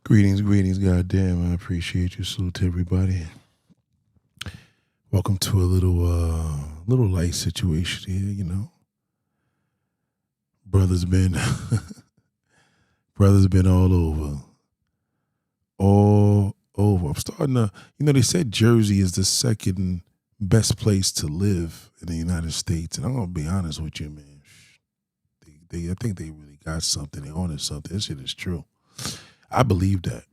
Greetings, goddamn. I appreciate you. Salute to everybody. Welcome to a little light situation here, Brother's been brother's been all over. All over. I'm starting to they said Jersey is the second best place to live in the United States. And I'm gonna be honest with you, man. I think they really got something. They on something. This shit is true. I believe that.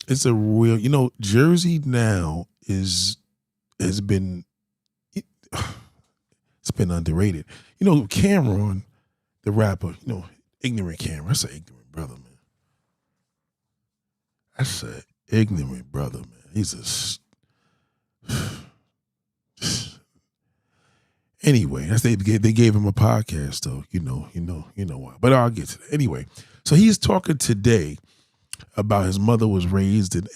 It's a real, Jersey now has been, it's been underrated. Cameron, the rapper, ignorant Cameron. That's an ignorant brother, man. That's an ignorant brother, man. He's anyway, they gave him a podcast, though. You know why. But I'll get to that. Anyway, so he's talking today about his mother was raised in,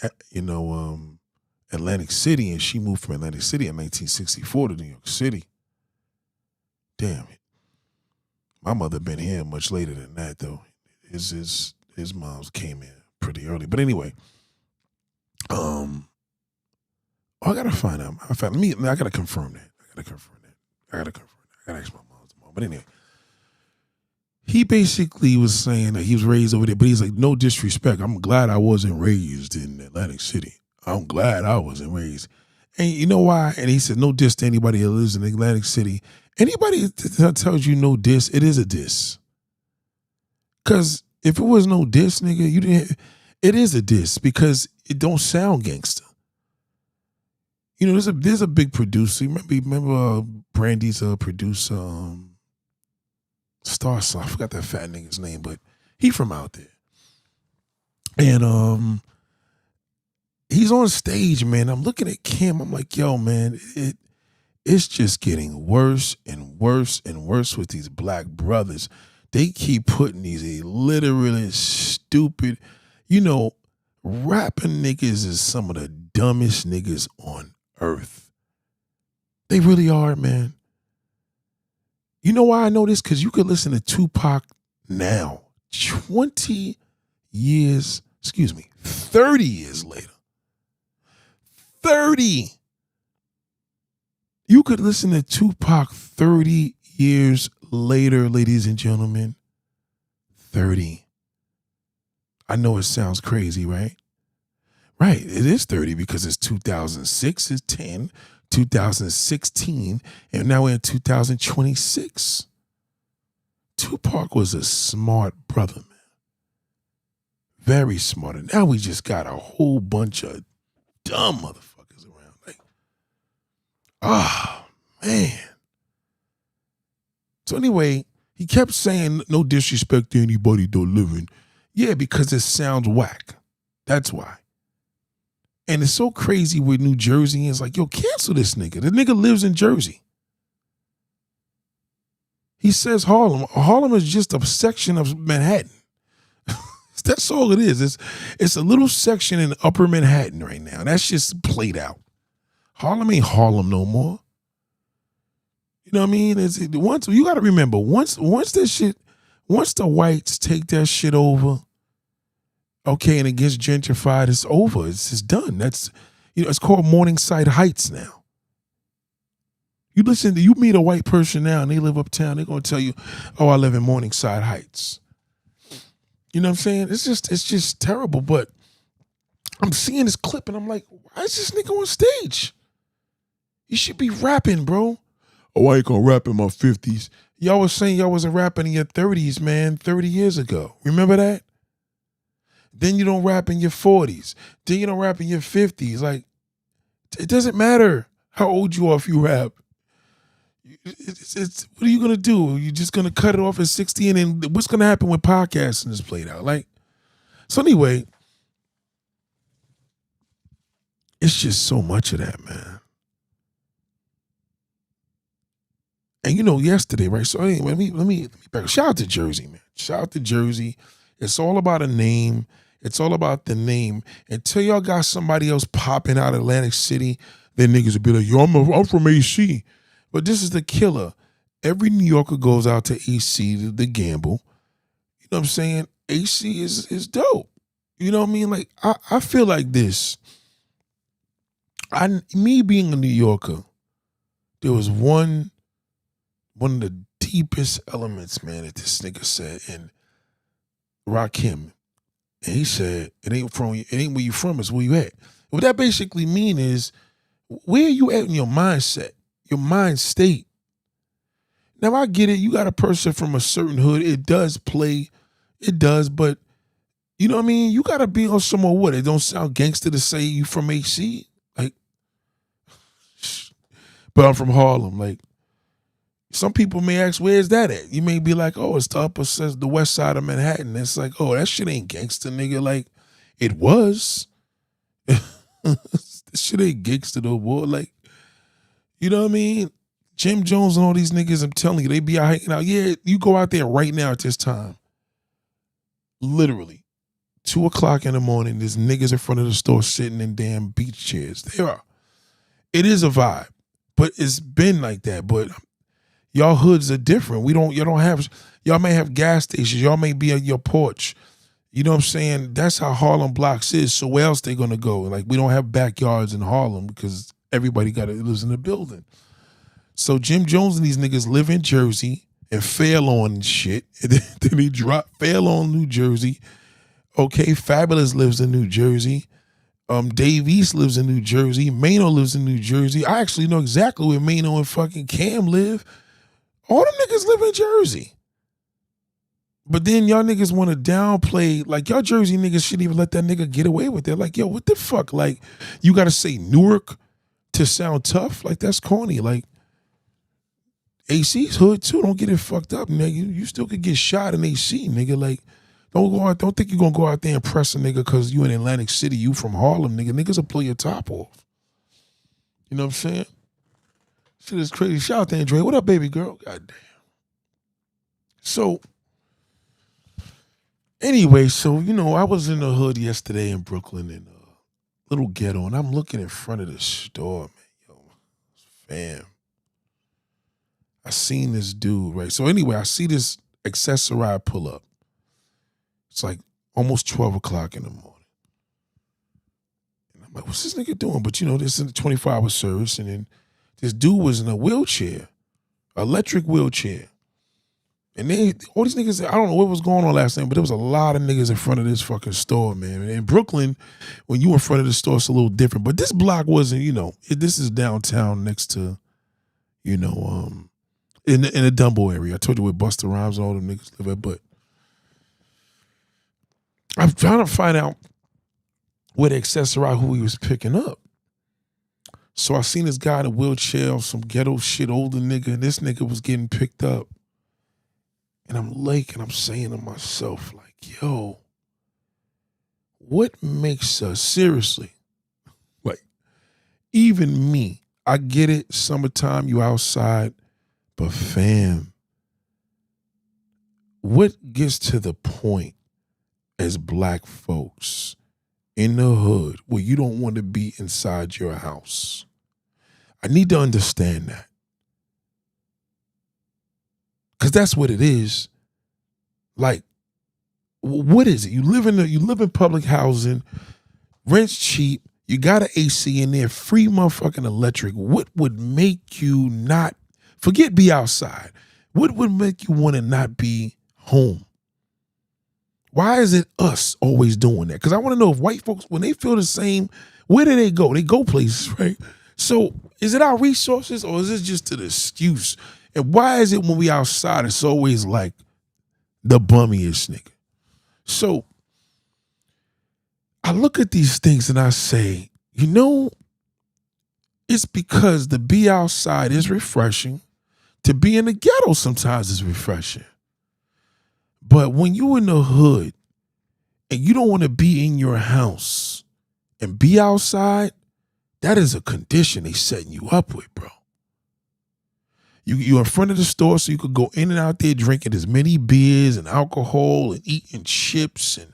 Atlantic City, and she moved from Atlantic City in 1964 to New York City. Damn it. My mother been here much later than that, though. His moms came in pretty early. But anyway, I gotta find out. I gotta confirm that. I gotta ask my mom tomorrow. But anyway, he basically was saying that he was raised over there, but he's like, no disrespect. I'm glad I wasn't raised in Atlantic City. I'm glad I wasn't raised. And you know why? And he said, no diss to anybody that lives in Atlantic City. Anybody that tells you no diss, it is a diss. Because if it was no diss, nigga, it is a diss because it don't sound gangster. There's a big producer. Remember Brandy's producer, Starsaw. I forgot that fat nigga's name, but he from out there. And he's on stage, man. I'm looking at Kim. I'm like, yo, man, it's just getting worse and worse and worse with these black brothers. They keep putting these illiterate, stupid, rapping niggas is some of the dumbest niggas on earth. They really are, man. You know why I know this? Because you could listen to Tupac now, 30 years later. 30. You could listen to Tupac 30 years later, ladies and gentlemen. 30. I know it sounds crazy, right? Right, it is 30 because it's 2006, it's 10, 2016, and now we're in 2026. Tupac was a smart brother, man. Very smart. And now we just got a whole bunch of dumb motherfuckers around. Like, man. So anyway, he kept saying no disrespect to anybody though living. Yeah, because it sounds whack. That's why. And it's so crazy with New Jersey. It's like, yo, cancel this nigga. The nigga lives in Jersey. He says Harlem. Harlem is just a section of Manhattan. That's all it is. It's a little section in upper Manhattan right now. That's just played out. Harlem ain't Harlem no more. You know what I mean? You got to remember, once the whites take that shit over, okay, and it gets gentrified, it's over. It's just done. That's, it's called Morningside Heights now. You meet a white person now and they live uptown, they're going to tell you, oh, I live in Morningside Heights. You know what I'm saying? It's just terrible. But I'm seeing this clip and I'm like, why is this nigga on stage? You should be rapping, bro. Oh, I ain't gonna rap in my 50s. Y'all was saying y'all wasn't rapping in your 30s, man, 30 years ago. Remember that? Then you don't rap in your 40s. Then you don't rap in your 50s. Like, it doesn't matter how old you are if you rap. What are you going to do? You're just going to cut it off at 60? And then what's going to happen when podcasting is played out? Like, so anyway, it's just so much of that, man. And yesterday, right? So anyway, let me back. Shout out to Jersey, man. Shout out to Jersey. It's all about a name. It's all about the name. Until y'all got somebody else popping out of Atlantic City, then niggas will be like, yo, I'm from AC. But this is the killer. Every New Yorker goes out to AC to gamble. You know what I'm saying? AC is dope. You know what I mean? Like I feel like this. Me being a New Yorker, there was one of the deepest elements, man, that this nigga said in Rakim. And he said, it ain't where you from, it's where you at. What that basically mean is, where you at in your mindset, your mind state. Now I get it, you got a person from a certain hood, it does, but you know what I mean? You gotta be on somewhere what? It don't sound gangster to say you from AC. Like, but I'm from Harlem. Like, some people may ask, where's that at? You may be like, oh, it's the west side of Manhattan. It's like, oh, that shit ain't gangster, nigga. Like, it was. This shit ain't gangster though, boy. Like, you know what I mean? Jim Jones and all these niggas, I'm telling you, they be out hanging out. Yeah, you go out there right now at this time. Literally, 2:00 in the morning, there's niggas in front of the store sitting in damn beach chairs. They are. It is a vibe, but it's been like that. But y'all hoods are different. Y'all may have gas stations. Y'all may be on your porch. You know what I'm saying? That's how Harlem Blocks is. So where else they gonna go? Like, we don't have backyards in Harlem because everybody lives in a building. So Jim Jones and these niggas live in Jersey and Fair Lawn and shit. And then he drop Fair Lawn, New Jersey. Okay, Fabulous lives in New Jersey. Dave East lives in New Jersey. Mano lives in New Jersey. I actually know exactly where Mano and fucking Cam live. All them niggas live in Jersey. But then y'all niggas want to downplay, like, y'all Jersey niggas shouldn't even let that nigga get away with it. Like, yo, what the fuck? Like, you got to say Newark to sound tough? Like, that's corny. Like, AC's hood too. Don't get it fucked up, nigga. You still could get shot in AC, nigga. Like, don't think you're going to go out there and press a nigga because you in Atlantic City, you from Harlem, nigga. Niggas will blow your top off. You know what I'm saying? Shit is crazy. Shout out to Andre. What up, baby girl? God damn. So, anyway, I was in the hood yesterday in Brooklyn in a little ghetto, and I'm looking in front of the store, man. Yo, fam. I seen this dude, right? So anyway, I see this accessory pull up. It's like almost 12:00 in the morning. And I'm like, what's this nigga doing? But this is a 24-hour service, and then this dude was in a wheelchair, electric wheelchair. And all these niggas, I don't know what was going on last night, but there was a lot of niggas in front of this fucking store, man. And in Brooklyn, when you in front of the store, it's a little different. But this block wasn't, this is downtown next to, in the Dumbo area. I told you where Busta Rhymes and all them niggas live at, but I'm trying to find out where the accessory who he was picking up. So I seen this guy in a wheelchair, some ghetto shit, older nigga, and this nigga was getting picked up. And I'm saying to myself, like, yo, what makes us, seriously, like, even me, I get it, summertime, you outside, but fam, what gets to the point as black folks in the hood where you don't want to be inside your house? I need to understand that. Because that's what it is. Like, what is it? You live in public housing, rent's cheap, you got an AC in there, free motherfucking electric. What would make you not, forget be outside, what would make you want to not be home? Why is it us always doing that? Because I want to know if white folks, when they feel the same, where do they go? They go places, right? So is it our resources or is it just an excuse? And why is it when we outside, it's always like the bummiest nigga? So I look at these things and I say, it's because to be outside is refreshing. To be in the ghetto sometimes is refreshing. But when you in the hood and you don't want to be in your house and be outside, that is a condition they setting you up with, bro. You're in front of the store so you could go in and out there drinking as many beers and alcohol and eating chips and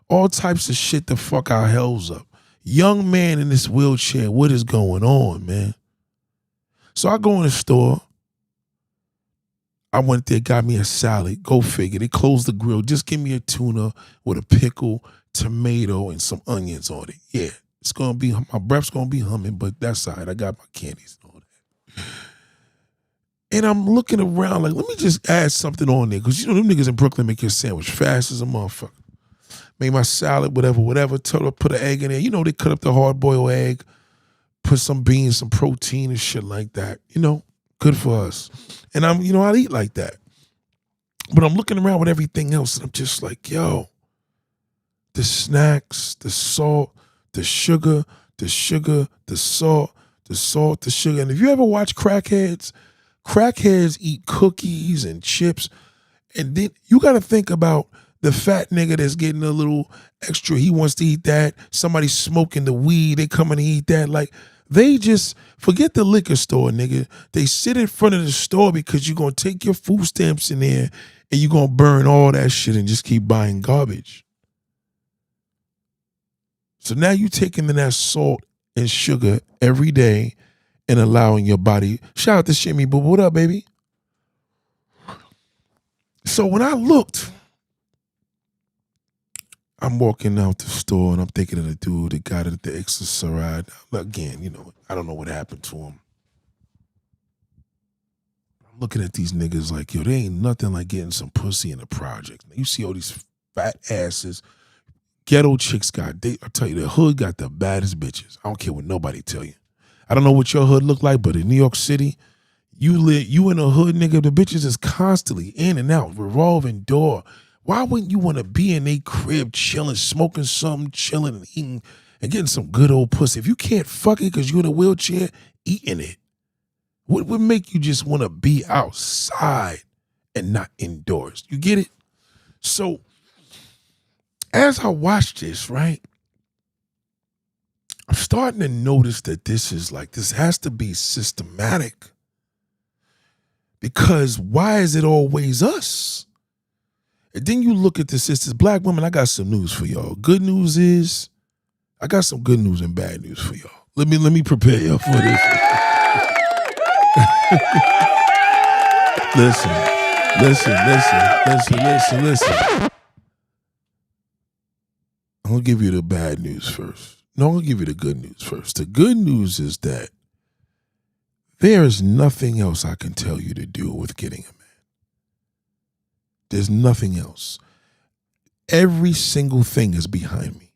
all types of shit to fuck our hells up. Young man in this wheelchair, what is going on, man? So I go in the store. I went there, got me a salad. Go figure. They closed the grill. Just give me a tuna with a pickle, tomato, and some onions on it. Yeah, it's gonna be, my breath's gonna be humming, but that's all right. I got my candies and all that. And I'm looking around like, let me just add something on there. Because you know them niggas in Brooklyn make your sandwich fast as a motherfucker. Made my salad, whatever. Told her put an egg in there. You know, they cut up the hard-boiled egg, put some beans, some protein and shit like that. You know, good for us. And I'd eat like that. But I'm looking around with everything else, and I'm just like, yo, the snacks, the salt, the sugar, the salt, the sugar. And if you ever watch crackheads eat cookies and chips, and then you got to think about the fat nigga that's getting a little extra. He wants to eat that. Somebody smoking the weed, they coming to eat that. Like, they just forget the liquor store, nigga. They sit in front of the store because you're going to take your food stamps in there and you're going to burn all that shit and just keep buying garbage. So now you taking in that salt and sugar every day and allowing your body. Shout out to Shimmy Boo. What up, baby? So when I looked, I'm walking out the store and I'm thinking of the dude that got it at the Exercise. Again, you know, I don't know what happened to him. I'm looking at these niggas like, yo, they ain't nothing like getting some pussy in the project. You see all these fat asses. Ghetto chicks I tell you, the hood got the baddest bitches. I don't care what nobody tell you. I don't know what your hood look like, but in New York City, you in a hood, nigga, the bitches is constantly in and out, revolving door. Why wouldn't you want to be in a crib chilling, smoking something, chilling and eating and getting some good old pussy? If you can't fuck it because you're in a wheelchair, eating it. What would make you just want to be outside and not indoors? You get it? So as I watch this, right, I'm starting to notice that this has to be systematic. Because why is it always us? And then you look at the sisters, black women, I got some news for y'all. Good news is, I got some good news and bad news for y'all. Let me prepare y'all for this. Listen. I'm gonna give you the bad news first. No, I'm gonna give you the good news first. The good news is that there is nothing else I can tell you to do with getting a man. There's nothing else. Every single thing is behind me.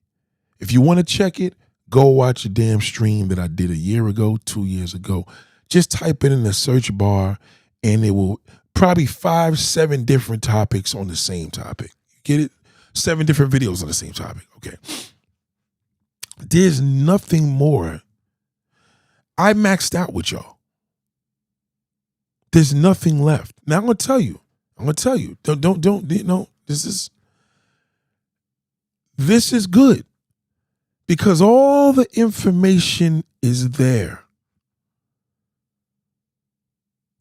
If you want to check it, go watch a damn stream that I did a year ago, 2 years ago. Just type it in the search bar and it will probably 5-7 different topics on the same topic. You get it? 7 different videos on the same topic. Okay. There's nothing more. I maxed out with y'all. There's nothing left. Now I'm gonna tell you. Don't. You know, this is good because all the information is there.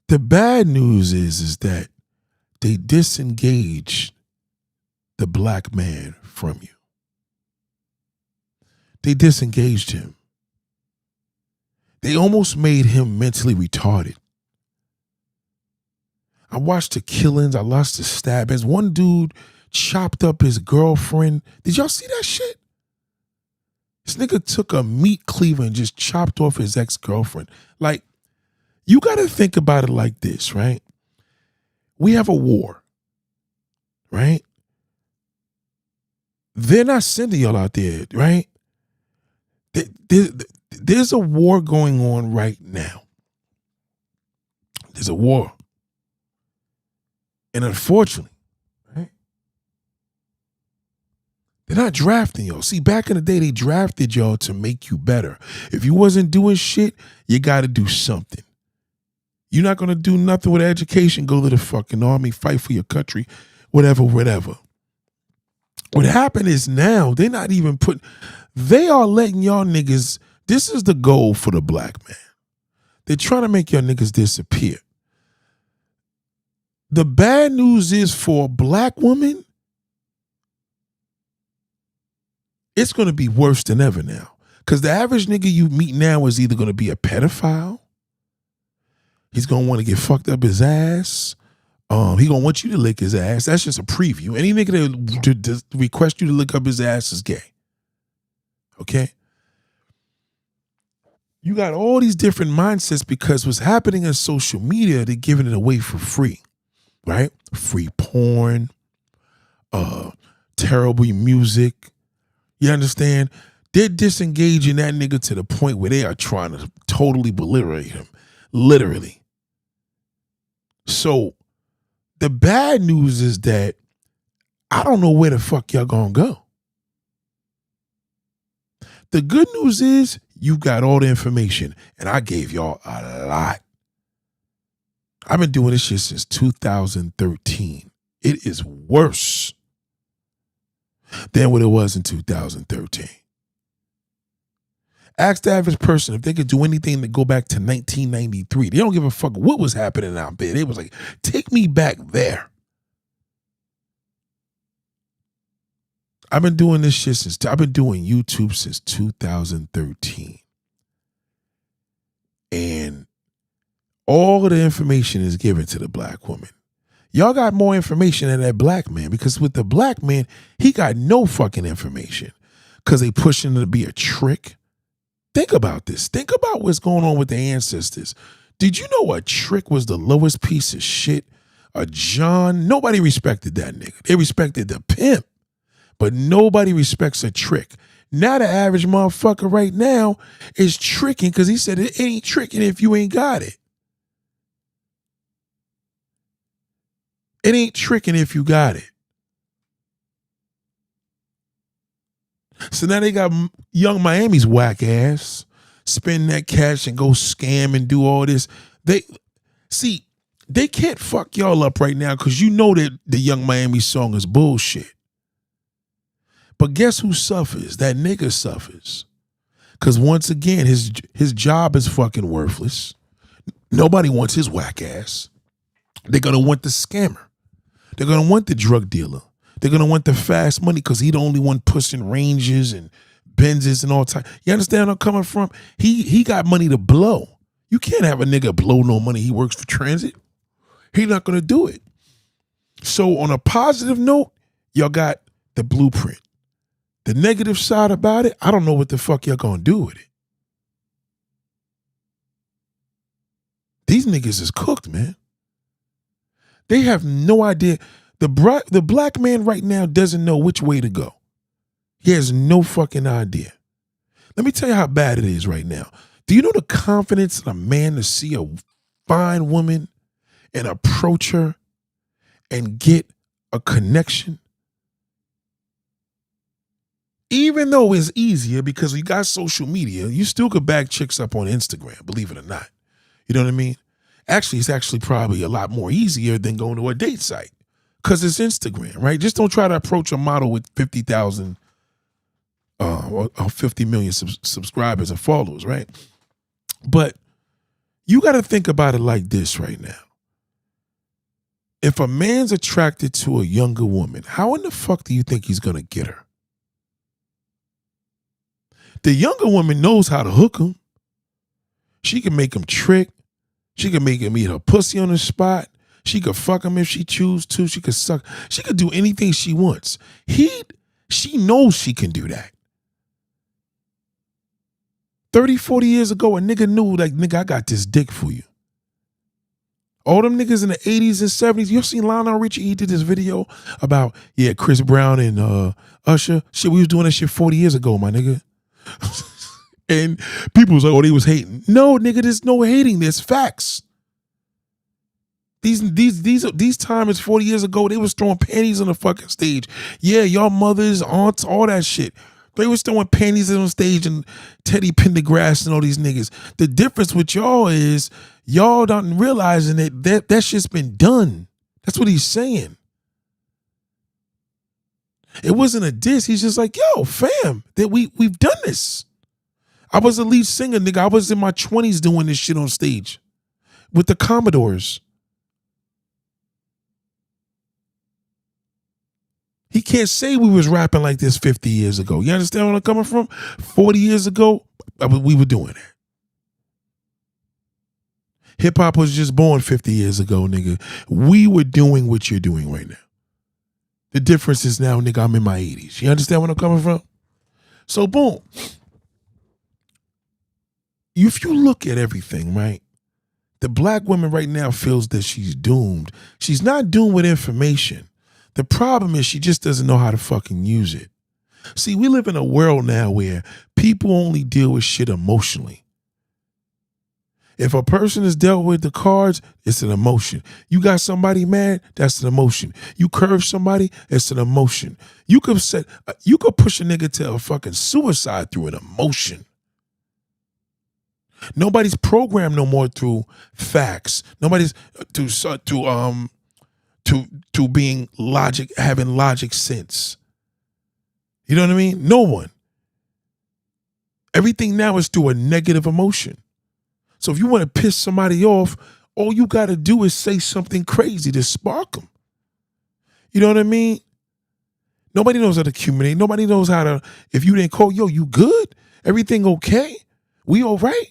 The bad news is that they disengaged the black man from you. They disengaged him. They almost made him mentally retarded. I watched the killings. I watched the stabbings. One dude chopped up his girlfriend. Did y'all see that shit? This nigga took a meat cleaver and just chopped off his ex-girlfriend. Like, you got to think about it like this, right? We have a war, right? They're not sending y'all out there, right? There's a war going on right now. There's a war. And unfortunately, right, they're not drafting y'all. See, back in the day, they drafted y'all to make you better. If you wasn't doing shit, you got to do something. You're not going to do nothing with education. Go to the fucking army, fight for your country, whatever. What happened is now they're not even they are letting y'all niggas, this is the goal for the black man. They're trying to make y'all niggas disappear. The bad news is for a black woman, it's going to be worse than ever now. Because the average nigga you meet now is either going to be a pedophile, he's going to want to get fucked up his ass, He gonna want you to lick his ass. That's just a preview. Any nigga that request you to lick up his ass is gay. Okay? You got all these different mindsets because what's happening in social media, they're giving it away for free, right? Free porn, terrible music. You understand? They're disengaging that nigga to the point where they are trying to totally obliterate him, literally. So the bad news is that I don't know where the fuck y'all gonna go. The good news is you got all the information, and I gave y'all a lot. I've been doing this shit since 2013. It is worse than what it was in 2013. Ask the average person if they could do anything to go back to 1993. They don't give a fuck what was happening out there. They was like, take me back there. I've been doing this shit I've been doing YouTube since 2013. And all of the information is given to the black woman. Y'all got more information than that black man, because with the black man, he got no fucking information because they pushing it to be a trick. Think about this. Think about what's going on with the ancestors. Did you know a trick was the lowest piece of shit? A John, nobody respected that nigga. They respected the pimp, but nobody respects a trick. Now the average motherfucker right now is tricking because he said it ain't tricking if you ain't got it. It ain't tricking if you got it. So now they got Young Miami's whack ass spend that cash and go scam and do all this. They can't fuck y'all up right now because you know that the Young Miami song is bullshit. But guess who suffers? That nigga suffers. Because once again, his job is fucking worthless. Nobody wants his whack ass. They're going to want the scammer. They're going to want the drug dealer. They're going to want the fast money because he the only one pushing Rangers and Benzes and all time. You understand where I'm coming from? He got money to blow. You can't have a nigga blow no money. He works for transit. He's not going to do it. So on a positive note, y'all got the blueprint. The negative side about it, I don't know what the fuck y'all going to do with it. These niggas is cooked, man. They have no idea. The black man right now doesn't know which way to go. He has no fucking idea. Let me tell you how bad it is right now. Do you know the confidence in a man to see a fine woman and approach her and get a connection? Even though it's easier because you got social media, you still could bag chicks up on Instagram, believe it or not. You know what I mean? Actually, it's actually probably a lot more easier than going to a date site because it's Instagram, right? Just don't try to approach a model with 50,000 or 50 million subscribers and followers, right? But you got to think about it like this right now. If a man's attracted to a younger woman, how in the fuck do you think he's going to get her? The younger woman knows how to hook him. She can make him trick. She can make him eat her pussy on the spot. She could fuck him if she choose to. She could suck. She could do anything she wants. She knows she can do that. 30, 40 years ago, a nigga knew, like, nigga, I got this dick for you. All them niggas in the 80s and 70s, you seen Lionel Richie, he did this video about, yeah, Chris Brown and Usher. Shit, we was doing that shit 40 years ago, my nigga. And people was like, oh, they was hating. No, nigga, there's no hating. There's facts. These times 40 years ago, they was throwing panties on the fucking stage. Yeah, y'all mothers, aunts, all that shit. They was throwing panties on stage and Teddy Pendergrass and all these niggas. The difference with y'all is y'all don't realizing that shit's been done. That's what he's saying. It wasn't a diss. He's just like, yo, fam, that we've done this. I was a lead singer, nigga. I was in my 20s doing this shit on stage with the Commodores. He can't say we was rapping like this 50 years ago. You understand where I'm coming from? 40 years ago, we were doing that. Hip hop was just born 50 years ago, nigga. We were doing what you're doing right now. The difference is now, nigga, I'm in my 80s. You understand where I'm coming from? So, boom. If you look at everything, right? The black woman right now feels that she's doomed. She's not doomed with information. The problem is she just doesn't know how to fucking use it. See, we live in a world now where people only deal with shit emotionally. If a person is dealt with the cards, it's an emotion. You got somebody mad, that's an emotion. You curve somebody, it's an emotion. You could push a nigga to a fucking suicide through an emotion. Nobody's programmed no more through facts. Nobody's to being logic, having logic sense. You know what I mean? No one. Everything now is through a negative emotion. So if you want to piss somebody off, all you got to do is say something crazy to spark them. You know what I mean? Nobody knows how to communicate. Nobody knows how to, if you didn't call, yo, you good? Everything okay? We all right?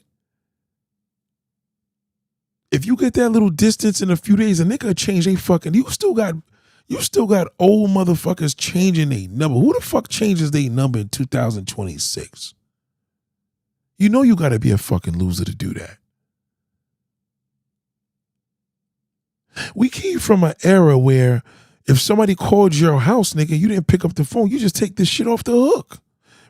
If you get that little distance in a few days, a nigga change they fucking, you still got old motherfuckers changing their number. Who the fuck changes their number in 2026? You know you got to be a fucking loser to do that. We came from an era where if somebody called your house, nigga, you didn't pick up the phone. You just take this shit off the hook,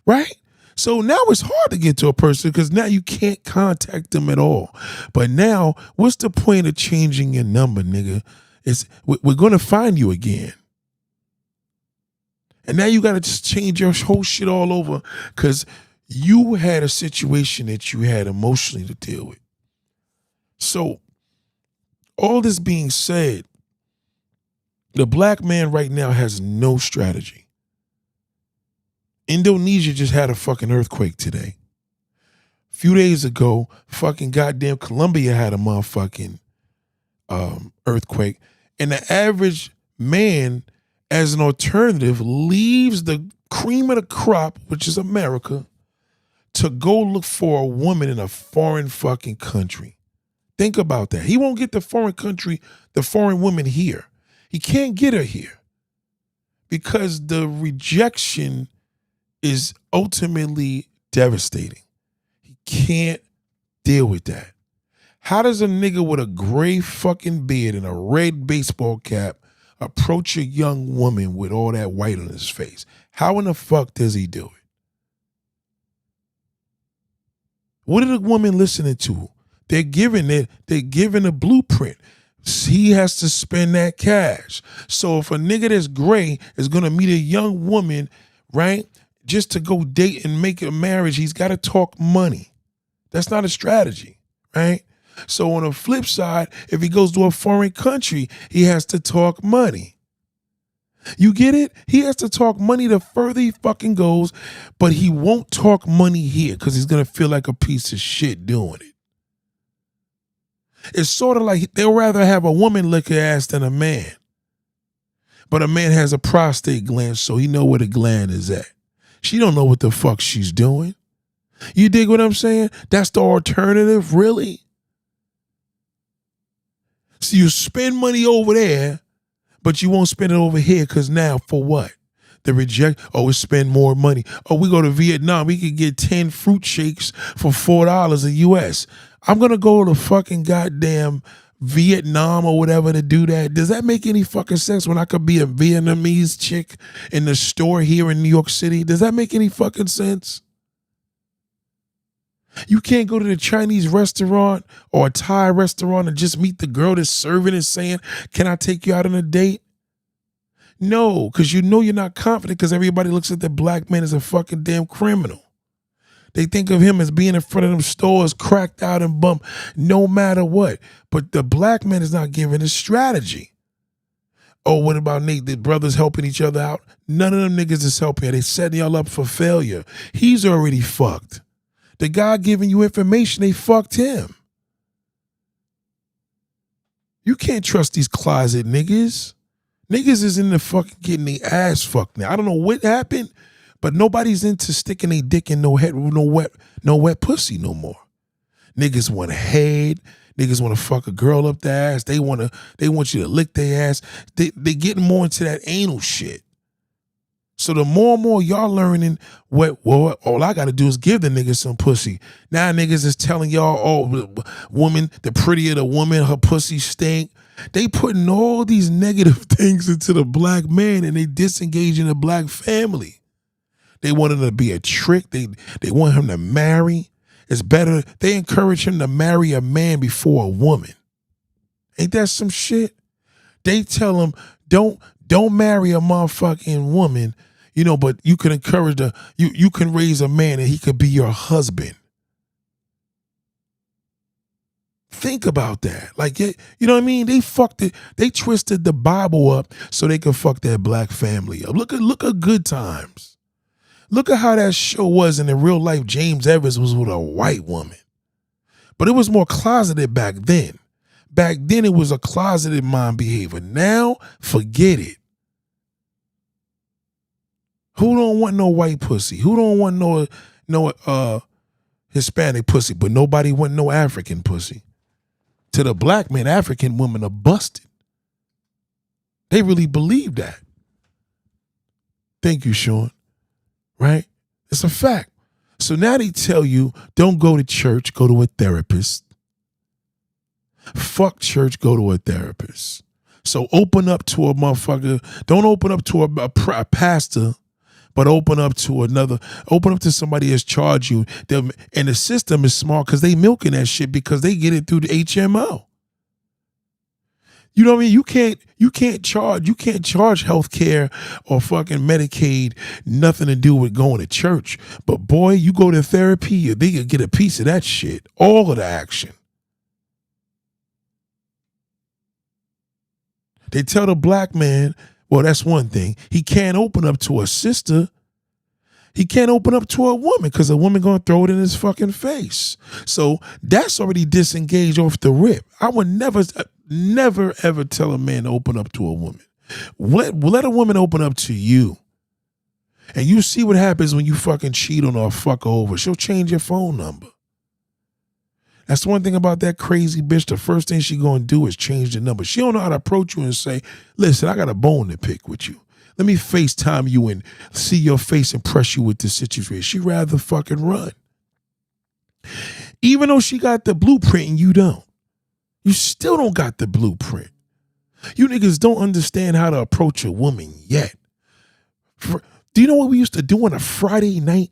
right? So now it's hard to get to a person because now you can't contact them at all. But now, what's the point of changing your number, nigga? We're going to find you again. And now you got to just change your whole shit all over because you had a situation that you had emotionally to deal with. So, all this being said, the black man right now has no strategy. Indonesia just had a fucking earthquake today. A few days ago, fucking goddamn Colombia had a motherfucking earthquake. And the average man, as an alternative, leaves the cream of the crop, which is America, to go look for a woman in a foreign fucking country. Think about that. He won't get the foreign woman here. He can't get her here because the rejection is ultimately devastating. He can't deal with that. How does a nigga with a gray fucking beard and a red baseball cap approach a young woman with all that white on his face? How in the fuck does he do it? What are the women listening to? They're giving a blueprint. He has to spend that cash. So if a nigga that's gray is gonna meet a young woman, right, just to go date and make a marriage, he's got to talk money. That's not a strategy, right? So on the flip side, if he goes to a foreign country, he has to talk money. You get it? He has to talk money the further he fucking goes, but he won't talk money here because he's going to feel like a piece of shit doing it. It's sort of like they'll rather have a woman lick her ass than a man. But a man has a prostate gland, so he know where the gland is at. She don't know what the fuck she's doing. You dig what I'm saying? That's the alternative, really? So you spend money over there, but you won't spend it over here because now for what? We spend more money. Oh, we go to Vietnam. We could get 10 fruit shakes for $4 a US. I'm going to go to fucking goddamn Vietnam or whatever to do that. Does that make any fucking sense when I could be a Vietnamese chick in the store here in New York City? Does that make any fucking sense? You can't go to the Chinese restaurant or a Thai restaurant and just meet the girl that's serving and saying, can I take you out on a date? No, because you know you're not confident because everybody looks at the black man as a fucking damn criminal. They think of him as being in front of them stores, cracked out and bumped, no matter what. But the black man is not giving a strategy. Oh, what about Nate? The brothers helping each other out? None of them niggas is helping. They setting y'all up for failure. He's already fucked. The guy giving you information, they fucked him. You can't trust these closet niggas. Niggas is in the fucking getting their ass fucked now. I don't know what happened, but nobody's into sticking their dick in no wet pussy no more. Niggas want head. Niggas want to fuck a girl up their ass. They want you to lick their ass. They getting more into that anal shit. So the more and more y'all learning what all I gotta do is give the niggas some pussy. Now niggas is telling y'all, oh, woman, the prettier the woman, her pussy stink. They putting all these negative things into the black man and they disengaging the black family. They want him to be a trick. They want him to marry. It's better. They encourage him to marry a man before a woman. Ain't that some shit? They tell him, don't marry a motherfucking woman, but you can encourage you can raise a man and he could be your husband. Think about that. Like, you know what I mean? They fucked it. They twisted the Bible up so they could fuck that black family up. Look at Good Times. Look at how that show was, and in real life, James Evans was with a white woman. But it was more closeted back then. Back then, it was a closeted mind behavior. Now, forget it. Who don't want no white pussy? Who don't want no Hispanic pussy? But nobody want no African pussy. To the black man, African women are busted. They really believe that. Thank you, Sean. Right? It's a fact. So now they tell you, don't go to church, go to a therapist. Fuck church, go to a therapist. So open up to a motherfucker. Don't open up to a pastor, but open up to somebody that's charged you. And the system is smart because they milking that shit because they get it through the HMO. You know what I mean? You can't charge health care or fucking Medicaid, nothing to do with going to church. But boy, you go to therapy, they can get a piece of that shit. All of the action. They tell the black man, well, that's one thing. He can't open up to a sister. He can't open up to a woman because a woman gonna throw it in his fucking face. So that's already disengaged off the rip. I would never ever tell a man to open up to a woman. Let a woman open up to you. And you see what happens when you fucking cheat on her or fuck her over. She'll change your phone number. That's one thing about that crazy bitch. The first thing she gonna do is change the number. She don't know how to approach you and say, listen, I got a bone to pick with you. Let me FaceTime you and see your face and press you with this situation. She'd rather fucking run. Even though she got the blueprint and you don't. You still don't got the blueprint. You niggas don't understand how to approach a woman yet. Do you know what we used to do on a Friday night?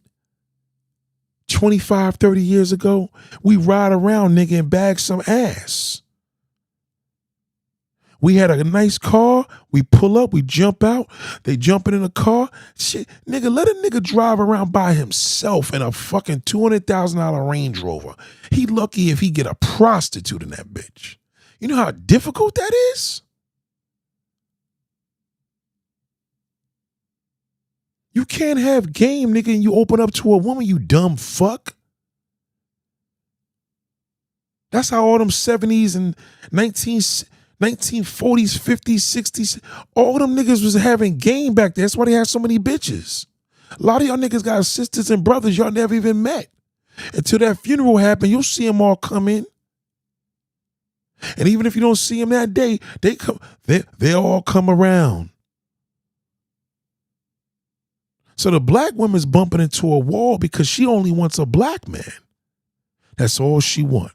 25, 30 years ago? We ride around, nigga, and bag some ass. We had a nice car. We pull up. We jump out. They jumping in a car. Shit, nigga, let a nigga drive around by himself in a fucking $200,000 Range Rover. He lucky if he get a prostitute in that bitch. You know how difficult that is? You can't have game, nigga, and you open up to a woman, you dumb fuck. That's how all them 70s and 1940s, 50s, 60s, all them niggas was having game back there. That's why they had so many bitches. A lot of y'all niggas got sisters and brothers y'all never even met. Until that funeral happened, you'll see them all come in. And even if you don't see them that day, they all come around. So the black woman's bumping into a wall because she only wants a black man. That's all she wants.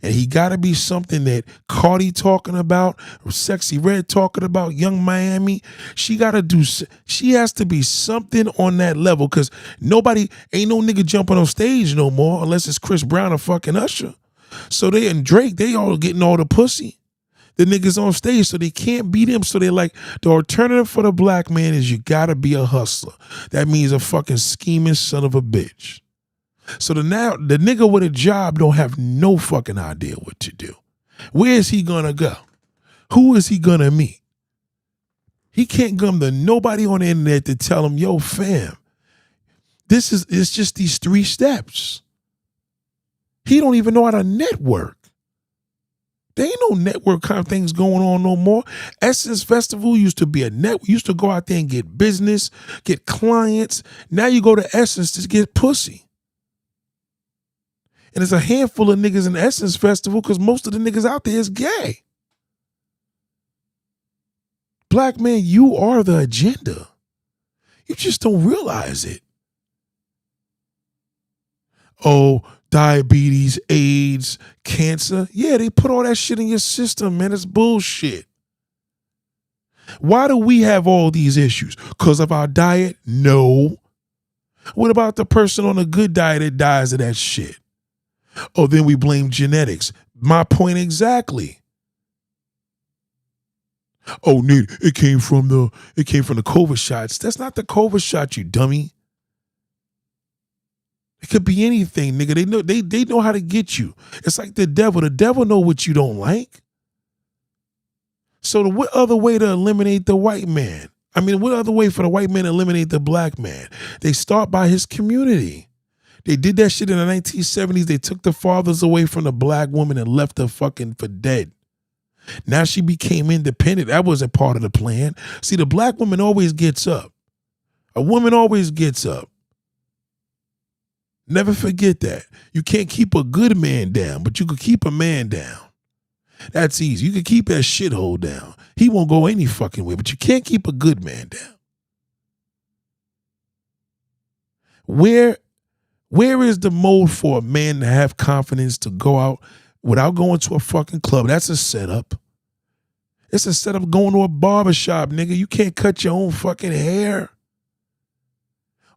And he got to be something that Cardi talking about, or Sexy Red talking about, Young Miami. She has to be something on that level because ain't no nigga jumping on stage no more unless it's Chris Brown or fucking Usher. So they and Drake, they all getting all the pussy. The niggas on stage, so they can't beat him. So they're like, the alternative for the black man is you got to be a hustler. That means a fucking scheming son of a bitch. So the nigga with a job don't have no fucking idea what to do. Where is he gonna go? Who is he gonna meet? He can't come to nobody on the internet to tell him, yo, fam, it's just these 3 steps. He don't even know how to network. There ain't no network kind of things going on no more. Essence Festival used to be used to go out there and get business, get clients. Now you go to Essence to get pussy. And it's a handful of niggas in the Essence Festival because most of the niggas out there is gay. Black man, you are the agenda. You just don't realize it. Oh, diabetes, AIDS, cancer. Yeah, they put all that shit in your system, man. It's bullshit. Why do we have all these issues? Because of our diet? No. What about the person on a good diet that dies of that shit? Oh, then we blame genetics. My point exactly. Oh, Nate, it came from the COVID shots. That's not the COVID shot, you dummy. It could be anything, nigga. They know how to get you. It's like the devil. The devil know what you don't like. So what other way to eliminate the white man? I mean, what other way for the white man to eliminate the black man? They start by his community. They did that shit in the 1970s. They took the fathers away from the black woman and left her fucking for dead. Now she became independent. That wasn't part of the plan. See, the black woman always gets up. A woman always gets up. Never forget that. You can't keep a good man down, but you could keep a man down. That's easy. You can keep that shithole down. He won't go any fucking way, but you can't keep a good man down. Where is the mode for a man to have confidence to go out without going to a fucking club? That's a setup. It's a setup going to a barbershop, nigga. You can't cut your own fucking hair.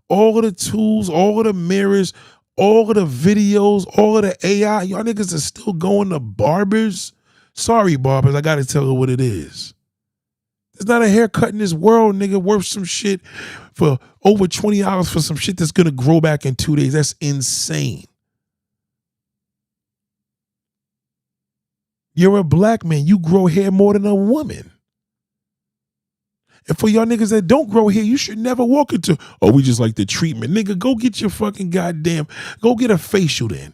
All of the tools, all of the mirrors, all of the videos, all of the AI, y'all niggas are still going to barbers. Sorry, barbers, I gotta tell you what it is. There's not a haircut in this world, nigga, worth some shit for over $20 for some shit that's gonna grow back in 2 days. That's insane. You're a black man. You grow hair more than a woman. And for y'all niggas that don't grow hair, you should never walk into, oh, we just like the treatment. Nigga, go get your fucking go get a facial then.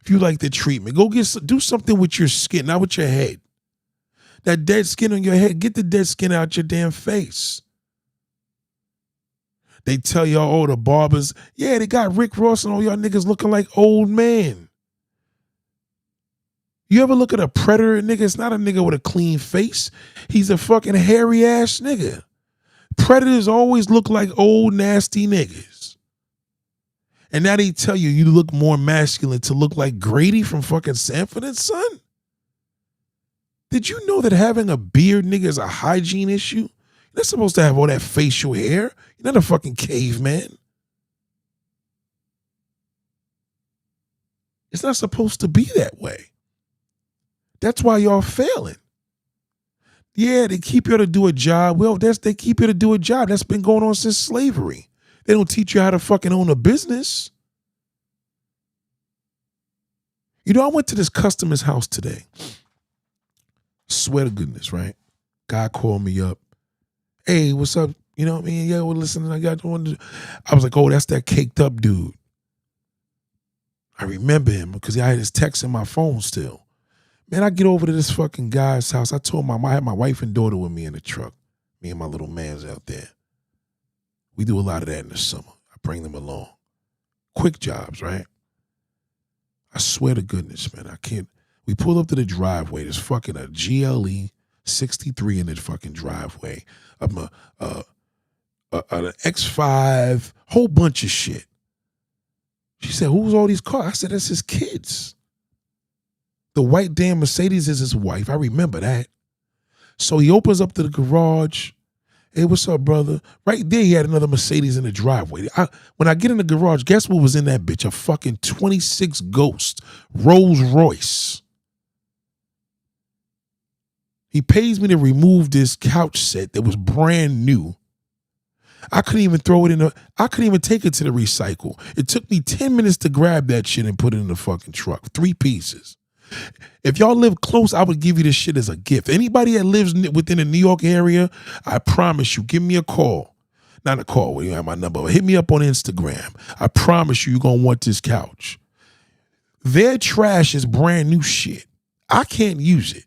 If you like the treatment, do something with your skin, not with your head. That dead skin on your head, get the dead skin out your damn face. They tell y'all, oh, the barbers, yeah, they got Rick Ross and all y'all niggas looking like old men. You ever look at a predator nigga? It's not a nigga with a clean face. He's a fucking hairy ass nigga. Predators always look like old nasty niggas. And now they tell you look more masculine to look like Grady from fucking Sanford and Son? Did you know that having a beard, nigga, is a hygiene issue? You're not supposed to have all that facial hair. You're not a fucking caveman. It's not supposed to be that way. That's why y'all failing. Yeah, they keep you to do a job. Well, they keep you to do a job. That's been going on since slavery. They don't teach you how to fucking own a business. You know, I went to this customer's house today. Swear to goodness, right? Guy called me up. Hey, what's up? You know what I mean? Yeah, well, listen, I was like, oh, that's that caked up dude. I remember him because I had his text in my phone still. Man, I get over to this fucking guy's house. I told him I had my wife and daughter with me in the truck. Me and my little man's out there. We do a lot of that in the summer. I bring them along. Quick jobs, right? I swear to goodness, man, I can't. We pull up to the driveway. There's fucking a GLE 63 in the fucking driveway. An X5, whole bunch of shit. She said, who's all these cars? I said, that's his kids. The white damn Mercedes is his wife. I remember that. So he opens up to the garage. Hey, what's up, brother? Right there, he had another Mercedes in the driveway. When I get in the garage, guess what was in that bitch? A fucking 26 Ghost Rolls Royce. He pays me to remove this couch set that was brand new. I couldn't even I couldn't even take it to the recycle. It took me 10 minutes to grab that shit and put it in the fucking truck. 3 pieces. If y'all live close, I would give you this shit as a gift. Anybody that lives within the New York area, I promise you, give me a call. Not a call where you have my number, but hit me up on Instagram. I promise you're going to want this couch. Their trash is brand new shit. I can't use it.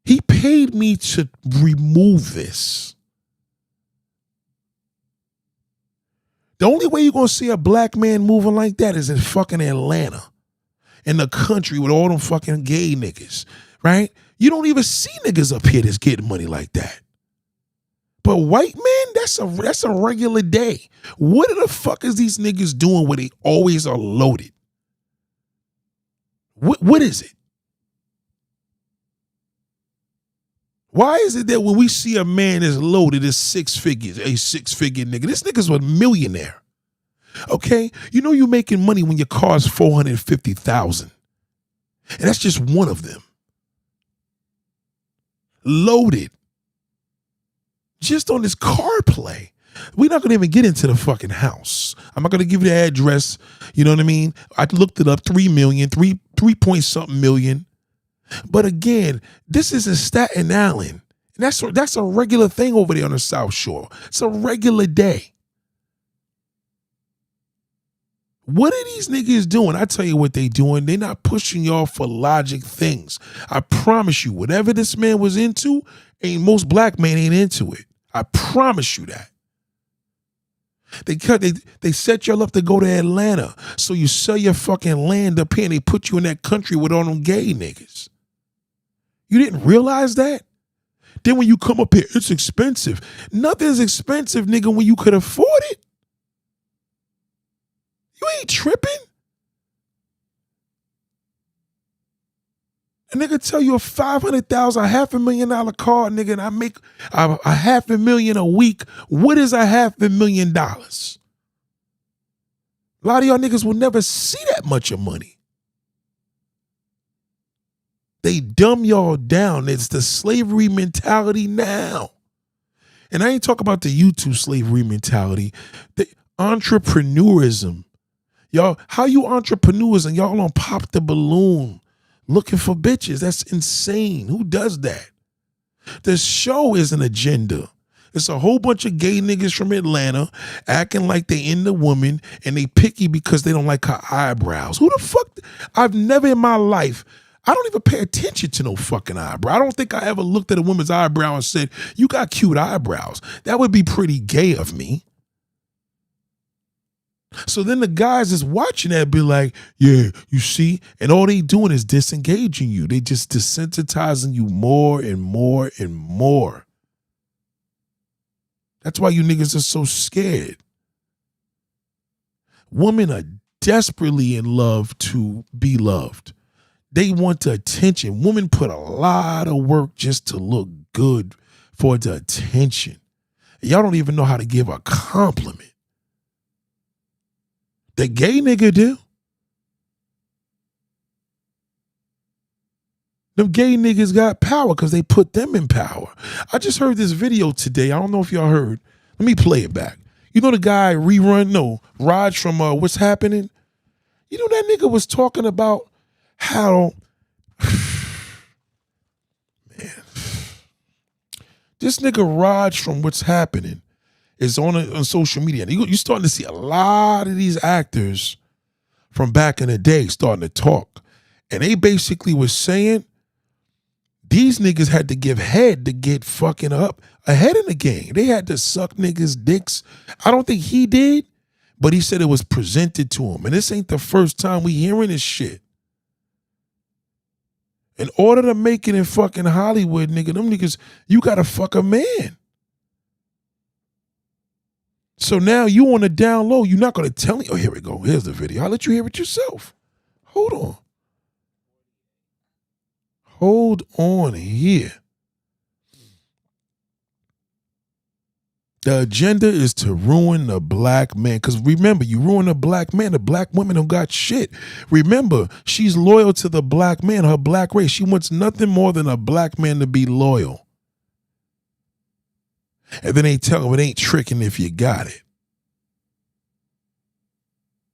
He paid me to remove this. The only way you're going to see a black man moving like that is in fucking Atlanta, in the country with all them fucking gay niggas, right? You don't even see niggas up here that's getting money like that. But white men, that's a regular day. What the fuck is these niggas doing where they always are loaded? What is it? Why is it that when we see a man that's loaded, is 6 figures, a 6-figure nigga? This nigga's a millionaire. Okay? You know you're making money when your car's $450,000. And that's just one of them. Loaded. Just on this car play. We're not going to even get into the fucking house. I'm not going to give you the address. You know what I mean? I looked it up, 3 million, 3 point something million. But again, this is in Staten Island. And that's a regular thing over there on the South Shore. It's a regular day. What are these niggas doing? I tell you what they doing. They're not pushing y'all for logic things. I promise you, whatever this man was into, most black men ain't into it. I promise you that. They set y'all up to go to Atlanta. So you sell your fucking land up here and they put you in that country with all them gay niggas. You didn't realize that? Then when you come up here, it's expensive. Nothing's expensive, nigga, when you could afford it. You ain't tripping. A nigga tell you a $500,000, $500,000 car, nigga, and I make a $500,000 a week. What is $500,000? A lot of y'all niggas will never see that much of money. They dumb y'all down. It's the slavery mentality now. And I ain't talking about the YouTube slavery mentality. The entrepreneurism. Y'all, how you entrepreneurs and y'all don't pop the balloon looking for bitches? That's insane. Who does that? The show is an agenda. It's a whole bunch of gay niggas from Atlanta acting like they in the woman and they picky because they don't like her eyebrows. Who the fuck? I've never in my life, I don't even pay attention to no fucking eyebrow. I don't think I ever looked at a woman's eyebrow and said, you got cute eyebrows. That would be pretty gay of me. So then the guys is watching that be like, yeah, you see? And all they doing is disengaging you. They just desensitizing you more and more and more. That's why you niggas are so scared. Women are desperately in love to be loved. They want the attention. Women put a lot of work just to look good for the attention. Y'all don't even know how to give a compliment. The gay nigga do. Them gay niggas got power because they put them in power. I just heard this video today. I don't know if y'all heard. Let me play it back. You know the guy Raj from What's Happening? You know that nigga was talking about how, man, this nigga Raj from What's Happening is on social media. You're starting to see a lot of these actors from back in the day starting to talk. And they basically was saying these niggas had to give head to get fucking up ahead in the game. They had to suck niggas' dicks. I don't think he did, but he said it was presented to him. And this ain't the first time we hearing this shit. In order to make it in fucking Hollywood, nigga, them niggas, you gotta fuck a man. So now you on the down low, you're not gonna tell me, oh, here we go, here's the video. I'll let you hear it yourself. Hold on. Hold on here. The agenda is to ruin the black man. Because remember, you ruin the black man, the black women don't got shit. Remember, she's loyal to the black man, her black race. She wants nothing more than a black man to be loyal. And then they tell them it ain't tricking if you got it.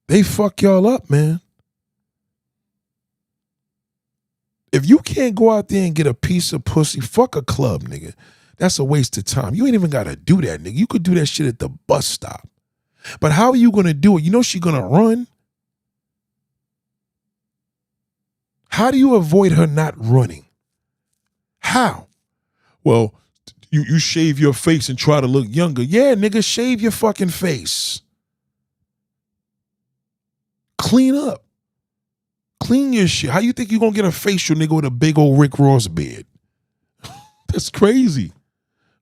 They fuck y'all up, man. If you can't go out there and get a piece of pussy, fuck a club, nigga. That's a waste of time. You ain't even got to do that, nigga. You could do that shit at the bus stop. But how are you going to do it? You know she going to run. How do you avoid her not running? How? Well, you shave your face and try to look younger. Yeah, nigga, shave your fucking face. Clean up. Clean your shit. How you think you gonna get a facial nigga with a big old Rick Ross beard? That's crazy.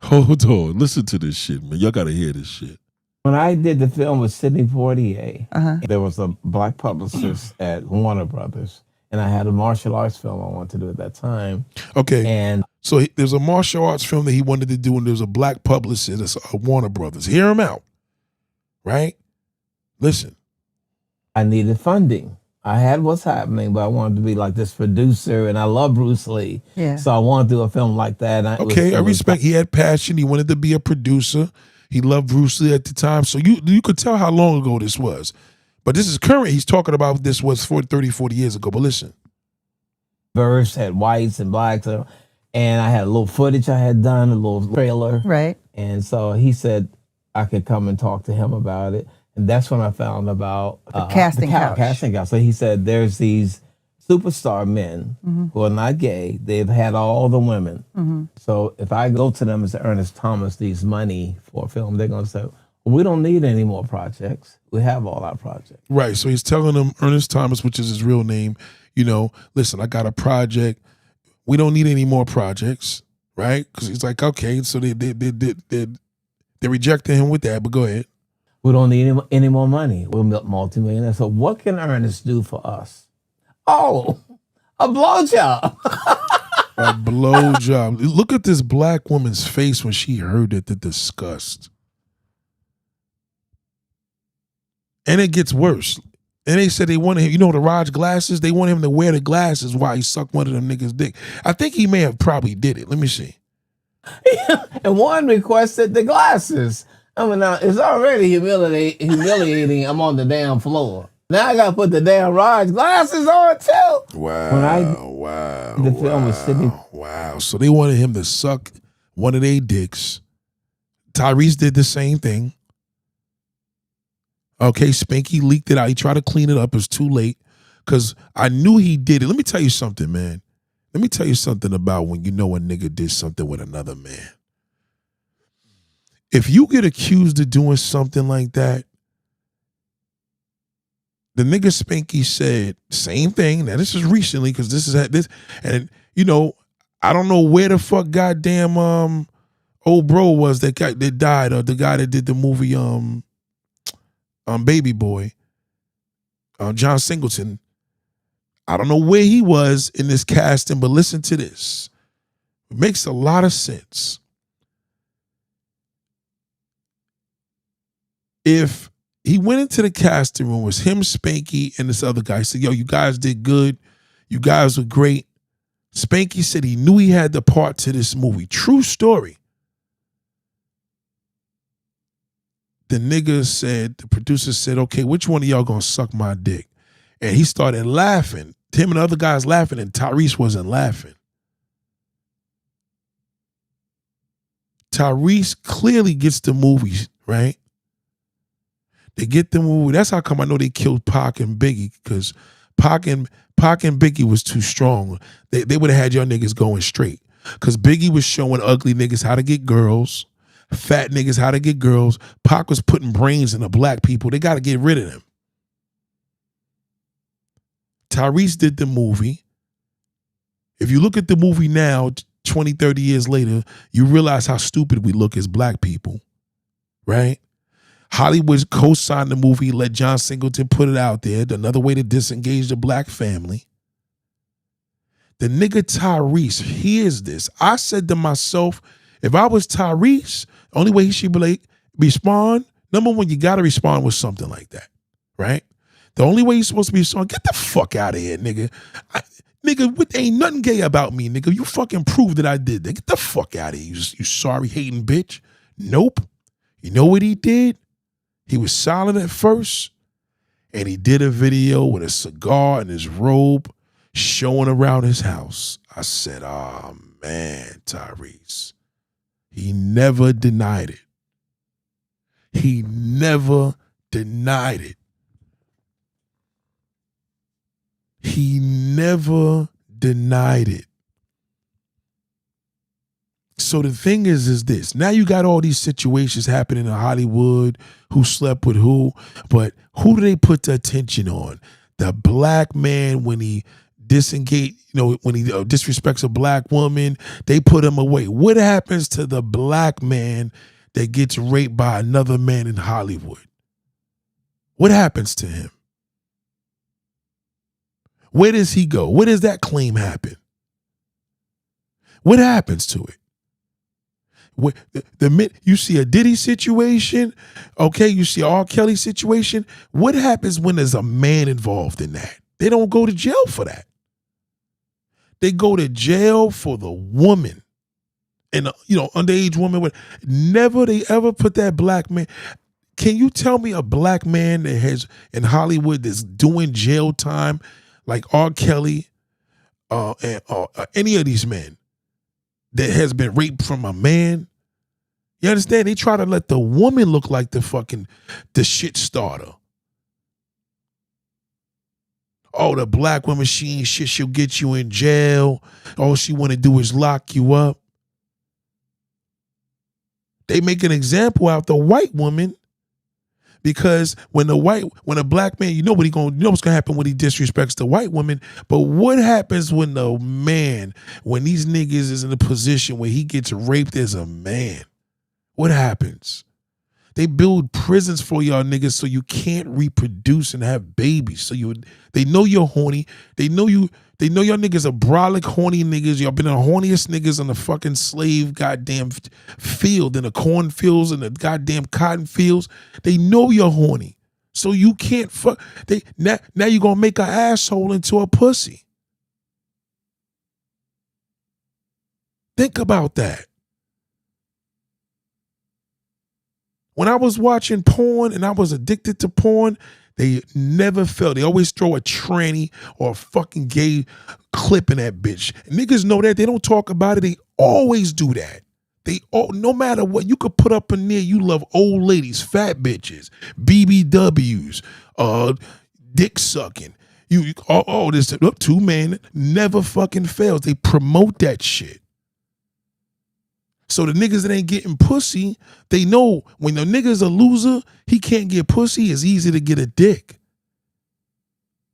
Hold on. Listen to this shit, man. Y'all gotta hear this shit. When I did the film with Sidney Poitier, there was a black publicist at Warner Brothers, and I had a martial arts film I wanted to do at that time. Okay. And so there's a martial arts film that he wanted to do, and there's a black publicist at Warner Brothers. Hear him out, right? Listen. I needed funding. I had what's happening, but I wanted to be like this producer, and I love Bruce Lee. Yeah. So I wanted to do a film like that. I respect. He had passion. He wanted to be a producer. He loved Bruce Lee at the time. So you could tell how long ago this was. But this is current. He's talking about this was 30, 40 years ago. But listen. Verse had whites and blacks, and I had a little footage I had done, a little trailer. Right. And so he said I could come and talk to him about it. And that's when I found about the casting couch. Casting couch. So he said there's these superstar men who are not gay. They've had all the women. So if I go to them as Ernest Thomas needs money for a film, they're going to say, well, we don't need any more projects. We have all our projects. Right. So he's telling them, Ernest Thomas, which is his real name, listen, I got a project. We don't need any more projects. Right. Because he's like, okay. So they rejected him with that. But go ahead. We don't need any more money. We're multimillionaires. So what can Ernest do for us? Oh, a blowjob. A blowjob. Look at this black woman's face when she heard it, the disgust. And it gets worse. And they said they wanted him, the Raj glasses, they want him to wear the glasses while he sucked one of them niggas' dick. I think he may have probably did it. Let me see. And one requested the glasses. I mean, now it's already humiliating. I'm on the damn floor. Now I gotta put the damn Raj glasses on too. Wow. The film was Sidney. Wow. So they wanted him to suck one of their dicks. Tyrese did the same thing. Okay, Spanky leaked it out. He tried to clean it up. It was too late because I knew he did it. Let me tell you something, man. Let me tell you something about when you know a nigga did something with another man. If you get accused of doing something like that, the nigga Spanky said same thing. Now this is recently because this is this, and I don't know where the fuck goddamn old bro was that guy that died, or the guy that did the movie Baby Boy, John Singleton. I don't know where he was in this casting, but listen to this. It makes a lot of sense. If he went into the casting room, it was him, Spanky, and this other guy. He said, yo, you guys did good. You guys were great. Spanky said he knew he had the part to this movie. True story. The nigga said, the producer said, okay, which one of y'all gonna suck my dick? And he started laughing. Him and the other guys laughing, and Tyrese wasn't laughing. Tyrese clearly gets the movie, right? They get the movie. That's how come I know they killed Pac and Biggie, because Pac and Biggie was too strong. They would have had y'all niggas going straight. Because Biggie was showing ugly niggas how to get girls, fat niggas how to get girls. Pac was putting brains into black people. They got to get rid of them. Tyrese did the movie. If you look at the movie now, 20, 30 years later, you realize how stupid we look as black people, right? Hollywood co-signed the movie, let John Singleton put it out there, another way to disengage the black family. The nigga Tyrese hears this. I said to myself, if I was Tyrese, the only way he should be like, respond, number one, you got to respond with something like that, right? The only way you're supposed to be respond, get the fuck out of here, nigga. Nigga, ain't nothing gay about me, nigga. You fucking proved that I did that. Get the fuck out of here, you sorry hating bitch. Nope. You know what he did? He was silent at first, and he did a video with a cigar and his robe showing around his house. I said, oh, man, Tyrese. He never denied it. He never denied it. He never denied it. So the thing is this. Now you got all these situations happening in Hollywood, who slept with who, but who do they put the attention on? The black man when he disengage, when he disrespects a black woman, they put him away. What happens to the black man that gets raped by another man in Hollywood? What happens to him? Where does he go? Where does that claim happen? What happens to it? You see a Diddy situation, okay, you see R. Kelly situation. What happens when there's a man involved in that? They don't go to jail for that. They go to jail for the woman. And, underage woman. Never they ever put that black man. Can you tell me a black man that has in Hollywood that's doing jail time like R. Kelly and any of these men that has been raped from a man? You understand? They try to let the woman look like the shit starter. Oh, the black woman, she ain't shit. She'll get you in jail. All she want to do is lock you up. They make an example out the white woman because when a black man, you know what's gonna happen when he disrespects the white woman. But what happens when when these niggas is in a position where he gets raped as a man? What happens? They build prisons for y'all niggas so you can't reproduce and have babies. So they know you're horny. They know y'all niggas are brolic horny niggas. Y'all been the horniest niggas on the fucking slave goddamn field, in the cornfields and the goddamn cotton fields. They know you're horny. So you can't fuck. Now you're gonna make an asshole into a pussy. Think about that. When I was watching porn and I was addicted to porn, they never felt. They always throw a tranny or a fucking gay clip in that bitch. And niggas know that. They don't talk about it. They always do that. No matter what, you could put up in there, you love old ladies, fat bitches, BBWs, dick sucking. This two man never fucking fails. They promote that shit. So the niggas that ain't getting pussy, they know when the nigga's a loser, he can't get pussy, it's easy to get a dick.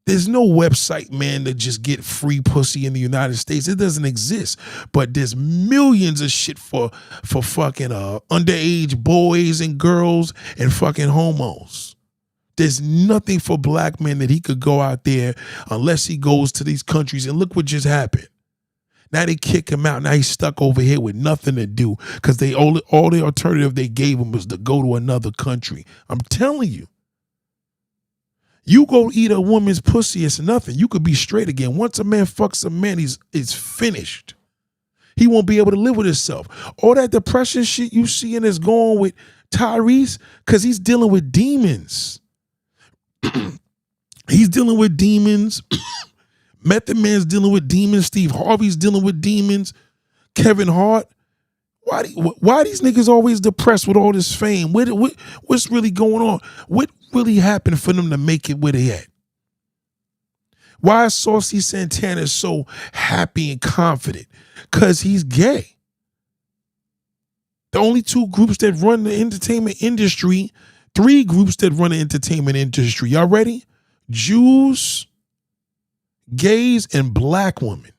There's no website, man, to just get free pussy in the United States. It doesn't exist. But there's millions of shit for fucking underage boys and girls and fucking homos. There's nothing for black men that he could go out there unless he goes to these countries. And look what just happened. Now they kick him out. Now he's stuck over here with nothing to do because all the alternative they gave him was to go to another country. I'm telling you. You go eat a woman's pussy, it's nothing. You could be straight again. Once a man fucks a man, it's finished. He won't be able to live with himself. All that depression shit you see and is going with Tyrese because he's dealing with demons. He's dealing with demons. Method Man's dealing with demons. Steve Harvey's dealing with demons. Kevin Hart. Why these niggas always depressed with all this fame? What's really going on? What really happened for them to make it where they at? Why is Saucy Santana so happy and confident? Because he's gay. The only two groups that run the entertainment industry, three groups that run the entertainment industry. Y'all ready? Jews, gays, and black women.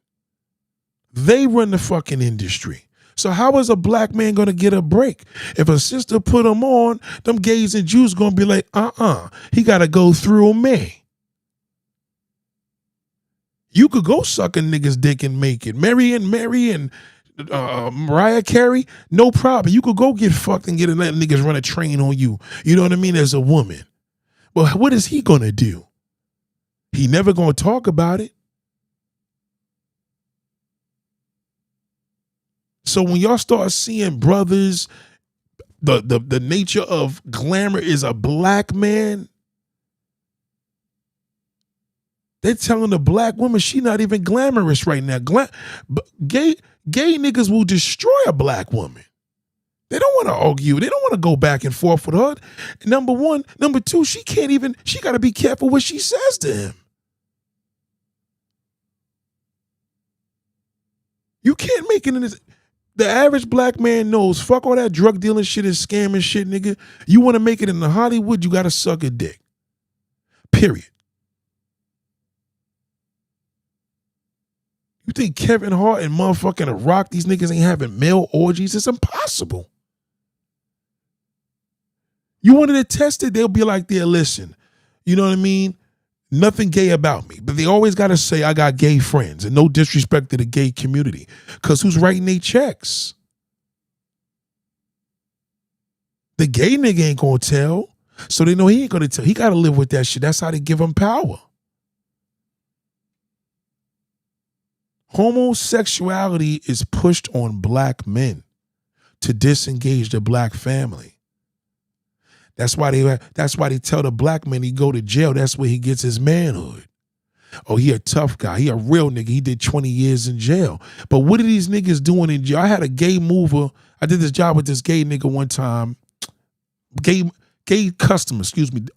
They run the fucking industry. So how is a black man going to get a break? If a sister put him on, them gays and Jews going to be like, he got to go through me. You could go suck a nigga's dick and make it. Mary and Mariah Carey, no problem. You could go get fucked and get let niggas run a train on you. You know what I mean? As a woman. Well, what is he going to do? He never going to talk about it. So when y'all start seeing brothers, the nature of glamour is a black man, they're telling the black woman she not even glamorous right now. Gay niggas will destroy a black woman. They don't want to argue. They don't want to go back and forth with her. Number one. Number two, she got to be careful what she says to him. You can't make it in this. The average black man knows, fuck all that drug dealing shit and scamming shit, nigga. You want to make it in the Hollywood, you got to suck a dick. Period. You think Kevin Hart and motherfucking The Rock, these niggas ain't having male orgies? It's impossible. You wanted to test it, they'll be like, there, listen, you know what I mean? Nothing gay about me. But they always got to say, I got gay friends, and no disrespect to the gay community. Because who's writing their checks? The gay nigga ain't going to tell. So they know he ain't going to tell. He got to live with that shit. That's how they give him power. Homosexuality is pushed on black men to disengage the black family. That's why they tell the black man he go to jail. That's where he gets his manhood. Oh, he a tough guy. He a real nigga. He did 20 years in jail. But what are these niggas doing in jail? I had a gay mover. I did this job with this gay nigga one time. Gay customer,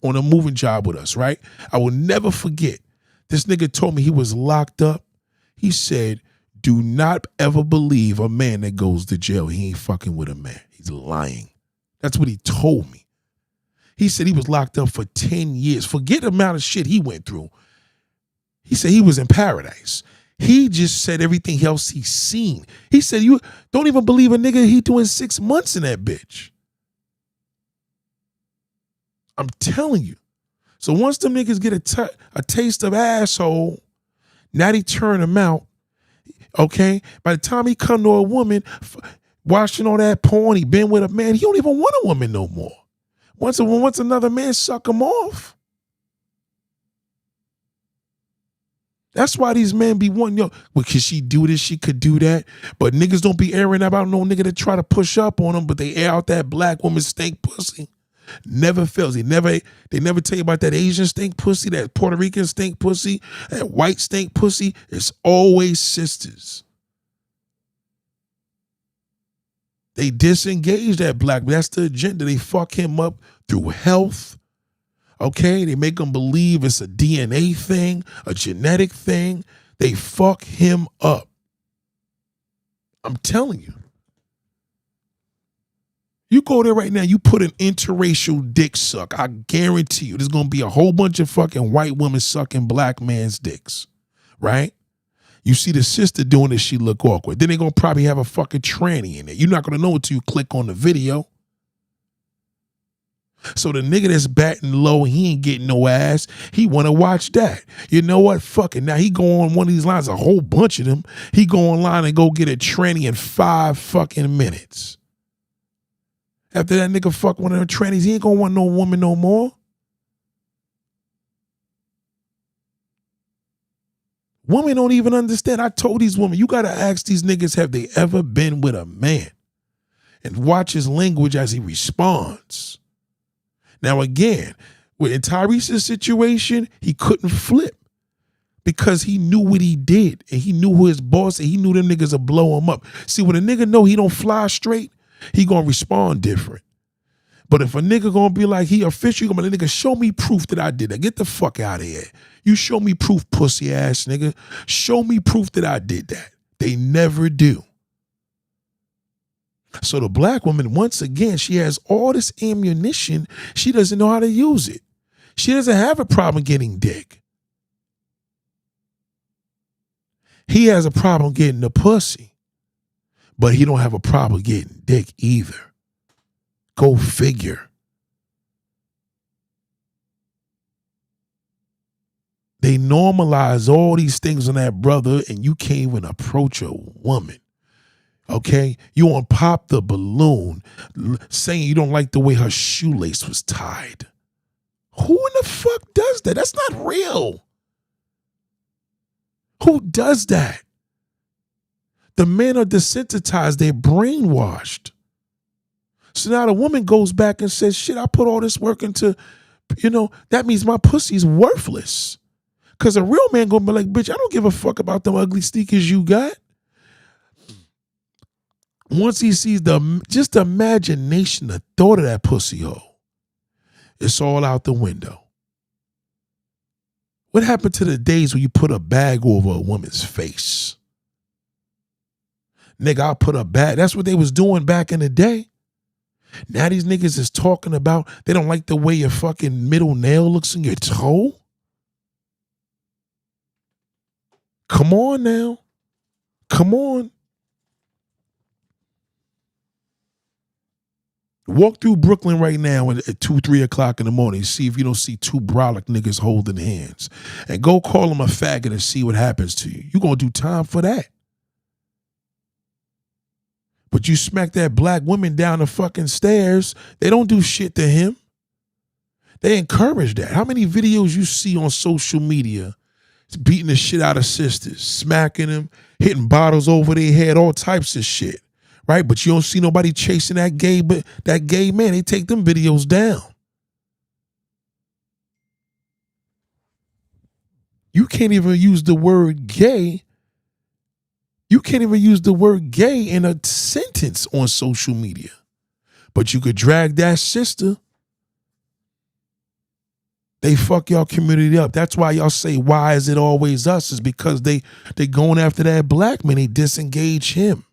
on a moving job with us, right? I will never forget. This nigga told me he was locked up. He said, do not ever believe a man that goes to jail. He ain't fucking with a man. He's lying. That's what he told me. He said he was locked up for 10 years. Forget the amount of shit he went through. He said he was in paradise. He just said everything else he's seen. He said, you don't even believe a nigga he doing 6 months in that bitch. I'm telling you. So once them niggas get a taste of asshole, now they turn him out, okay? By the time he come to a woman, watching all that porn, he been with a man, he don't even want a woman no more. Once another man suck him off. That's why these men be wanting, well, could she do this? She could do that. But niggas don't be airing about no nigga that try to push up on them, but they air out that black woman stink pussy. Never fails. They never tell you about that Asian stink pussy, that Puerto Rican stink pussy, that white stink pussy. It's always sisters. They disengage that black. That's the agenda. They fuck him up through health. Okay? They make him believe it's a DNA thing, a genetic thing. They fuck him up. I'm telling you. You go there right now, you put an interracial dick suck. I guarantee you there's going to be a whole bunch of fucking white women sucking black man's dicks. Right? You see the sister doing this, she look awkward. Then they're going to probably have a fucking tranny in it. You're not going to know until you click on the video. So the nigga that's batting low, he ain't getting no ass. He want to watch that. You know what? Fuck it. Now he go on one of these lines, a whole bunch of them. He go online and go get a tranny in 5 fucking minutes. After that nigga fuck one of them trannies, he ain't going to want no woman no more. Women don't even understand. I told these women, you got to ask these niggas, have they ever been with a man? And watch his language as he responds. Now, again, in Tyrese's situation, he couldn't flip because he knew what he did and he knew who his boss and he knew them niggas would blow him up. See, when a nigga know he don't fly straight, he gonna respond different. But if a nigga gonna be like, he officially gonna be like, nigga, show me proof that I did that. Get the fuck out of here. You show me proof, pussy ass nigga. Show me proof that I did that. They never do. So the black woman, once again, she has all this ammunition. She doesn't know how to use it. She doesn't have a problem getting dick. He has a problem getting the pussy, but he don't have a problem getting dick either. Go figure. They normalize all these things on that brother, and you can't even approach a woman. Okay? You want to pop the balloon saying you don't like the way her shoelace was tied. Who in the fuck does that? That's not real. Who does that? The men are desensitized. They're brainwashed. So now the woman goes back and says, shit, I put all this work into, that means my pussy's worthless. Because a real man gonna be like, bitch, I don't give a fuck about them ugly sneakers you got. Once he sees just the imagination, the thought of that pussy hole, it's all out the window. What happened to the days when you put a bag over a woman's face? Nigga, I'll put a bat. That's what they was doing back in the day. Now these niggas is talking about they don't like the way your fucking middle nail looks in your toe. Come on now. Come on. Walk through Brooklyn right now at 2, 3 o'clock in the morning. See if you don't see two brolic niggas holding hands. And go call them a faggot and see what happens to you. You gonna do time for that. But you smack that black woman down the fucking stairs, they don't do shit to him. They encourage that. How many videos you see on social media beating the shit out of sisters, smacking them, hitting bottles over their head, all types of shit, right? But you don't see nobody chasing that gay man. They take them videos down. You can't even use the word gay. You can't even use the word gay in a sentence on social media. But you could drag that sister. They fuck y'all community up. That's why y'all say, why is it always us? Is because they going after that black man. They disengage him.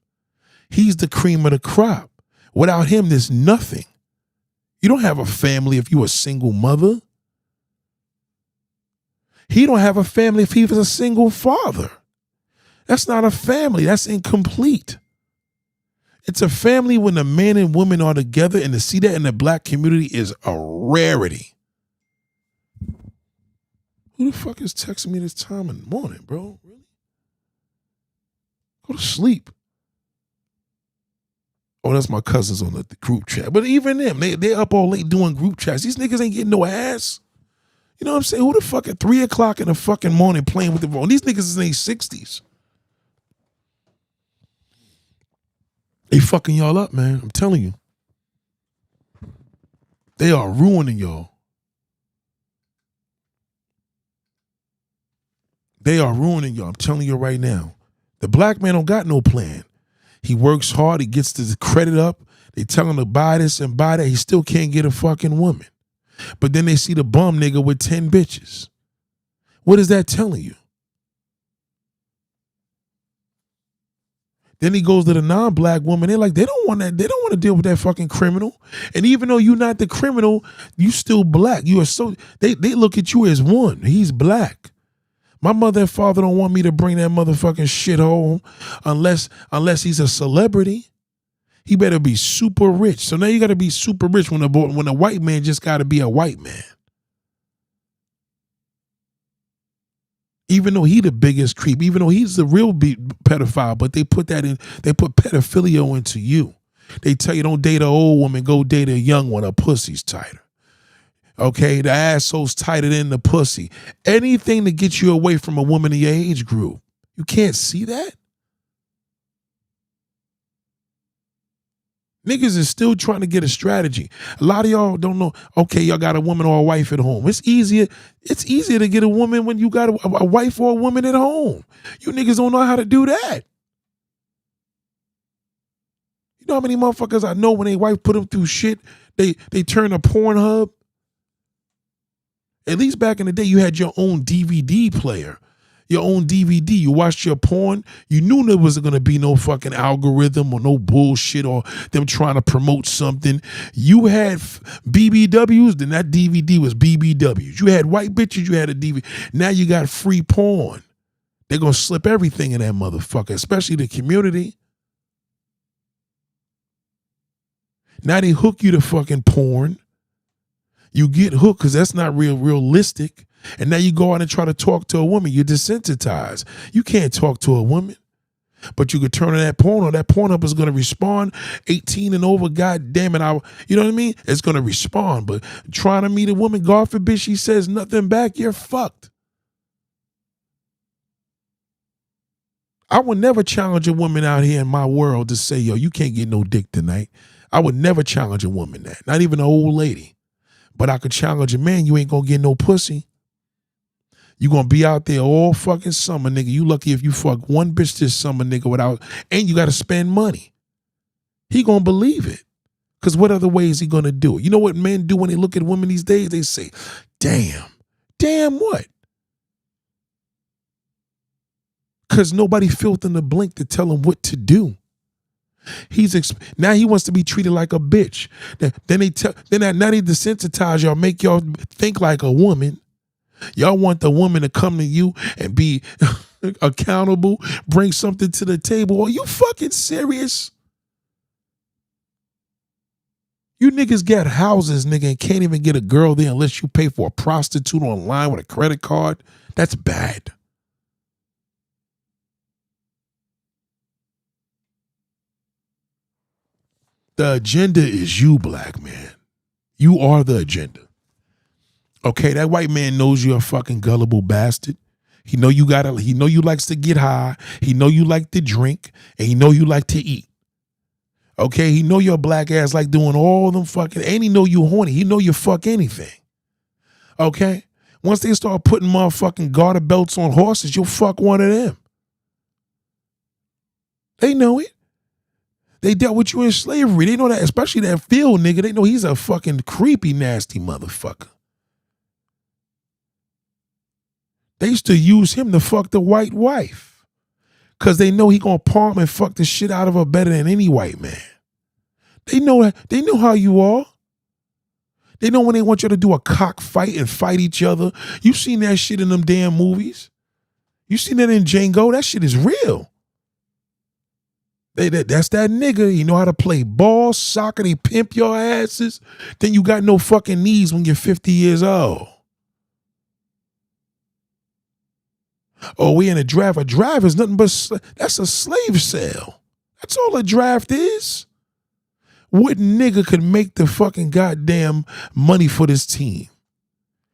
He's the cream of the crop. Without him, there's nothing. You don't have a family if you're a single mother. He don't have a family if he was a single father. That's not a family. That's incomplete. It's a family when the man and woman are together, and to see that in the black community is a rarity. Who the fuck is texting me this time in the morning, bro? Really? Go to sleep. Oh, that's my cousins on the group chat. But even them, they up all late doing group chats. These niggas ain't getting no ass. You know what I'm saying? Who the fuck at 3 o'clock in the fucking morning playing with the phone? These niggas is in their 60s. They fucking y'all up, man. I'm telling you. They are ruining y'all. They are ruining y'all. I'm telling you right now. The black man don't got no plan. He works hard. He gets the credit up. They tell him to buy this and buy that. He still can't get a fucking woman. But then they see the bum nigga with 10 bitches. What is that telling you? Then he goes to the non-black woman. They're like, they don't want that. They don't want to deal with that fucking criminal. And even though you're not the criminal, you still black. You are so they look at you as one. He's black. My mother and father don't want me to bring that motherfucking shit home unless he's a celebrity. He better be super rich. So now you got to be super rich when a white man just got to be a white man. Even though he the biggest creep, even though he's the real pedophile, but they put pedophilia into you. They tell you don't date an old woman, go date a young one. A pussy's tighter. Okay, the asshole's tighter than the pussy. Anything to get you away from a woman in your age group. You can't see that? Niggas is still trying to get a strategy. A lot of y'all don't know, okay, y'all got a woman or a wife at home. It's easier to get a woman when you got a wife or a woman at home. You niggas don't know how to do that. You know how many motherfuckers I know when their wife put them through shit, they turn a Pornhub? At least back in the day, you had your own DVD player, your own DVD. You watched your porn. You knew there wasn't going to be no fucking algorithm or no bullshit or them trying to promote something. You had BBWs, then that DVD was BBWs. You had white bitches, you had a DVD. Now you got free porn. They're going to slip everything in that motherfucker, especially the community. Now they hook you to fucking porn. You get hooked because that's not realistic. And now you go out and try to talk to a woman. You're desensitized. You can't talk to a woman. But you could turn on that porn on. That Pornhub is going to respond 18 and over. God damn it. You know what I mean? It's going to respond. But trying to meet a woman, God forbid she says nothing back, you're fucked. I would never challenge a woman out here in my world to say, yo, you can't get no dick tonight. I would never challenge a woman that. Not even an old lady. But I could challenge a man, you ain't gonna get no pussy. You gonna be out there all fucking summer, nigga. You lucky if you fuck one bitch this summer, nigga, and you gotta spend money. He gonna believe it. Cause what other way is he gonna do it? You know what men do when they look at women these days? They say, damn what? Cause nobody felt in the blink to tell them what to do. Now he wants to be treated like a bitch. Now they desensitize y'all, make y'all think like a woman. Y'all want the woman to come to you and be accountable, bring something to the table. Are you fucking serious? You niggas got houses, nigga, and can't even get a girl there unless you pay for a prostitute online with a credit card. That's bad. The agenda is you, black man. You are the agenda. Okay, that white man knows you're a fucking gullible bastard. He know you likes to get high. He know you like to drink, and he know you like to eat. Okay, he know your black ass like doing all them fucking, and he know you horny. He know you fuck anything. Okay? Once they start putting motherfucking garter belts on horses, you'll fuck one of them. They know it. They dealt with you in slavery. They know that, especially that field nigga. They know he's a fucking creepy, nasty motherfucker. They used to use him to fuck the white wife. Because they know he gonna palm and fuck the shit out of her better than any white man. They know that. They know how you are. They know when they want you to do a cockfight and fight each other. You seen that shit in them damn movies. You seen that in Django. That shit is real. That's that nigga. You know how to play ball, soccer. They pimp your asses. Then you got no fucking knees when you're 50 years old. Oh, we in a draft. A draft is nothing but, that's a slave sale. That's all a draft is. What nigga could make the fucking goddamn money for this team?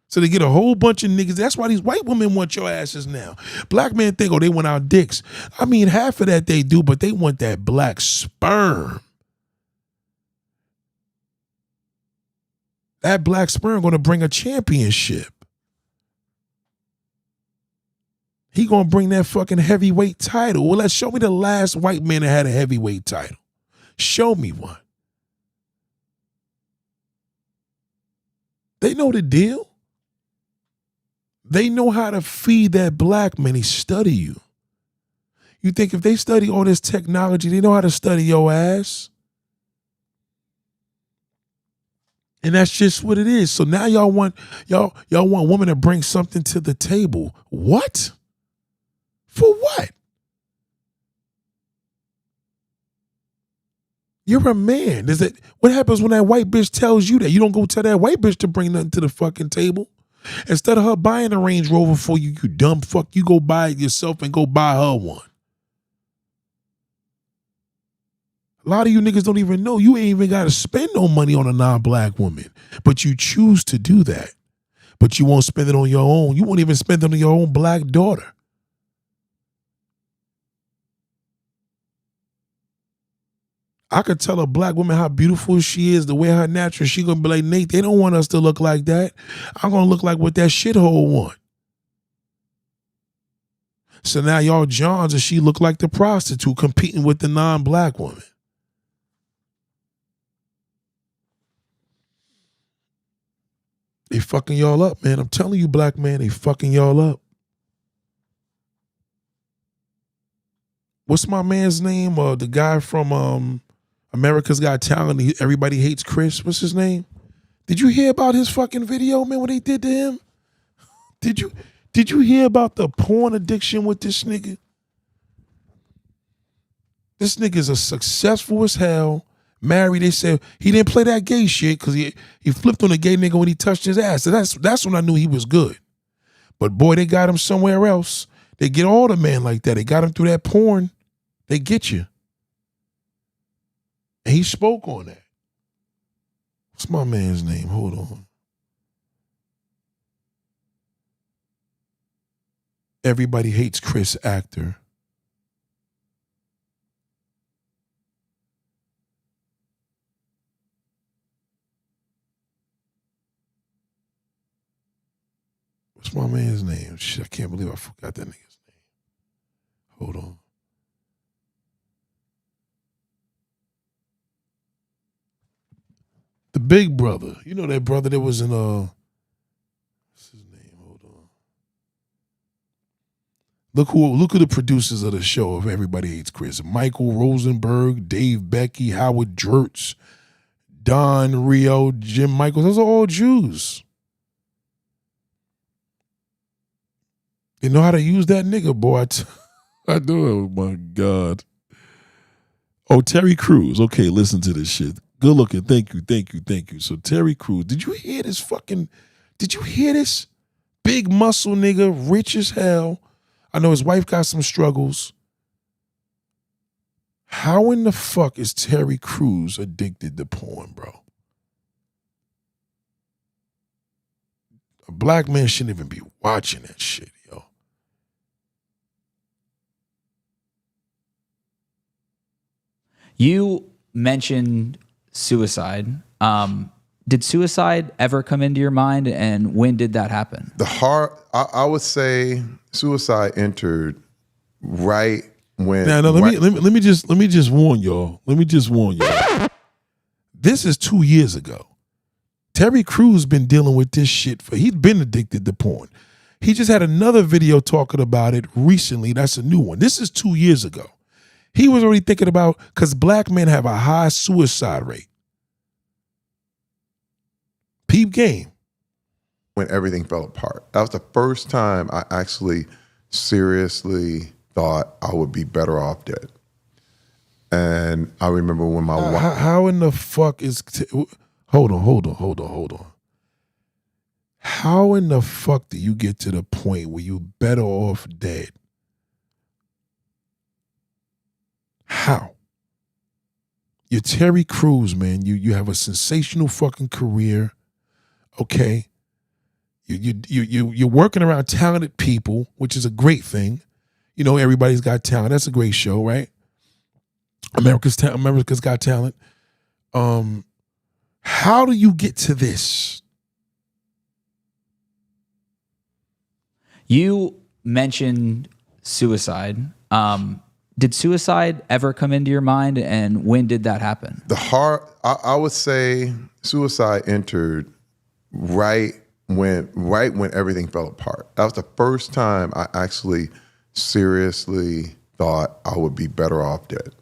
So they get a whole bunch of niggas. That's why these white women want your asses now. Black men think, oh, they want our dicks. I mean, half of that they do, but they want that black sperm. That black sperm gonna bring a championship. He gonna bring that fucking heavyweight title. Well, let's show me the last white man that had a heavyweight title. Show me one. They know the deal. They know how to feed that black man. He study you. You think if they study all this technology, they know how to study your ass? And that's just what it is. So now y'all want women to bring something to the table. What? For what? You're a man. What happens when that white bitch tells you that? You don't go tell that white bitch to bring nothing to the fucking table. Instead of her buying a Range Rover for you, you dumb fuck, you go buy it yourself and go buy her one. A lot of you niggas don't even know you ain't even got to spend no money on a non-black woman, but you choose to do that. But you won't spend it on your own. You won't even spend it on your own black daughter. I could tell a black woman how beautiful she is, the way her natural. She gonna be like, Nate, they don't want us to look like that. I'm gonna look like what that shithole want. So now y'all Johns and she look like the prostitute competing with the non-black woman. They fucking y'all up, man. I'm telling you, black man, they fucking y'all up. What's my man's name? The guy from America's Got Talent. Everybody hates Chris. What's his name? Did you hear about his fucking video, man, what they did to him? Did you hear about the porn addiction with this nigga? This nigga's a successful as hell. Married, they said he didn't play that gay shit because he flipped on a gay nigga when he touched his ass. So that's when I knew he was good. But boy, they got him somewhere else. They get all the men like that. They got him through that porn. They get you. And he spoke on that. What's my man's name? Hold on. Everybody hates Chris, actor. What's my man's name? Shit, I can't believe I forgot that nigga's name. Hold on. The big brother. You know that brother that was in what's his name? Hold on. Look who the producers of the show of Everybody Hates Chris. Michael Rosenberg, Dave Becky, Howard Diertz, Don Rio, Jim Michaels. Those are all Jews. You know how to use that nigga, boy. I do. Oh, my God. Oh, Terry Crews. Okay, listen to this shit. Good looking. Thank you. So Terry Crews, did you hear this? Big muscle nigga, rich as hell. I know his wife got some struggles. How in the fuck is Terry Crews addicted to porn, bro? A black man shouldn't even be watching that shit, yo. You mentioned suicide. Did suicide ever come into your mind, and when did that happen? I would say suicide entered right when. Now, let me just warn y'all. This is 2 years ago. Terry Crews been dealing with this shit he's been addicted to porn. He just had another video talking about it recently. That's a new one. This is 2 years ago. He was already thinking about, because black men have a high suicide rate. Peep game. When everything fell apart. That was the first time I actually seriously thought I would be better off dead. And I remember when my wife... How in the fuck is... Hold on. How in the fuck do you get to the point where you better off dead? How? You're Terry Crews, man. You have a sensational fucking career. Okay. You're working around talented people, which is a great thing. You know, Everybody's Got Talent. That's a great show, right? America's Got Talent. How do you get to this? You mentioned suicide. Did suicide ever come into your mind, and when did that happen? I would say suicide entered right when everything fell apart. That was the first time I actually seriously thought I would be better off dead.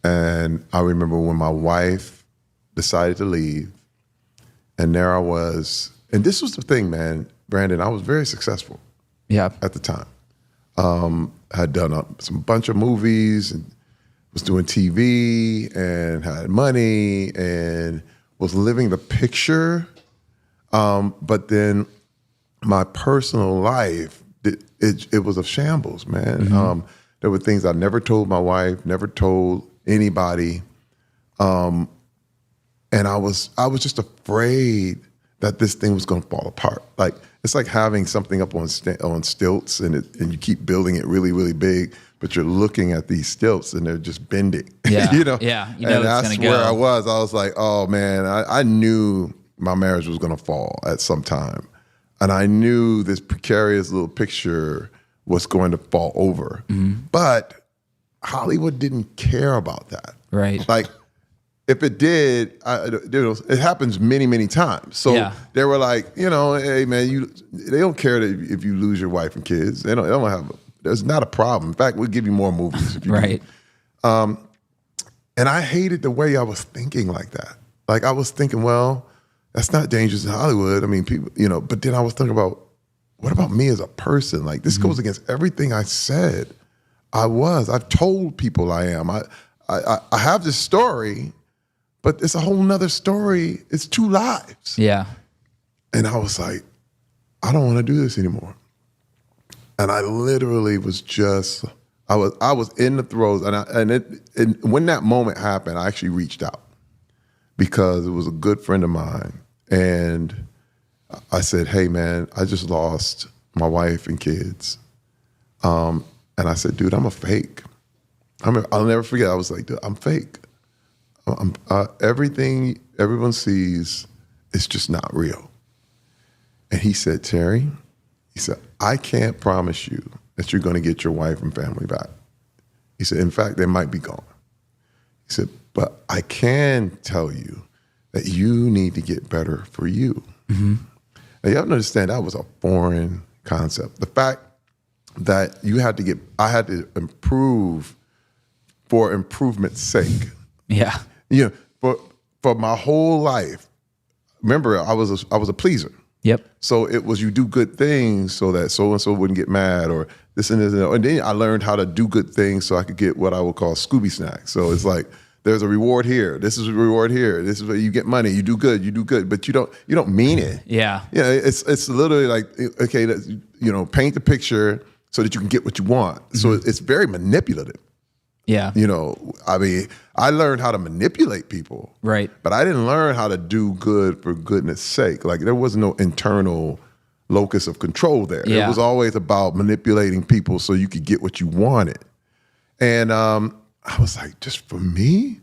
And I remember when my wife decided to leave, and there I was. And this was the thing, man, Brandon, I was very successful. Yeah. At the time. Had done some bunch of movies and was doing TV and had money and was living the picture. But then my personal life, it was a shambles, man. Mm-hmm. There were things I never told my wife, never told anybody. And I was just afraid that this thing was going to fall apart. Like, it's like having something up on stilts and you keep building it really, really big, but you're looking at these stilts and they're just bending. Yeah, you know? Yeah, and that's where I was. I was like, oh man, I knew my marriage was going to fall at some time. And I knew this precarious little picture was going to fall over. Mm-hmm. But Hollywood didn't care about that. Right. Like, if it did, it happens many, many times. So they were like, hey man, they don't care if you lose your wife and kids. They don't have. There's not a problem. In fact, we'll give you more movies if you right. do. And I hated the way I was thinking like that. Like I was thinking, well, that's not dangerous in Hollywood. I mean, people, But then I was thinking about, what about me as a person? Like this goes against everything I said. I've told people I am. I have this story. But it's a whole nother story. It's 2 lives. Yeah. And I was like, I don't want to do this anymore. And I literally was just, I was in the throes. And when that moment happened, I actually reached out because it was a good friend of mine. And I said, hey man, I just lost my wife and kids. And I said, dude, I'm a fake. I'll never forget. I was like, dude, I'm fake. Everything everyone sees is just not real. And he said, Terry, I can't promise you that you're going to get your wife and family back. He said, in fact, they might be gone. He said, but I can tell you that you need to get better for you. Mm-hmm. Now, you have to understand that was a foreign concept. The fact that I had to improve for improvement's sake. Yeah. You know, for my whole life. Remember, I was a pleaser. Yep. So it was, you do good things so that so and so wouldn't get mad, or this and this and that. And then I learned how to do good things so I could get what I would call Scooby snacks. So it's like, there's a reward here. This is a reward here. This is where you get money. You do good, but you don't mean it. Yeah. Yeah. It's literally like, okay, paint the picture so that you can get what you want. So it's very manipulative. Yeah. I mean, I learned how to manipulate people. Right. But I didn't learn how to do good for goodness sake. Like, there was no internal locus of control there. Yeah. It was always about manipulating people so you could get what you wanted. And I was like, just for me?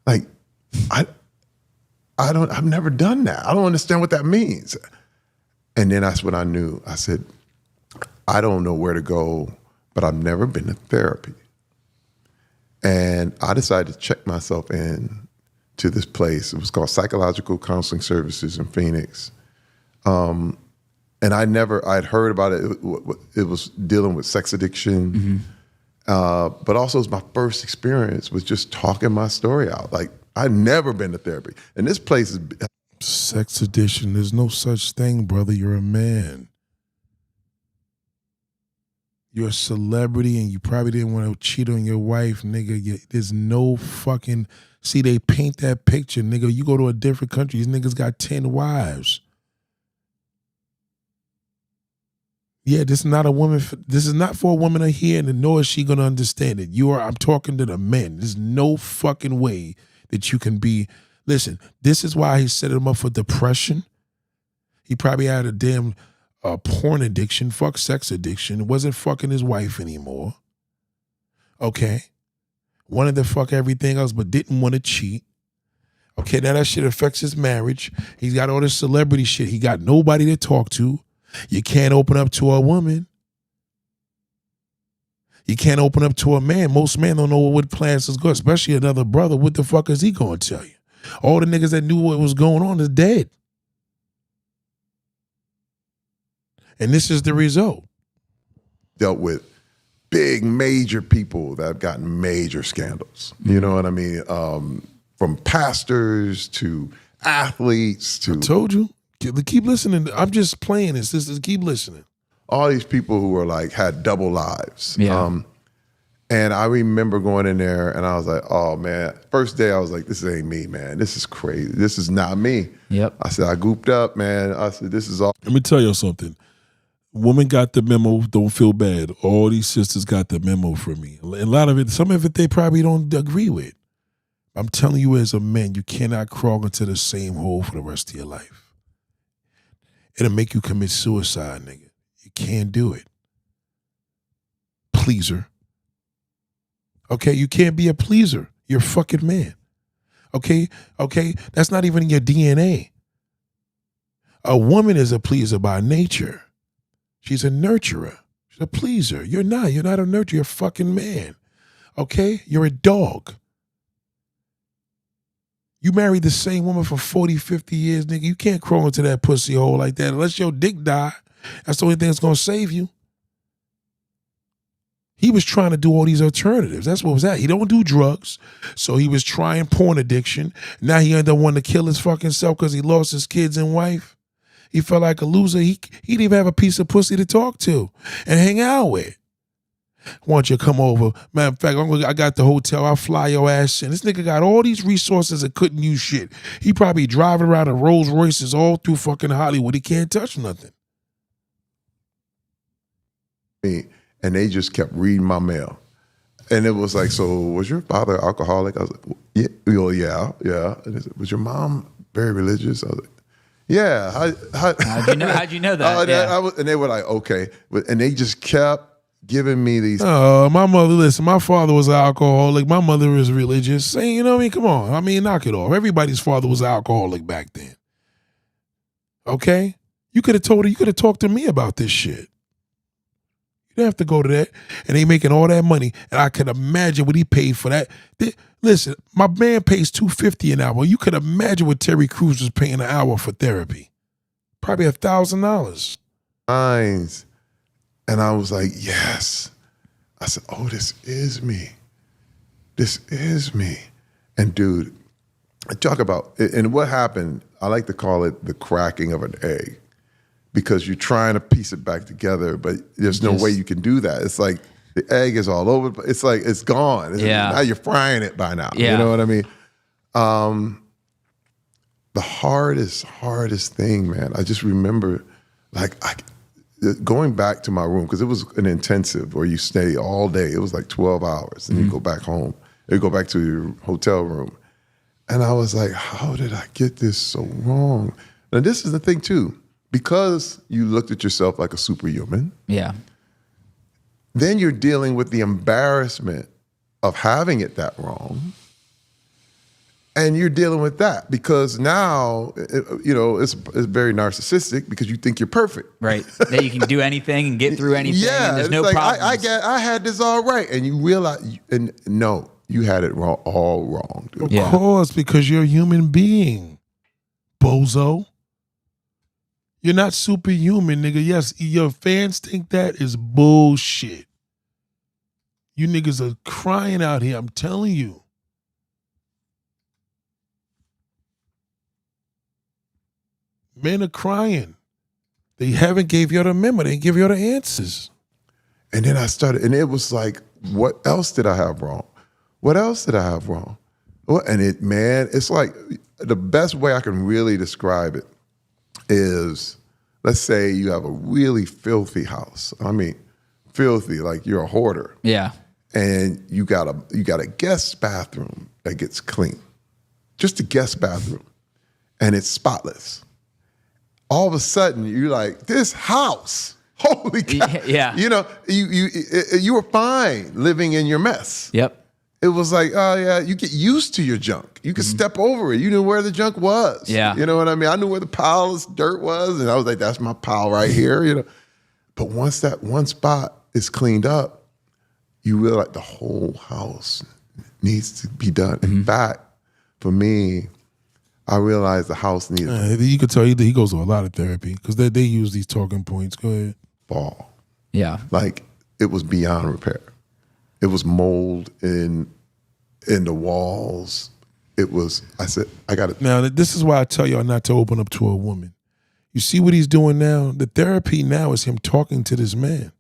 Like, I've never done that. I don't understand what that means. And then that's when I knew. I said, I don't know where to go, but I've never been to therapy. And I decided to check myself in to this place. It was called Psychological Counseling Services in Phoenix. And I'd heard about it. It was dealing with sex addiction. But also it was my first experience with just talking my story out. Like, I'd never been to therapy. And this place is... Sex addiction, there's no such thing, brother. You're a man. You're a celebrity and you probably didn't want to cheat on your wife, nigga. There's no fucking... See, they paint that picture, nigga. You go to a different country, these niggas got 10 wives. Yeah, this is not a woman. This is not for a woman to hear, and nor is she gonna understand it. I'm talking to the men. There's no fucking way that you can be... Listen, this is why he set him up for depression. He probably had a damn... porn addiction, sex addiction, wasn't fucking his wife anymore. Okay. Wanted to fuck everything else, but didn't want to cheat. Okay, now that shit affects his marriage. He's got all this celebrity shit. He got nobody to talk to. You can't open up to a woman. You can't open up to a man. Most men don't know what plans is good, especially another brother. What the fuck is he going to tell you? All the niggas that knew what was going on is dead. And this is the result. Dealt with big, major people that have gotten major scandals. You know what I mean? From pastors to athletes to... I told you. Keep listening. I'm just playing this. Keep listening. All these people who were like, had double lives. Yeah. And I remember going in there and I was like, oh man, first day I was like, this ain't me, man. This is crazy. This is not me. Yep. I said, I gooped up, man. I said, this is all... Let me tell you something. Woman got the memo. Don't feel bad. All these sisters got the memo from me. A lot of it, some of it they probably don't agree with. I'm telling you as a man, you cannot crawl into the same hole for the rest of your life. It'll make you commit suicide, nigga. You can't do it. Pleaser. Okay, you can't be a pleaser. You're a fucking man. Okay, that's not even in your DNA. A woman is a pleaser by nature. She's a nurturer. She's a pleaser. You're not a nurturer. You're a fucking man. Okay? You're a dog. You married the same woman for 40, 50 years, nigga. You can't crawl into that pussy hole like that unless your dick die. That's the only thing that's going to save you. He was trying to do all these alternatives. That's what was that. He don't do drugs. So he was trying porn addiction. Now he ended up wanting to kill his fucking self because he lost his kids and wife. He felt like a loser. He didn't even have a piece of pussy to talk to and hang out with. Why don't you come over? Matter of fact, I got the hotel. I'll fly your ass in. This nigga got all these resources and couldn't use shit. He probably driving around in Rolls Royces all through fucking Hollywood. He can't touch nothing. And they just kept reading my mail. And it was like, so was your father alcoholic? I was like, yeah. And they said, was your mom very religious? I was like, yeah. How'd you know that? Yeah. And they were like, okay. And they just kept giving me these. My mother, listen, my father was an alcoholic. My mother is religious. Saying, you know what I mean? Come on. I mean, knock it off. Everybody's father was an alcoholic back then. Okay? You could have told her, you could have talked to me about this shit. You didn't have to go to that. And they making all that money. And I could imagine what he paid for that. Listen, my man pays $250 an hour. You could imagine what Terry Crews was paying an hour for therapy. Probably $1,000. Signs And I was like, yes. I said, oh, this is me. This is me. And dude, I talk about, and what happened, I like to call it the cracking of an egg, because you're trying to piece it back together, but there's no way you can do that. It's like the egg is all over. It's like it's gone. Now you're frying it by now. Yeah. You know what I mean? The hardest thing, man. I just remember, like, going back to my room, because it was an intensive where you stay all day. It was like 12 hours, and you go back home. You go back to your hotel room. And I was like, how did I get this so wrong? Now, this is the thing, too. Because you looked at yourself like a superhuman, Yeah. then you're dealing with the embarrassment of having it that wrong. And you're dealing with that because now, it's very narcissistic because you think you're perfect. Right. That you can do anything and get through anything. Yeah, And there's it's no like, problem. I had this all right. And you realize, and no, you had it wrong, all wrong, dude. Of course, because you're a human being, bozo. You're not superhuman, nigga. Yes, your fans think that is bullshit. You niggas are crying out here, I'm telling you. Men are crying. They haven't gave you the memo. They didn't give you the answers. And then I started, and it was like, what else did I have wrong? What else did I have wrong? And it's like, the best way I can really describe it is, let's say you have a really filthy house. I mean, filthy, like you're a hoarder. Yeah. And you got a guest bathroom that gets clean. Just a guest bathroom. And it's spotless. All of a sudden, you're like, this house, holy cow. Yeah. You were fine living in your mess. Yep. It was like, oh yeah, you get used to your junk. You could step over it. You knew where the junk was. Yeah. You know what I mean? I knew where the pile of dirt was, and I was like, that's my pile right here, But once that one spot is cleaned up, you realize the whole house needs to be done. In fact, for me, I realized the house needed You could tell he goes to a lot of therapy because they use these talking points. Go ahead. fall. Yeah. Like, it was beyond repair. It was mold in the walls. I said, I got it. Now, this is why I tell y'all not to open up to a woman. You see what he's doing now? The therapy now is him talking to this man.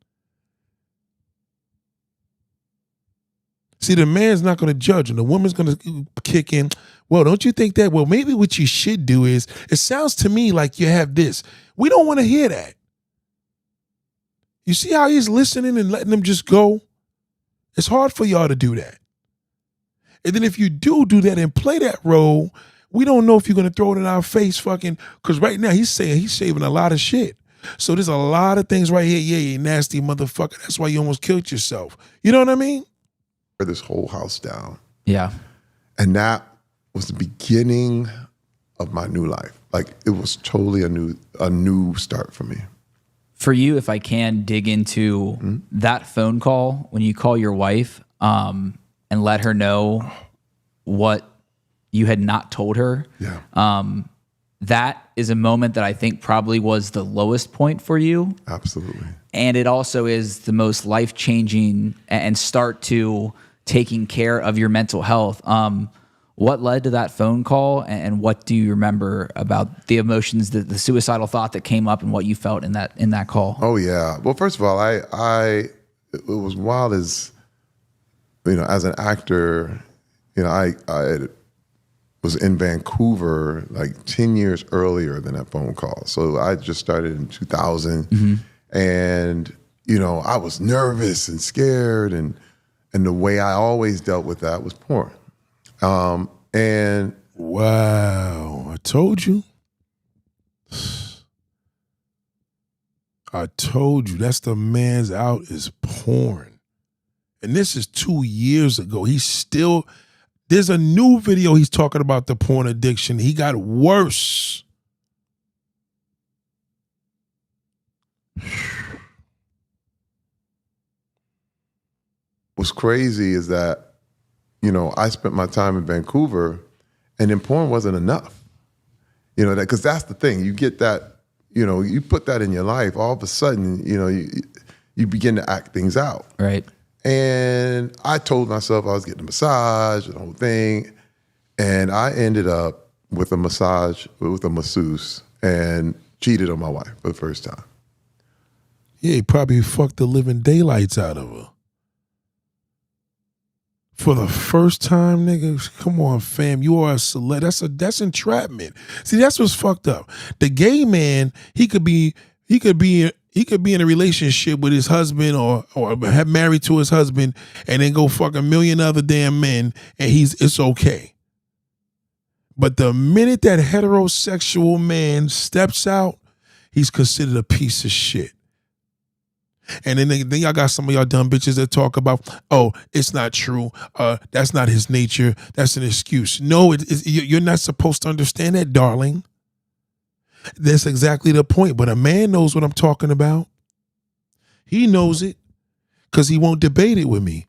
See, the man's not going to judge, and the woman's going to kick in. Well, don't you think that? Well, maybe what you should do is, it sounds to me like you have this. We don't want to hear that. You see how he's listening and letting them just go? It's hard for y'all to do that. And then if you do that and play that role, we don't know if you're going to throw it in our face because right now he's saying he's saving a lot of shit. So there's a lot of things right here. Yeah, you nasty motherfucker. That's why you almost killed yourself. You know what I mean? This whole house down. Yeah. And that was the beginning of my new life. Like, it was totally a new start for me. For you, if I can dig into that phone call when you call your wife and let her know what you had not told her. Yeah. That is a moment that I think probably was the lowest point for you. Absolutely. And it also is the most life-changing and start to taking care of your mental health. What led to that phone call, and what do you remember about the emotions, the suicidal thought that came up, and what you felt in that call? Oh yeah. Well, first of all, it was wild as an actor. I was in Vancouver like 10 years earlier than that phone call. So I just started in 2000, and I was nervous and scared, and the way I always dealt with that was porn. And wow, I told you. I told you, that's the man's out is porn. And this is 2 years ago. There's a new video he's talking about the porn addiction. He got worse. what's crazy is that, I spent my time in Vancouver, and then porn wasn't enough. Because that's the thing. You get that, you put that in your life, all of a sudden, you begin to act things out. Right. And I told myself I was getting a massage, the whole thing. And I ended up with a masseuse, and cheated on my wife for the first time. Yeah, he probably fucked the living daylights out of her. For the first time, nigga, come on, fam. You are a celeb. That's entrapment. See, that's what's fucked up. The gay man, he could be in a relationship with his husband or have married to his husband and then go fuck a million other damn men and it's okay. But the minute that heterosexual man steps out, he's considered a piece of shit. And then y'all got some of y'all dumb bitches that talk about, oh, it's not true. That's not his nature. That's an excuse. No, you're not supposed to understand that, darling. That's exactly the point. But a man knows what I'm talking about. He knows it because he won't debate it with me.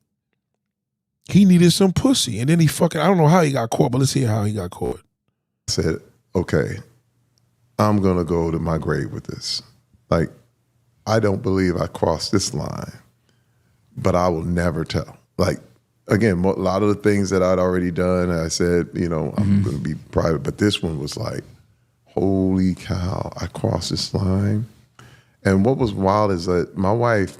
He needed some pussy. And then I don't know how he got caught, but let's hear how he got caught. I said, okay, I'm going to go to my grave with this. Like, I don't believe I crossed this line, but I will never tell. Like, again, a lot of the things that I'd already done, I said, I'm going to be private. But this one was like, holy cow, I crossed this line. And what was wild is that my wife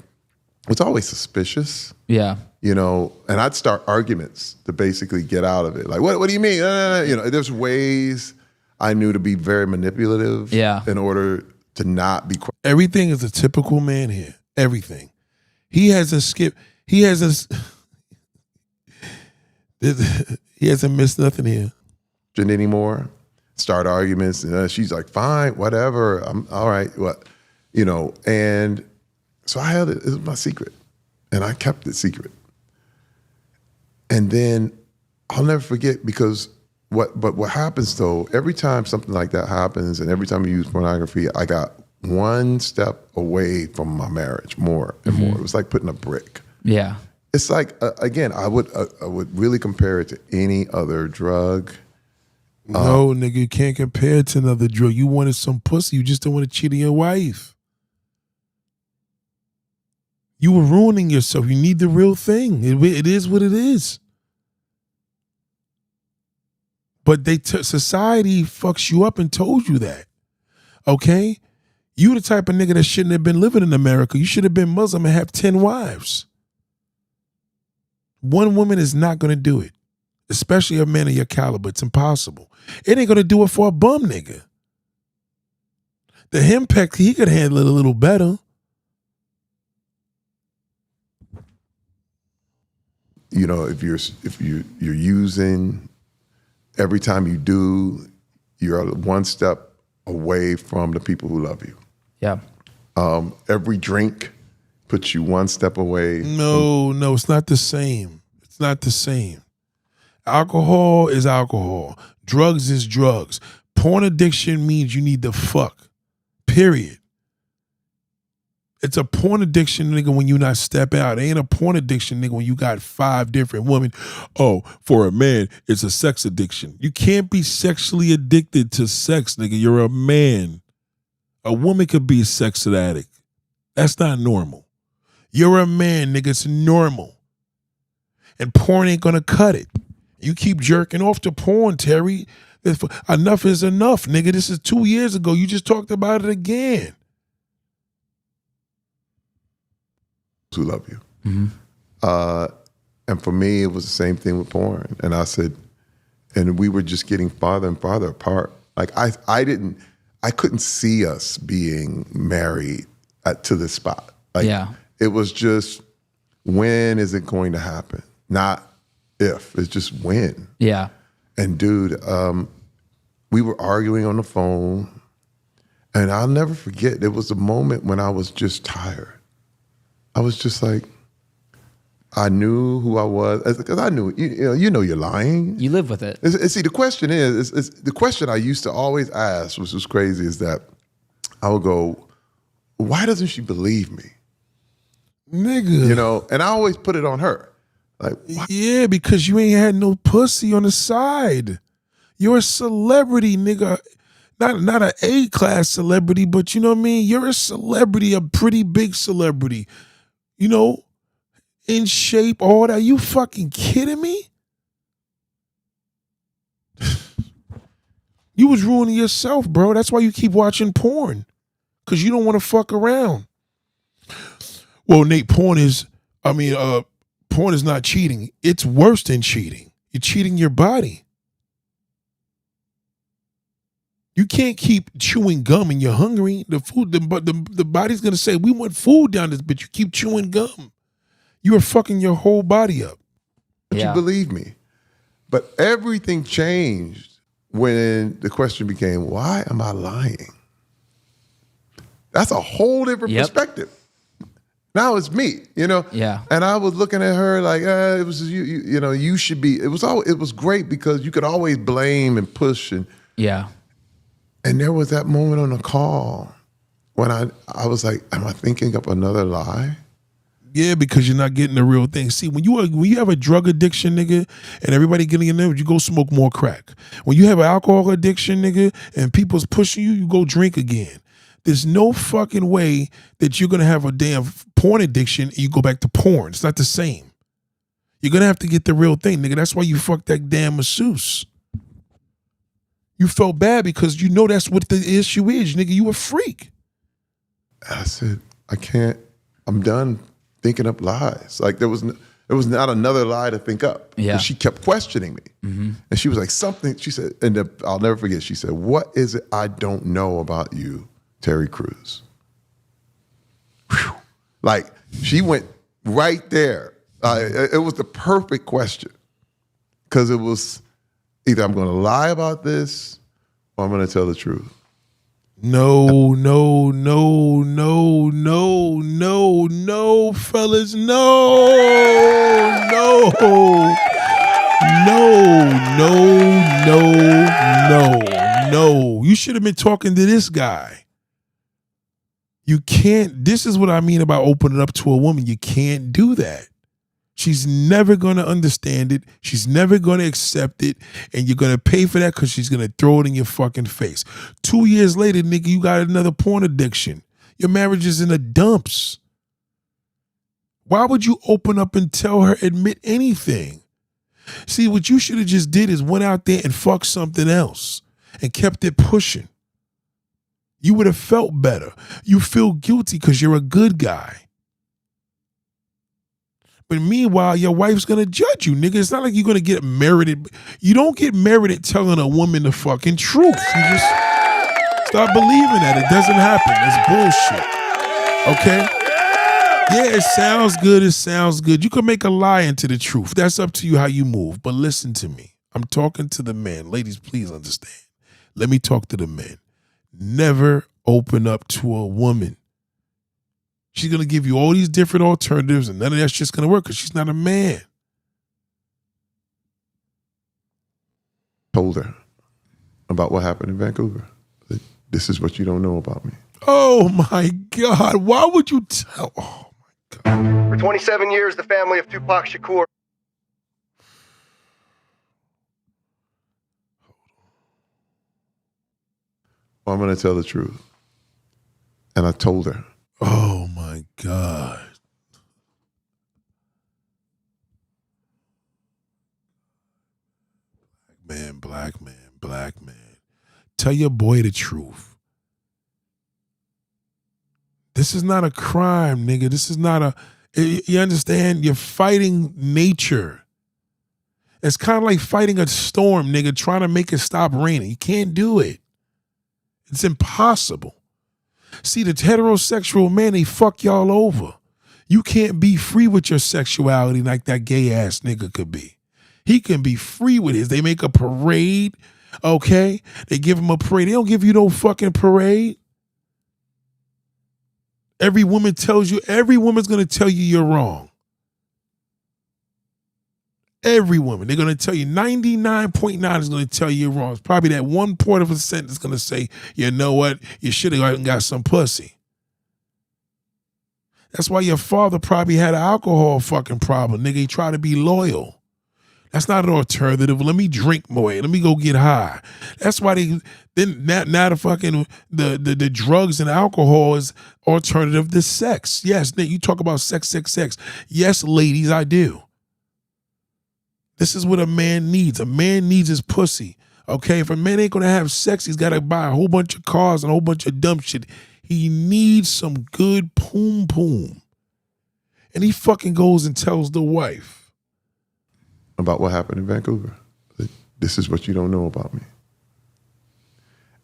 was always suspicious. Yeah. And I'd start arguments to basically get out of it. Like, what do you mean? There's ways I knew to be very manipulative in order to not be. Everything is a typical man here. Everything. He hasn't skipped. He hasn't missed nothing here. Anymore. Start arguments. And she's like, fine, whatever. I'm all right. What? And so I held it. It was my secret. And I kept it secret. And then I'll never forget because what happens though, every time something like that happens and every time you use pornography, I got one step away from my marriage more and more. It was like putting a brick. Yeah. It's like, again, I would really compare it to any other drug. No, nigga, you can't compare it to another drug. You wanted some pussy. You just don't want to cheat on your wife. You were ruining yourself. You need the real thing. It is what it is. But society fucks you up and told you that. Okay? You the type of nigga that shouldn't have been living in America. You should have been Muslim and have 10 wives. One woman is not going to do it. Especially a man of your caliber. It's impossible. It ain't going to do it for a bum nigga. The henpeck, he could handle it a little better. If you're using, every time you do, you're one step away from the people who love you. Yeah. Every drink puts you one step away. No, it's not the same. It's not the same. Alcohol is alcohol. Drugs is drugs. Porn addiction means you need to fuck. Period. It's a porn addiction, nigga, when you not step out. It ain't a porn addiction, nigga, when you got 5 different women. Oh, for a man, it's a sex addiction. You can't be sexually addicted to sex, nigga. You're a man. A woman could be a sex addict. That's not normal. You're a man, nigga. It's normal. And porn ain't gonna cut it. You keep jerking off to porn, Terry. Enough is enough, nigga. This is 2 years ago. You just talked about it again. Who love you. And for me, it was the same thing with porn. And I said, and we were just getting farther and farther apart. Like I couldn't see us being married to this spot. Like, it was just, when is it going to happen? Not if, it's just when. Yeah. And dude, we were arguing on the phone, and I'll never forget, there was a moment when I was just tired. I was just like, I knew who I was, because I knew, you're lying. You live with it. See, the question is the question I used to always ask, which was crazy, is that I would go, why doesn't she believe me? Nigga. And I always put it on her. Like, why? Yeah, because you ain't had no pussy on the side. You're a celebrity, nigga. Not an A-class celebrity, but you know what I mean? You're a celebrity, a pretty big celebrity. you know, in shape, all that. You fucking kidding me? You was ruining yourself, bro. That's why you keep watching porn. Because you don't want to fuck around. Well, Nate, porn is not cheating. It's worse than cheating. You're cheating your body. You can't keep chewing gum and you're hungry. The body's going to say, we want food down this bitch. You keep chewing gum. You are fucking your whole body up. But you believe me. But everything changed when the question became, why am I lying? That's a whole different perspective. Now it's me, you know? Yeah. And I was looking at her like, it was you know, you should be. It was great because you could always blame and push. And there was that moment on the call when I was like, am I thinking up another lie? Yeah, because you're not getting the real thing. See, when you have a drug addiction, nigga, and everybody getting in there, you go smoke more crack. When you have an alcohol addiction, nigga, and people's pushing you, you go drink again. There's no fucking way that you're gonna have a damn porn addiction and you go back to porn. It's not the same. You're gonna have to get the real thing, nigga. That's why you fucked that damn masseuse. You felt bad because you know that's what the issue is, nigga. You a freak. I said, I can't. I'm done thinking up lies. Like there was not another lie to think up. Yeah. She kept questioning me. Mm-hmm. And she was like, something, she said, and I'll never forget, she said, what is it I don't know about you, Terry Crews? Whew. Like she went right there. It was the perfect question. Because it was either I'm going to lie about this or I'm going to tell the truth. No, fellas, no. You should have been talking to this guy. You can't, this is what I mean about opening up to a woman. You can't do that. She's never going to understand it. She's never going to accept it. And you're going to pay for that because she's going to throw it in your fucking face. 2 years later, nigga, you got another porn addiction. Your marriage is in the dumps. Why would you open up and tell her, admit anything? See, what you should have just did is went out there and fucked something else and kept it pushing. You would have felt better. You feel guilty because you're a good guy. But meanwhile, your wife's going to judge you, nigga. It's not like you're going to get merited. You don't get merited telling a woman the fucking truth. You just start believing that. It doesn't happen. It's bullshit. Okay? Yeah, it sounds good. It sounds good. You can make a lie into the truth. That's up to you how you move. But listen to me. I'm talking to the men. Ladies, please understand. Let me talk to the men. Never open up to a woman. She's going to give you all these different alternatives and none of that's just going to work because she's not a man. Told her about what happened in Vancouver. This is what you don't know about me. Oh, my God. Why would you tell? Oh, my God. For 27 years, the family of Tupac Shakur. Well, I'm going to tell the truth. And I told her. Oh, my God. Black man. Tell your boy the truth. This is not a crime, nigga. This is not a, you understand? You're fighting nature. It's kind of like fighting a storm, nigga, trying to make it stop raining. You can't do it. It's impossible. See, the heterosexual man, they fuck y'all over. You can't be free with your sexuality like that gay ass nigga could be. He can be free with his. They make a parade, okay? They give him a parade. They don't give you no fucking parade. Every woman's going to tell you you're wrong. Every woman. They're going to tell you 99.9 is going to tell you you're wrong. It's probably that 1% that's going to say, you know what? You should have gone and got some pussy. That's why your father probably had an alcohol fucking problem, nigga. He tried to be loyal. That's not an alternative. Let me drink more. Let me go get high. That's why now the fucking the drugs and alcohol is alternative to sex. Yes, you talk about sex. Yes, ladies, I do. This is what a man needs. A man needs his pussy. Okay, if a man ain't gonna have sex, he's gotta buy a whole bunch of cars and a whole bunch of dumb shit. He needs some good poom poom. And he fucking goes and tells the wife about what happened in Vancouver. This is what you don't know about me.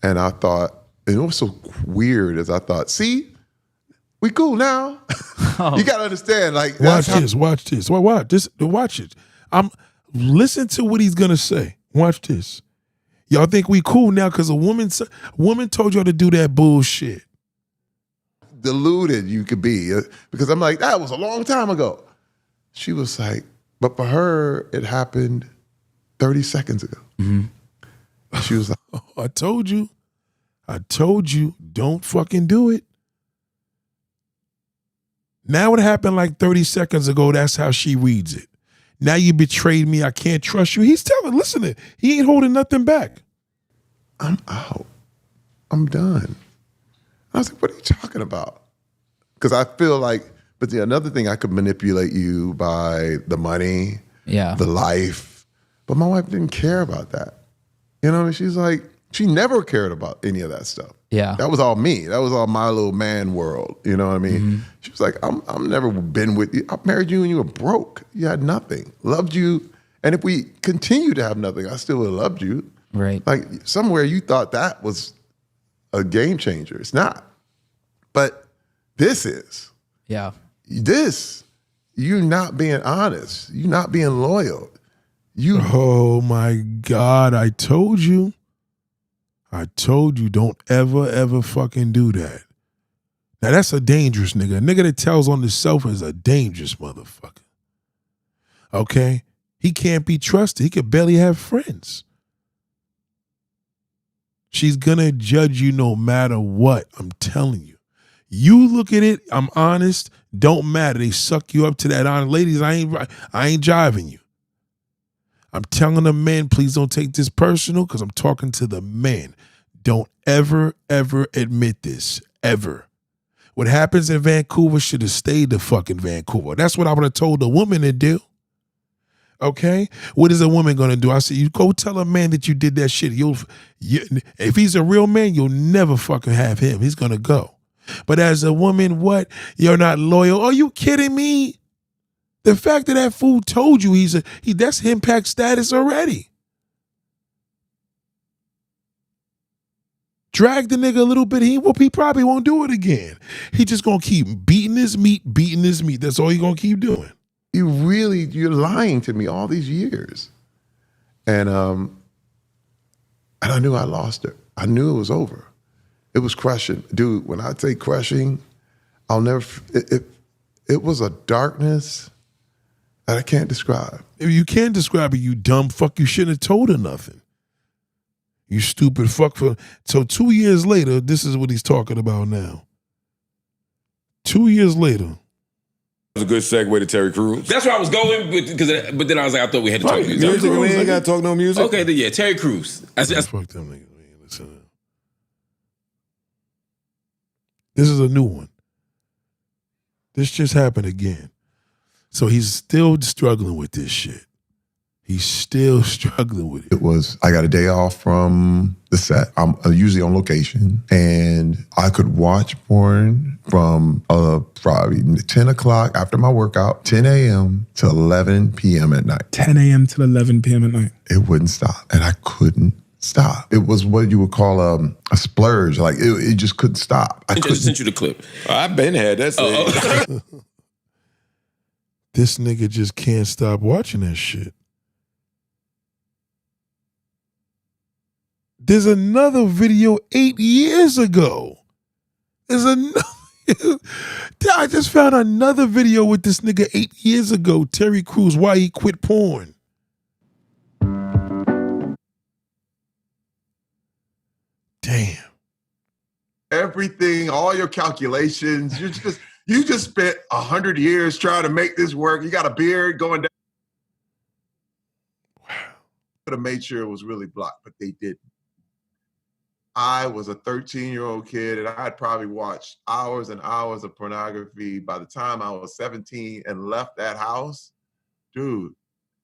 And I thought, and it was so weird as I thought, see, we cool now. Oh. You gotta understand, like, watch this. Watch it. Listen to what he's gonna say. Watch this. Y'all think we cool now because a woman told y'all to do that bullshit. Deluded you could be, because I'm like, that was a long time ago. She was like, but for her, it happened 30 seconds ago. Mm-hmm. She was like, oh, I told you, don't fucking do it. Now it happened like 30 seconds ago. That's how she reads it. Now you betrayed me. I can't trust you. He's telling, listen, he ain't holding nothing back. I'm out. I'm done. I was like, what are you talking about? Because I feel like, but another thing, I could manipulate you by the money, the life. But my wife didn't care about that. You know what I mean? She's like, she never cared about any of that stuff. Yeah. That was all me. That was all my little man world. You know what I mean? Mm-hmm. She was like, I'm never been with you. I married you and you were broke. You had nothing. Loved you. And if we continue to have nothing, I still would have loved you. Right. Like somewhere you thought that was a game changer. It's not. But this is. Yeah. You're not being honest. You're not being loyal. Oh my God, I told you. Don't ever fucking do that. Now that's a dangerous nigga. A nigga that tells on himself is a dangerous motherfucker. Okay? He can't be trusted. He could barely have friends. She's gonna judge you no matter what. I'm telling you. You look at it, I'm honest, don't matter. They suck you up to that honor. Ladies, I ain't jiving you. I'm telling the men, please don't take this personal because I'm talking to the men. Don't ever admit this, ever. What happens in Vancouver should have stayed the fucking Vancouver. That's what I would have told the woman to do. Okay? What is a woman going to do? I said, you go tell a man that you did that shit. If he's a real man, you'll never fucking have him. He's going to go. But as a woman, what? You're not loyal? Are you kidding me? The fact that fool told you that's impact status already. Drag the nigga a little bit. He probably won't do it again. He just gonna keep beating his meat. That's all he gonna keep doing. You're lying to me all these years. And I knew I lost it. I knew it was over. It was crushing. Dude, when I say crushing, I'll never, it was a darkness that I can't describe. If you can't describe it, you dumb fuck, you shouldn't have told her nothing. You stupid fuck. So 2 years later, this is what he's talking about now. 2 years later. It was a good segue to Terry Crews. That's where I was going, but then I was like, I thought we had to talk music. We ain't got to talk no music. Okay, then yeah, Terry Crews. Fuck them niggas. Listen. This is a new one. This just happened again. So he's still struggling with this shit. He's still struggling with it. It was, I got a day off from the set. I'm usually on location, and I could watch porn from probably 10 o'clock after my workout, 10 a.m. to 11 p.m. at night. 10 a.m. to 11 p.m. at night. It wouldn't stop, and I couldn't stop. It was what you would call a splurge. Like, it just couldn't stop. I just sent you the clip. I've been had that. This nigga just can't stop watching that shit. There's another video 8 years ago. I just found another video with this nigga 8 years ago, Terry Crews, why he quit porn. Damn. Everything, all your calculations, you just spent 100 years trying to make this work. You got a beard going down. could have made sure it was really blocked, but they didn't. I was a 13-year-old kid, and I had probably watched hours and hours of pornography by the time I was 17 and left that house. Dude,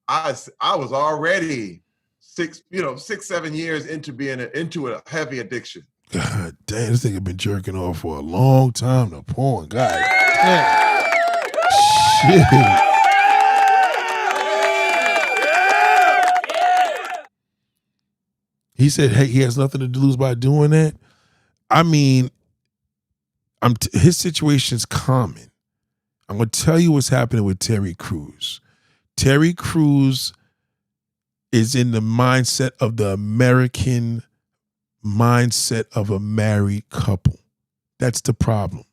I was already 6-7 years into a heavy addiction. God damn, this nigga been jerking off for a long time to porn. God damn. Shit. He said, hey, he has nothing to lose by doing that. I mean, his situation's common. I'm going to tell you what's happening with Terry Crews. Terry Crews is in the mindset of the American mindset of a married couple. That's the problem.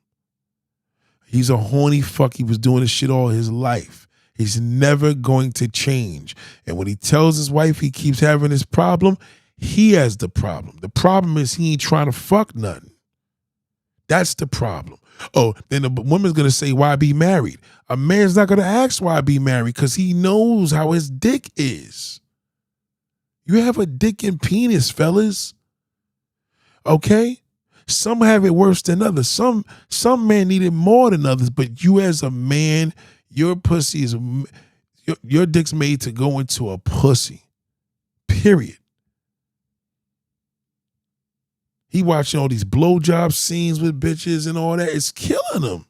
He's a horny fuck. He was doing this shit all his life. He's never going to change. And when he tells his wife he keeps having this problem, he has the problem. The problem is he ain't trying to fuck nothing. That's the problem. Oh, then the woman's going to say, why be married? A man's not going to ask why be married because he knows how his dick is. You have a dick and penis, fellas. Okay? Some have it worse than others. Some men need it more than others, but you as a man, your pussy is, your dick's made to go into a pussy. Period. He watching all these blowjob scenes with bitches and all that. It's killing him.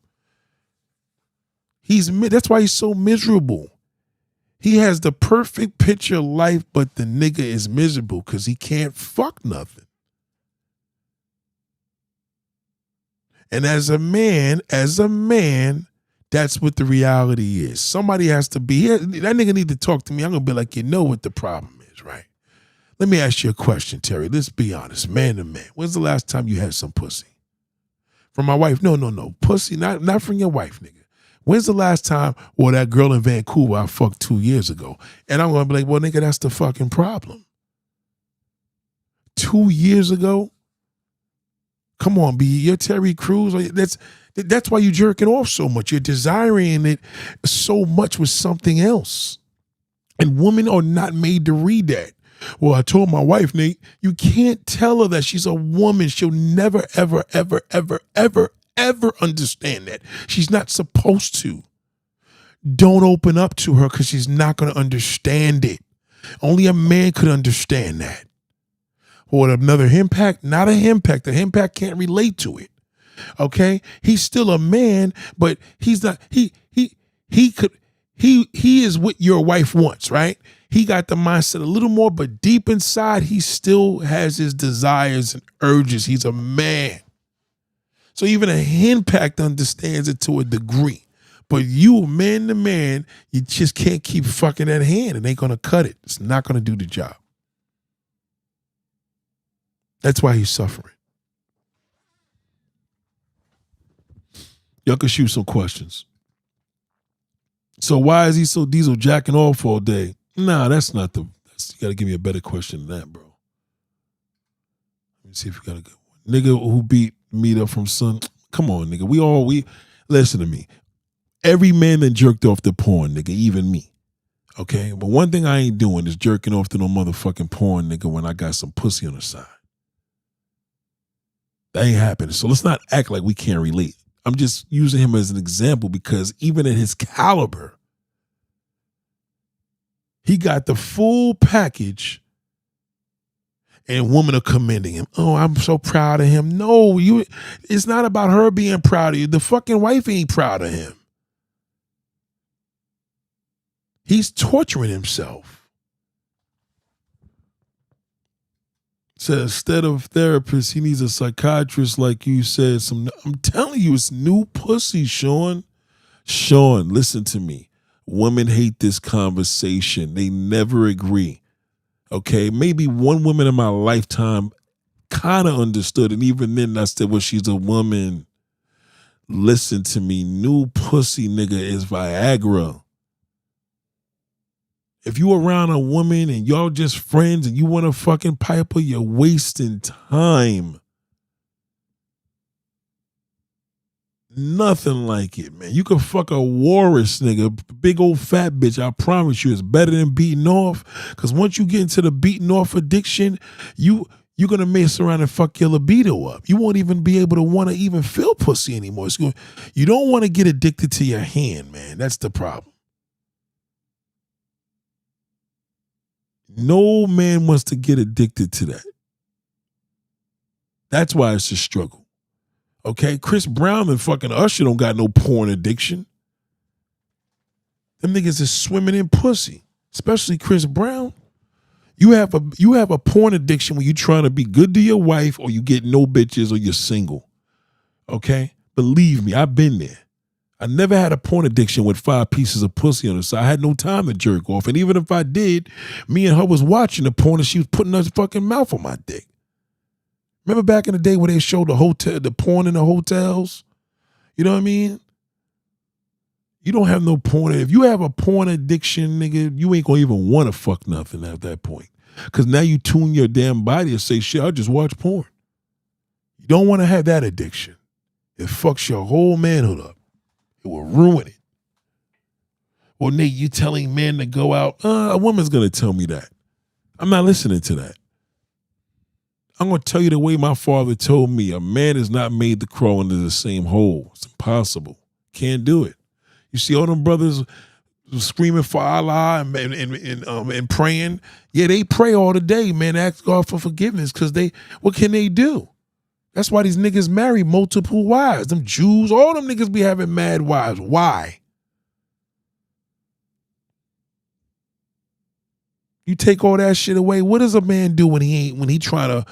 That's why he's so miserable. He has the perfect picture of life, but the nigga is miserable because he can't fuck nothing. And as a man, that's what the reality is. Somebody has to be here. That nigga need to talk to me. I'm going to be like, you know what the problem is, right? Let me ask you a question, Terry. Let's be honest, man to man. When's the last time you had some pussy? From my wife? No. Pussy, not from your wife, nigga. When's the last time, or that girl in Vancouver I fucked 2 years ago? And I'm going to be like, well, nigga, that's the fucking problem. 2 years ago? Come on, B. You're Terry Crews. That's why you're jerking off so much. You're desiring it so much with something else. And women are not made to read that. Well, I told my wife, Nate, you can't tell her that she's a woman. She'll never, ever, ever, ever, ever, ever understand that. She's not supposed to. Don't open up to her because she's not going to understand it. Only a man could understand that. Or another henpack, not a henpack. The henpack can't relate to it. Okay? He's still a man, but he's not, he is what your wife wants, right? He got the mindset a little more, but deep inside, he still has his desires and urges. He's a man. So even a henpack understands it to a degree. But you, man to man, you just can't keep fucking that hand. It ain't going to cut it. It's not going to do the job. That's why he's suffering. Y'all can shoot some questions. So why is he so diesel jacking off all day? Nah, that's not you got to give me a better question than that, bro. Let me see if you got a good one. Nigga who beat meet up from Sun. Come on, nigga. We listen to me. Every man that jerked off the porn, nigga, even me. Okay? But one thing I ain't doing is jerking off to no motherfucking porn, nigga, when I got some pussy on the side. That ain't happening. So let's not act like we can't relate. I'm just using him as an example because even at his caliber, he got the full package and women are commending him. Oh, I'm so proud of him. No, it's not about her being proud of you. The fucking wife ain't proud of him. He's torturing himself. So instead of therapist, he needs a psychiatrist, like you said. I'm telling you, it's new pussy, Sean. Sean, listen to me. Women hate this conversation. They never agree. Okay? Maybe one woman in my lifetime kind of understood, and even then I said, well, she's a woman. Listen to me. New pussy, nigga, is Viagra. If you around a woman and y'all just friends and you want to fucking pipe her, you're wasting time. Nothing like it, man. You can fuck a walrus, nigga, big old fat bitch. I promise you, it's better than beating off. Because once you get into the beating off addiction, you're gonna mess around and fuck your libido up. You won't even be able to want to even feel pussy anymore. You don't want to get addicted to your hand, man. That's the problem. No man wants to get addicted to that. That's why it's a struggle. Okay, Chris Brown and fucking Usher don't got no porn addiction. Them niggas is swimming in pussy, especially Chris Brown. You have a porn addiction when you trying to be good to your wife or you get no bitches or you're single. Okay, believe me, I've been there. I never had a porn addiction with 5 pieces of pussy on the side. I had no time to jerk off, and even if I did, me and her was watching the porn and she was putting her fucking mouth on my dick. Remember back in the day where they showed the porn in the hotels? You know what I mean? You don't have no porn. If you have a porn addiction, nigga, you ain't gonna even want to fuck nothing at that point. Because now you tune your damn body and say, shit, I'll just watch porn. You don't want to have that addiction. It fucks your whole manhood up. It will ruin it. Well, Nate, you telling men to go out? A woman's gonna tell me that. I'm not listening to that. I'm going to tell you the way my father told me. A man is not made to crawl into the same hole. It's impossible. Can't do it. You see all them brothers screaming for Allah and praying. Yeah, they pray all the day, man. Ask God for forgiveness because what can they do? That's why these niggas marry multiple wives. Them Jews, all them niggas be having mad wives. Why? You take all that shit away. What does a man do when he trying to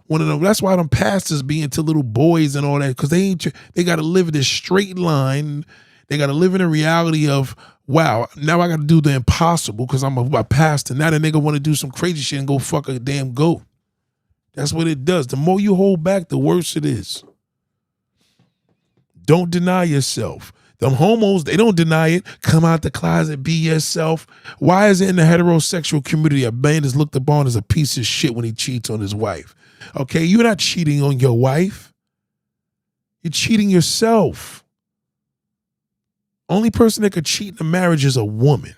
one of them? That's why them pastors be into little boys and all that, because they got to live in this straight line. They got to live in a reality of, wow, now I got to do the impossible because I'm a pastor. Now the nigga want to do some crazy shit and go fuck a damn goat. That's what it does. The more you hold back, the worse it is. Don't deny yourself. Them homos, they don't deny it. Come out the closet, be yourself. Why is it in the heterosexual community a man is looked upon as a piece of shit when he cheats on his wife? Okay, you're not cheating on your wife. You're cheating yourself. Only person that could cheat in a marriage is a woman.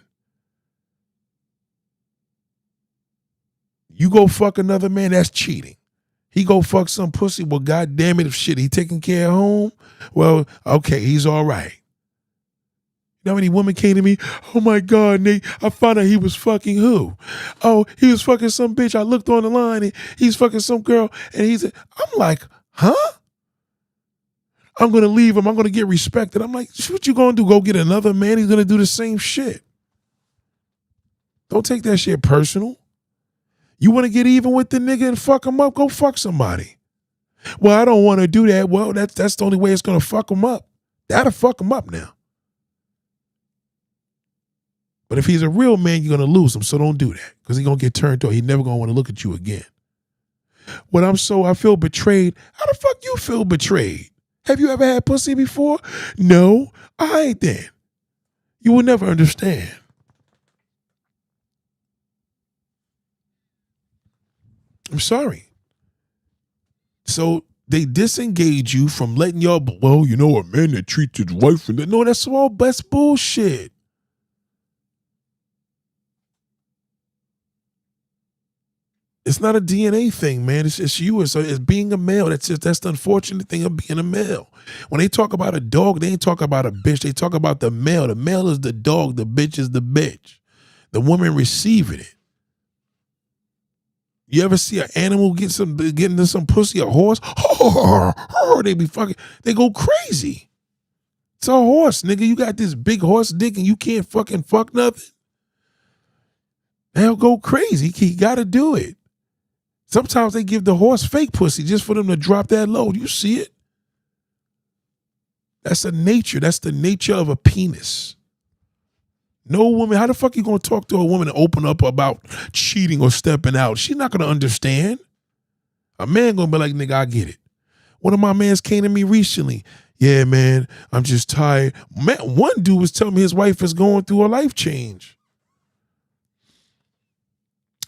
You go fuck another man, that's cheating. He go fuck some pussy, well, God damn it, if shit, he taking care of home, well, okay, he's all right. You know how many women came to me? Oh my God, Nate, I found out he was fucking who? Oh, he was fucking some bitch. I looked on the line and he's fucking some girl. And I'm like, huh? I'm going to leave him. I'm going to get respected. I'm like, what you going to do? Go get another man? He's going to do the same shit. Don't take that shit personal. You want to get even with the nigga and fuck him up? Go fuck somebody. Well, I don't want to do that. Well, that's the only way it's going to fuck him up. That'll fuck him up now. But if he's a real man, you're going to lose him, so don't do that because he's going to get turned off. He's never going to want to look at you again. When I feel betrayed. How the fuck you feel betrayed? Have you ever had pussy before? No. All right, then. You will never understand. I'm sorry. So they disengage you from letting y'all, well, you know, a man that treats his wife and that. No, that's all best bullshit. It's not a DNA thing, man. It's you. It's being a male. That's the unfortunate thing of being a male. When they talk about a dog, they ain't talk about a bitch. They talk about the male. The male is the dog. The bitch is the bitch. The woman receiving it. You ever see an animal get into some pussy, a horse? They be fucking, they go crazy. It's a horse, nigga. You got this big horse dick and you can't fucking fuck nothing. They'll go crazy. He got to do it. Sometimes they give the horse fake pussy just for them to drop that load. You see it? That's the nature. That's the nature of a penis. No woman, how the fuck you gonna talk to a woman and open up about cheating or stepping out? She's not gonna understand. A man gonna be like, nigga, I get it. One of my mans came to me recently. Yeah, man, I'm just tired. Man, one dude was telling me his wife is going through a life change.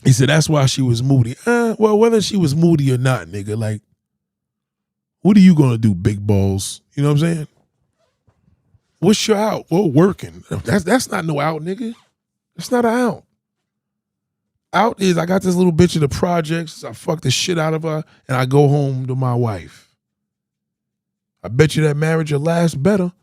He said that's why she was moody. Well, whether she was moody or not, nigga, like, what are you gonna do, big balls? You know what I'm saying? What's your out? Well, working. That's not no out, nigga. That's not an out. Out is I got this little bitch in the projects. I fuck the shit out of her, and I go home to my wife. I bet you that marriage will last better.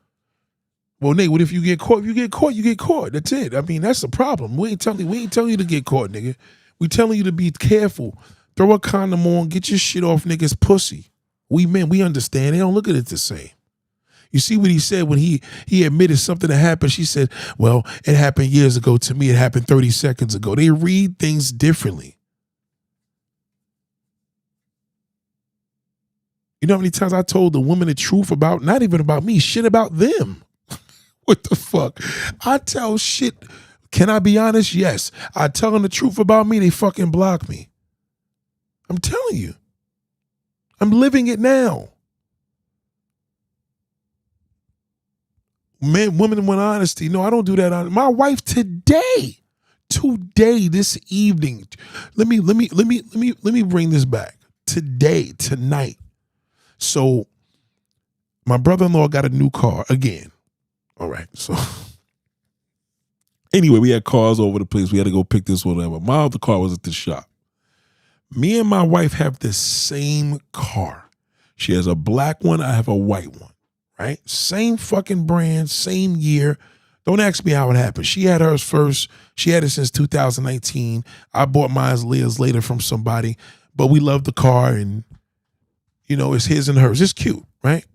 Well, Nate, what if you get caught? If you get caught, you get caught. That's it. I mean, that's the problem. We ain't telling you to get caught, nigga. We telling you to be careful. Throw a condom on. Get your shit off niggas' pussy. We men, we understand. They don't look at it the same. You see what he said when he admitted something that happened. She said, well, it happened years ago. To me, it happened 30 seconds ago. They read things differently. You know how many times I told the woman the truth about, not even about me, shit about them. What the fuck? I tell shit. Can I be honest? Yes. I tell them the truth about me, they fucking block me. I'm telling you. I'm living it now. Men, women with honesty. No, I don't do that. My wife today, this evening. Let me bring this back. Today, tonight. So my brother-in-law got a new car again. All right. So anyway, we had cars over the place. We had to go pick this one up. My other car was at the shop. Me and my wife have the same car. She has a black one. I have a white one. Right? Same fucking brand, same year. Don't ask me how it happened. She had hers first. She had it since 2019. I bought mine years later from somebody, but we love the car and, you know, it's his and hers. It's cute, right?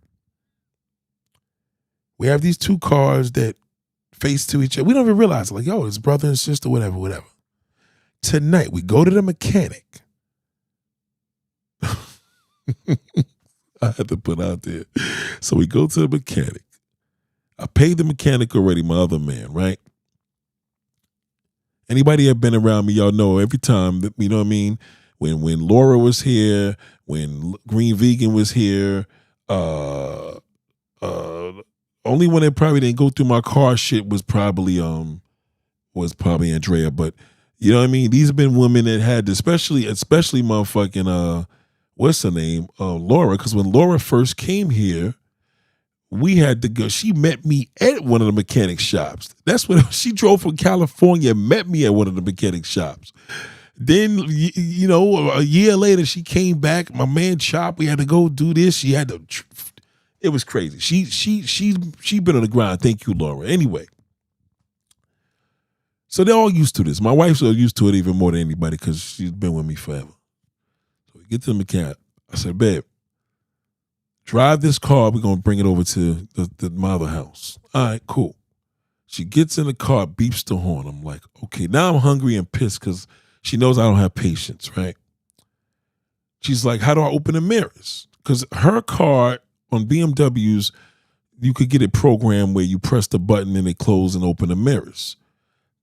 We have these two cars that face to each other. We don't even realize it. Like, yo, it's brother and sister, whatever. Tonight, we go to the mechanic. I had to put out there. So we go to the mechanic. I paid the mechanic already, my other man, right? Anybody that been around me, y'all know every time, that, you know what I mean? When Laura was here, when Green Vegan was here, only one that probably didn't go through my car shit was probably Andrea. But you know what I mean? These have been women that had, especially motherfucking what's her name? Laura, because when Laura first came here, we had to go. She met me at one of the mechanic shops. That's when she drove from California, met me at one of the mechanic shops. Then, you know, a year later, she came back. My man Chop, we had to go do this. She had to, it was crazy. She been on the grind. Thank you, Laura. Anyway. So they're all used to this. My wife's used to it even more than anybody because she's been with me forever. So we get to the mechanic. I said, babe, drive this car. We're going to bring it over to the mother house. All right, cool. She gets in the car, beeps the horn. I'm like, okay, now I'm hungry and pissed because she knows I don't have patience, right? She's like, how do I open the mirrors? Because her car on BMWs, you could get it programmed where you press the button and it close and open the mirrors.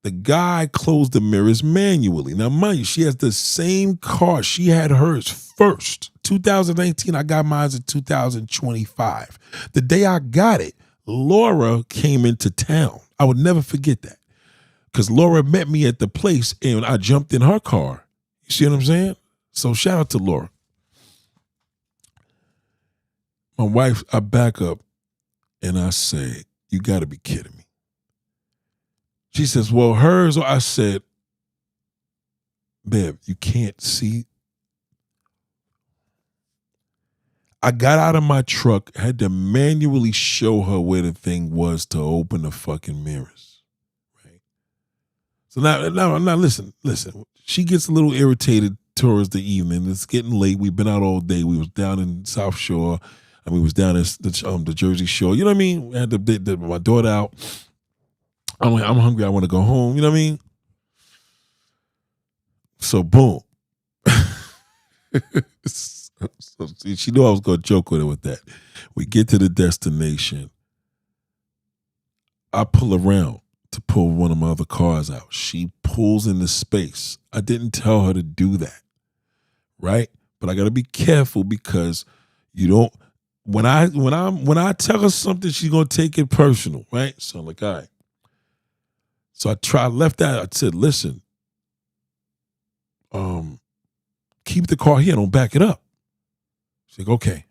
The guy closed the mirrors manually. Now, mind you, she has the same car. She had hers first. 2019, I got mine in 2025. The day I got it, Laura came into town. I would never forget that. Because Laura met me at the place and I jumped in her car. You see what I'm saying? So shout out to Laura. My wife, I back up and I say, you got to be kidding me. She says, well, hers. I said, babe, you can't see. I got out of my truck, had to manually show her where the thing was to open the fucking mirrors. Right? So now, listen. She gets a little irritated towards the evening. It's getting late. We've been out all day. We was down in South Shore. We was down in the Jersey Shore. You know what I mean? We had my daughter out. I'm like, I'm hungry. I want to go home. You know what I mean? So boom. So she knew I was going to joke with her with that. We get to the destination. I pull around to pull one of my other cars out. She pulls into space. I didn't tell her to do that, right? But I got to be careful because you don't. When I tell her something, she's gonna take it personal, right? So I'm like, all right. So I left that. I said, listen, keep the car here. Don't back it up. She's like, okay.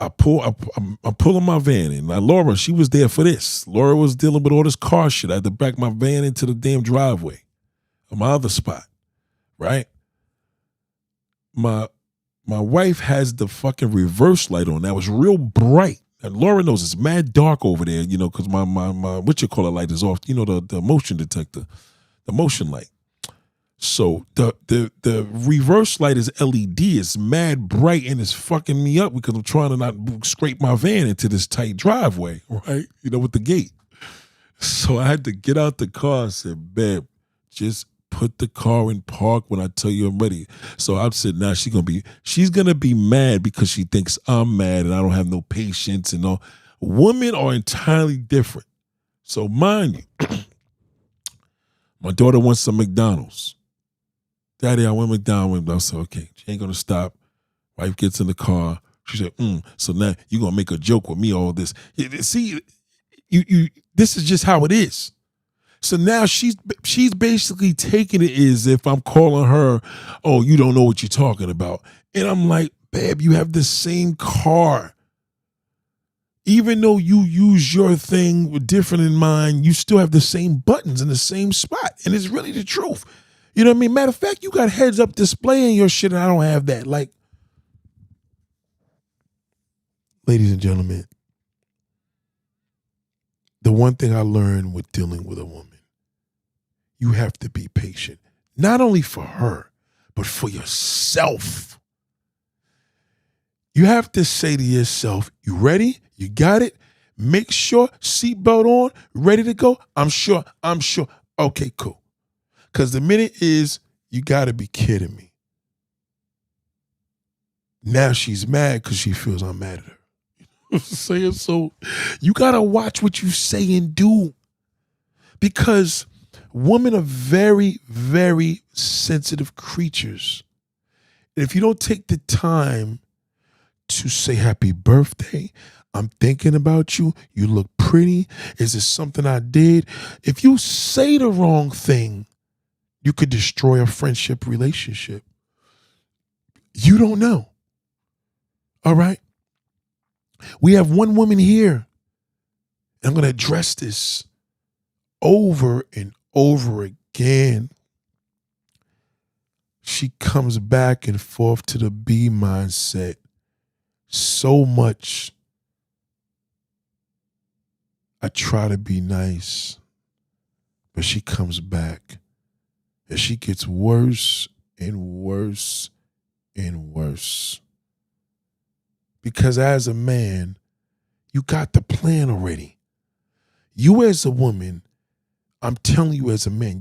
I'm pulling my van in. Now, Laura, she was there for this. Laura was dealing with all this car shit. I had to back my van into the damn driveway of my other spot, right? My wife has the fucking reverse light on. That was real bright. And Laura knows it's mad dark over there, you know, because my what you call it light is off. You know, the motion detector, the motion light. So the reverse light is LED. It's mad bright and it's fucking me up because I'm trying to not scrape my van into this tight driveway, right? You know, with the gate. So I had to get out the car and said, babe, just put the car in park when I tell you I'm ready. So I said, now she's gonna be mad because she thinks I'm mad and I don't have no patience and all. Women are entirely different. So mind you, my daughter wants some McDonald's. Daddy, I want McDonald's. I said, okay, she ain't gonna stop. Wife gets in the car. She said, so now you're gonna make a joke with me all this. See, you this is just how it is. So now she's basically taking it as if I'm calling her, oh, you don't know what you're talking about. And I'm like, babe, you have the same car. Even though you use your thing different than mine, you still have the same buttons in the same spot. And it's really the truth. You know what I mean? Matter of fact, you got heads up display in your shit and I don't have that. Like, ladies and gentlemen, the one thing I learned with dealing with a woman, you have to be patient. Not only for her, but for yourself. You have to say to yourself, you ready? You got it? Make sure, seatbelt on, ready to go? I'm sure. Okay, cool. Because the minute is, you got to be kidding me. Now she's mad because she feels I'm mad at her. Saying so, you got to watch what you say and do. Because women are very, very sensitive creatures. And if you don't take the time to say happy birthday, I'm thinking about you, you look pretty, is this something I did? If you say the wrong thing, you could destroy a friendship relationship. You don't know. All right? We have one woman here. And I'm going to address this over and over again. She comes back and forth to the B mindset so much. I try to be nice, but she comes back. And she gets worse and worse and worse. Because as a man, you got the plan already. You as a woman, I'm telling you as a man,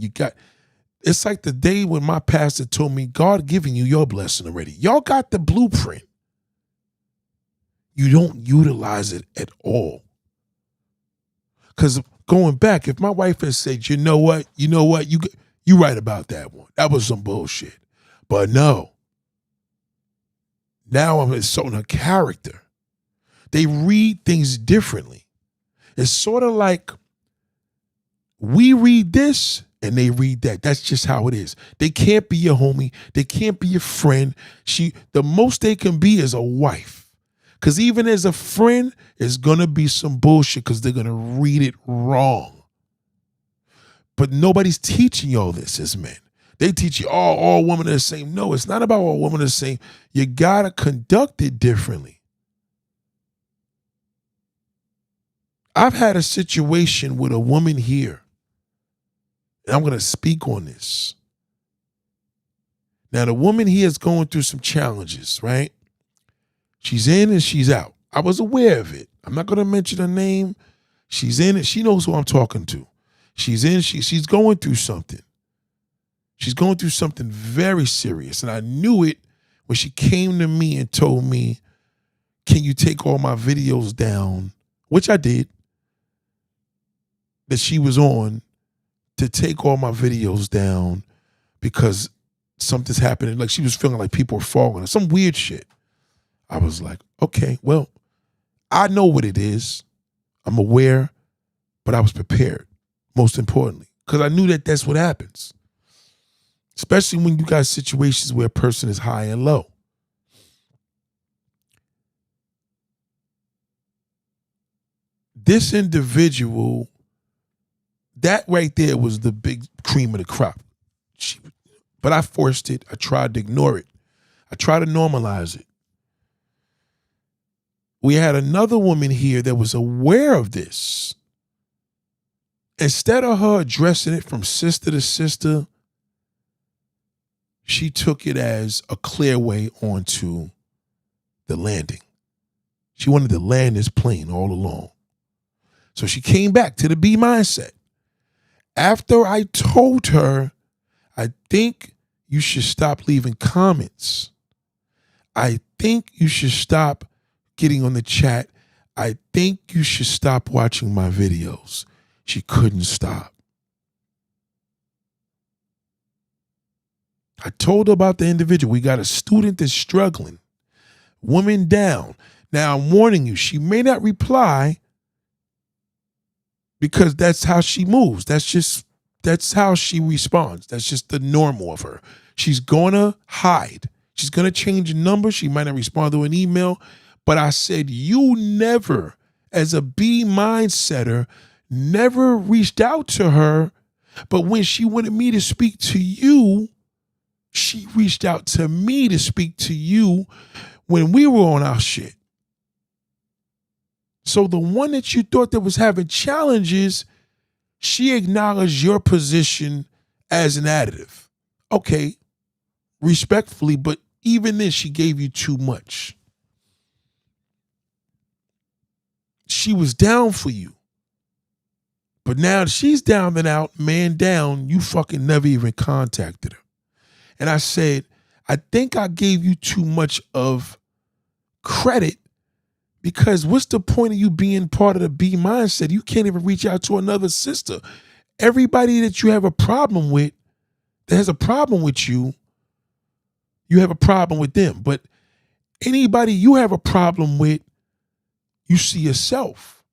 it's like the day when my pastor told me, God giving you your blessing already. Y'all got the blueprint. You don't utilize it at all. Because going back, if my wife had said, you know what, you right about that one. That was some bullshit. But no. Now I'm insulting her character. They read things differently. It's sort of like we read this and they read that. That's just how it is. They can't be your homie. They can't be your friend. The most they can be is a wife. Because even as a friend, it's going to be some bullshit because they're going to read it wrong. But nobody's teaching you all this as men. They teach you all women are the same. No, it's not about all women are the same. You got to conduct it differently. I've had a situation with a woman here, and I'm going to speak on this. Now, the woman here is going through some challenges, right? She's in and she's out. I was aware of it. I'm not going to mention her name. She's in it. She knows who I'm talking to. She's in. She's going through something. She's going through something very serious. And I knew it when she came to me and told me, can you take all my videos down? Which I did. That she was on to take all my videos down because something's happening. Like she was feeling like people were following her. Some weird shit. I was like, okay, well, I know what it is. I'm aware, but I was prepared, most importantly, because I knew that that's what happens. Especially when you got situations where a person is high and low. this individual, that right there was the big cream of the crop. But I forced it. I tried to ignore it. I tried to normalize it. We had another woman here that was aware of this. Instead of her addressing it from sister to sister, she took it as a clear way onto the landing. She wanted to land this plane all along. So she came back to the B mindset. After I told her, I think you should stop leaving comments. I think you should stop getting on the chat. I think you should stop watching my videos. She couldn't stop. I told her about the individual. We got a student that's struggling. Woman down. Now I'm warning you, she may not reply because that's how she moves. That's how she responds. That's just the normal of her. She's gonna hide. She's gonna change a number. She might not respond to an email. But I said, you never, as a B mindsetter, never reached out to her. But when she wanted me to speak to you, she reached out to me to speak to you when we were on our shit. So the one that you thought that was having challenges, she acknowledged your position as an additive. Okay, respectfully, but even then she gave you too much. She was down for you. But now she's down and out, man down, you fucking never even contacted her. And I said, I think I gave you too much of credit, because what's the point of you being part of the B mindset? You can't even reach out to another sister. Everybody that you have a problem with, that has a problem with you, you have a problem with them. But anybody you have a problem with, you see yourself.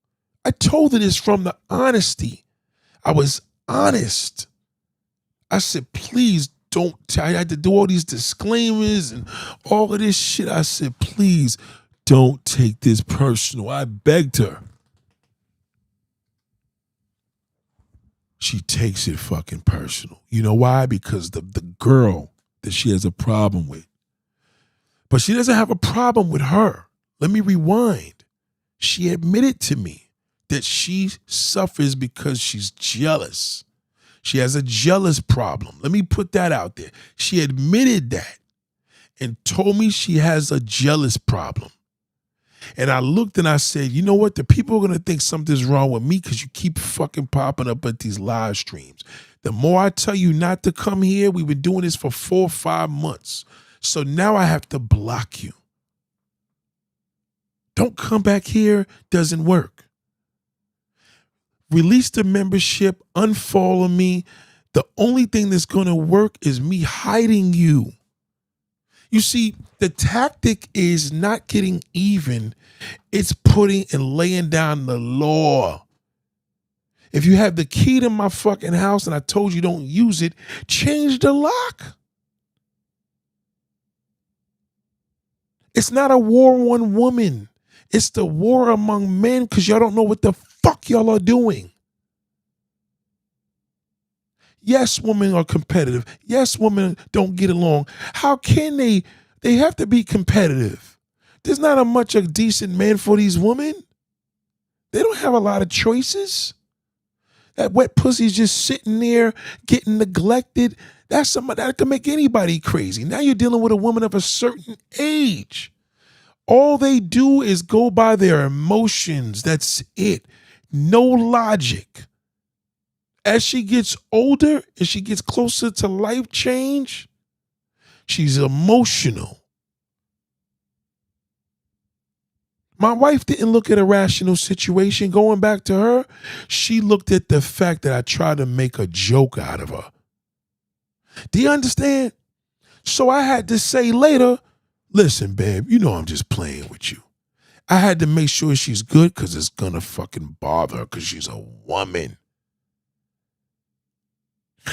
I told her this from the honesty. I was honest. I said, please don't. I had to do all these disclaimers and all of this shit. I said, please don't take this personal. I begged her. She takes it fucking personal. You know why? Because the girl that she has a problem with. But she doesn't have a problem with her. Let me rewind. She admitted to me that she suffers because she's jealous. She has a jealous problem. Let me put that out there. She admitted that and told me she has a jealous problem. And I looked and I said, you know what? The people are going to think something's wrong with me because you keep fucking popping up at these live streams. The more I tell you not to come here, we've been doing this for 4 or 5 months. So now I have to block you. Don't come back here, doesn't work. Release the membership, unfollow me. The only thing that's going to work is me hiding you. You see, the tactic is not getting even. It's putting and laying down the law. If you have the key to my fucking house and I told you don't use it, change the lock. It's not a war on women. It's the war among men because y'all don't know what the fuck y'all are doing. Yes, women are competitive. Yes, women don't get along. How can they? They have to be competitive. There's not a much of decent men for these women. They don't have a lot of choices. That wet pussy's just sitting there getting neglected. That's somebody that can make anybody crazy. Now you're dealing with a woman of a certain age. All they do is go by their emotions. That's it. No logic. As she gets older and she gets closer to life change, she's emotional. My wife didn't look at a rational situation. Going back to her, she looked at the fact that I tried to make a joke out of her. Do you understand? So I had to say later, listen, babe, you know I'm just playing with you. I had to make sure she's good because it's going to fucking bother her because she's a woman.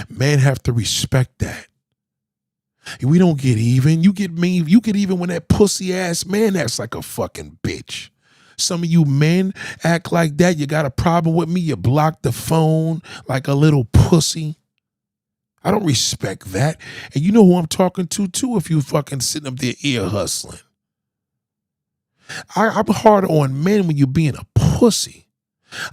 Men have to respect that. We don't get even. You get me. You get even when that pussy ass man acts like a fucking bitch. Some of you men act like that. You got a problem with me. You block the phone like a little pussy. I don't respect that. And you know who I'm talking to too if you fucking sitting up there ear hustling. I'm hard on men when you being a pussy.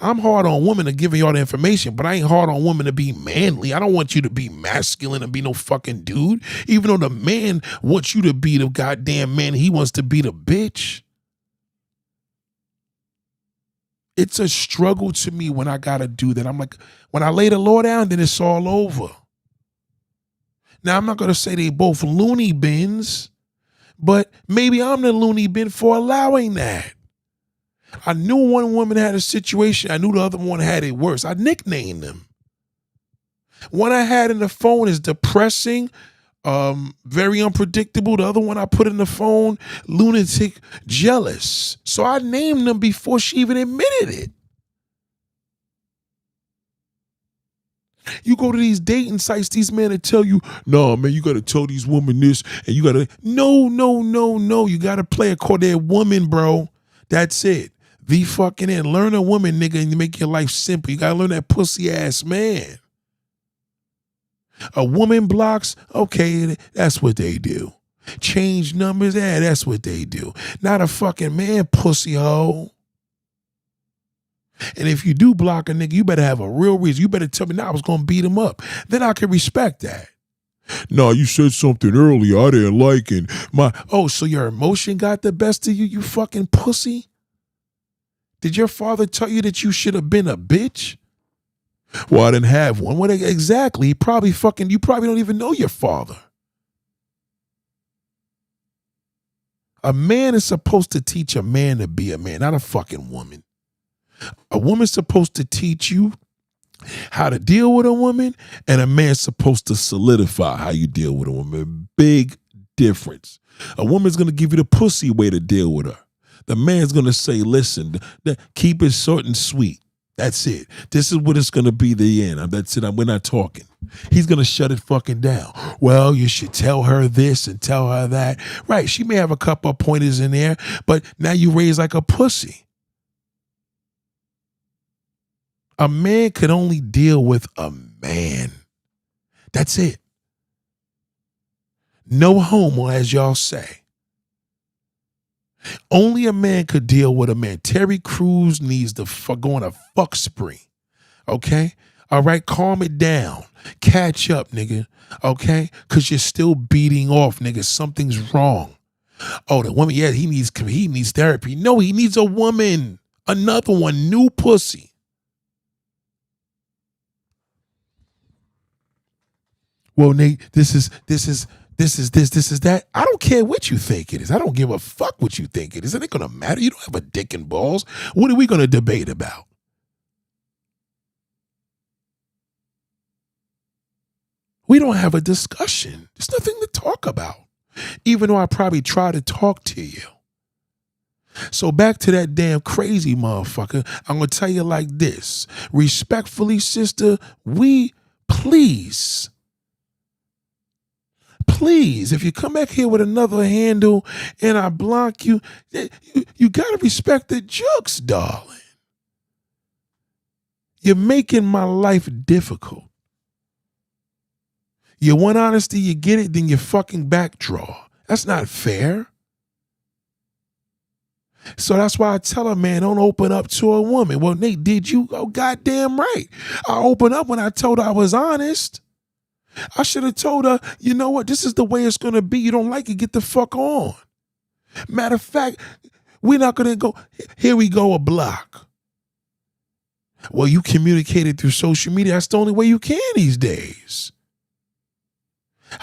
I'm hard on women to giving y'all the information, but I ain't hard on women to be manly. I don't want you to be masculine and be no fucking dude. Even though the man wants you to be the goddamn man, he wants to be the bitch. It's a struggle to me when I gotta do that. I'm like, when I lay the law down, then it's all over. Now, I'm not gonna say they both loony bins, but maybe I'm the loony bin for allowing that. I knew one woman had a situation. I knew the other one had it worse. I nicknamed them. One I had in the phone is depressing, very unpredictable. The other one I put in the phone, lunatic, jealous. So I named them before she even admitted it. You go to these dating sites, these men will tell you, no, man, you got to tell these women this, and you got to, no. You got to play a call. They're woman, bro. That's it. The fucking in. Learn a woman, nigga, and you make your life simple. You got to learn that pussy ass man. A woman blocks, okay, that's what they do. Change numbers, yeah, that's what they do. Not a fucking man, pussy hoe. And if you do block a nigga, you better have a real reason. You better tell me, I was going to beat him up. Then I can respect that. No, you said something earlier I didn't like it. So your emotion got the best of you, you fucking pussy? Did your father tell you that you should have been a bitch? Well, I didn't have one. What exactly? You probably don't even know your father. A man is supposed to teach a man to be a man, not a fucking woman. A woman's supposed to teach you how to deal with a woman, and a man's supposed to solidify how you deal with a woman. Big difference. A woman's going to give you the pussy way to deal with her. The man's going to say, listen, keep it short and sweet. That's it. This is what it's going to be the end. That's it. We're not talking. He's going to shut it fucking down. Well, you should tell her this and tell her that. Right. She may have a couple of pointers in there, but now you raise like a pussy. A man could only deal with a man. That's it. No homo, as y'all say. Only a man could deal with a man. Terry Crews needs to go on a fuck spree. Okay? All right, calm it down. Catch up, nigga. Okay? Because you're still beating off, nigga. Something's wrong. Oh, the woman, yeah, he needs therapy. No, he needs a woman. Another one, new pussy. Well, Nate, this is that. I don't care what you think it is. I don't give a fuck what you think it is. It ain't gonna matter. You don't have a dick and balls. What are we gonna debate about? We don't have a discussion. There's nothing to talk about. Even though I probably try to talk to you. So back to that damn crazy motherfucker. I'm gonna tell you like this. Respectfully, sister, please, if you come back here with another handle and I block you, you got to respect the jokes, darling. You're making my life difficult. You want honesty, you get it, then you fucking backdraw. That's not fair. So that's why I tell a man, don't open up to a woman. Well, Nate, did you? Oh, goddamn right. I opened up when I told her I was honest. I should have told her, you know what, this is the way it's going to be. You don't like it, get the fuck on. Matter of fact, we're not going to go, here we go, a block. Well, you communicated through social media. That's the only way you can these days.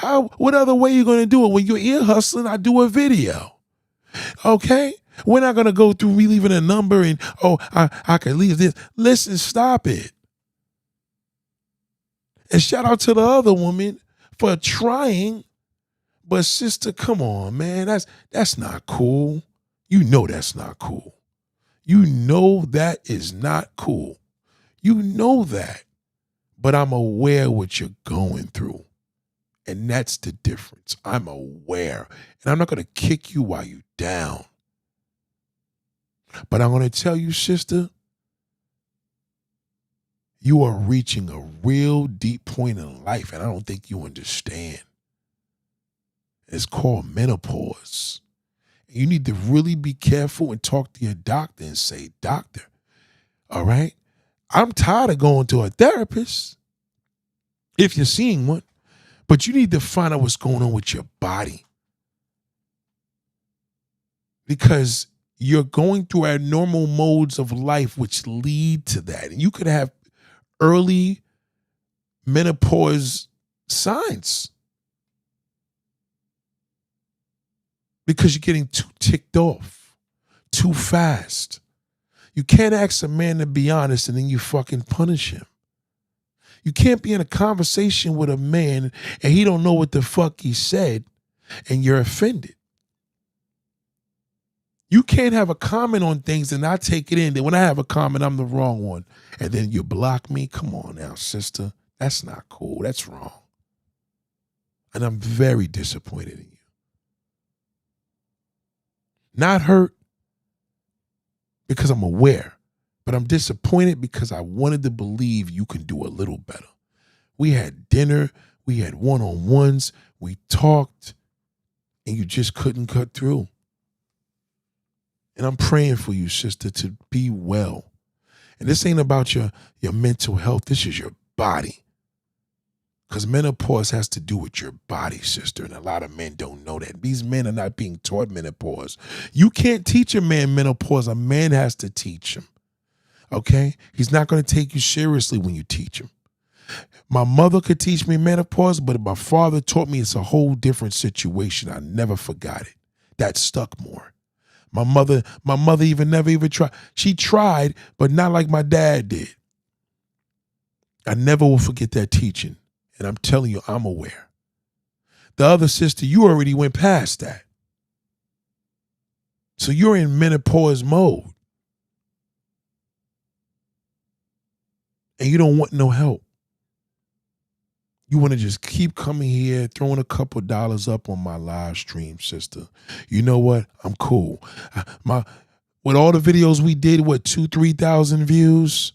What other way you going to do it? When you're ear hustling, I do a video. Okay? We're not going to go through me leaving a number and, I can leave this. Listen, stop it. And shout out to the other woman for trying. But sister, come on, man. That's not cool. You know that's not cool. You know that is not cool. You know that. But I'm aware what you're going through. And that's the difference. I'm aware. And I'm not going to kick you while you're down. But I'm going to tell you, sister, you are reaching a real deep point in life, and I don't think you understand. It's called menopause. You need to really be careful and talk to your doctor and say, doctor, all right, I'm tired of going to a therapist, if you're seeing one, but you need to find out what's going on with your body. Because you're going through abnormal modes of life which lead to that. And you could have early menopause signs because you're getting too ticked off, too fast. You can't ask a man to be honest and then you fucking punish him. You can't be in a conversation with a man and he don't know what the fuck he said and you're offended. You can't have a comment on things and I take it in. Then when I have a comment, I'm the wrong one. And then you block me? Come on now, sister. That's not cool. That's wrong. And I'm very disappointed in you. Not hurt because I'm aware, but I'm disappointed because I wanted to believe you can do a little better. We had dinner. We had one-on-ones. We talked, and you just couldn't cut through. And I'm praying for you, sister, to be well. And this ain't about your mental health. This is your body. Because menopause has to do with your body, sister. And a lot of men don't know that. These men are not being taught menopause. You can't teach a man menopause. A man has to teach him. Okay? He's not going to take you seriously when you teach him. My mother could teach me menopause, but my father taught me it's a whole different situation. I never forgot it. That stuck more. My mother never tried. She tried, but not like my dad did. I never will forget that teaching. And I'm telling you, I'm aware. The other sister, you already went past that. So you're in menopause mode. And you don't want no help. You want to just keep coming here, throwing a couple dollars up on my live stream, sister. You know what? I'm cool. With all the videos we did, 2,000-3,000 views?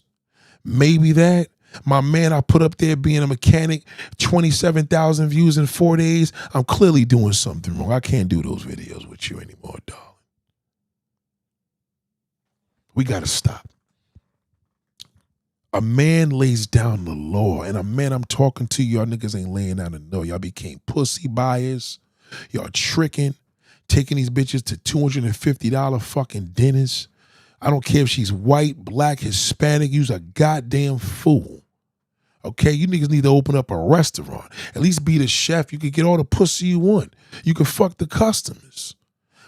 Maybe that. My man I put up there being a mechanic, 27,000 views in 4 days. I'm clearly doing something wrong. I can't do those videos with you anymore, darling. We got to stop. A man lays down the law, and a man I'm talking to, y'all niggas ain't laying down the law. Y'all became pussy buyers. Y'all tricking, taking these bitches to $250 fucking dinners. I don't care if she's white, black, Hispanic. You's a goddamn fool. Okay, you niggas need to open up a restaurant. At least be the chef. You can get all the pussy you want. You can fuck the customers.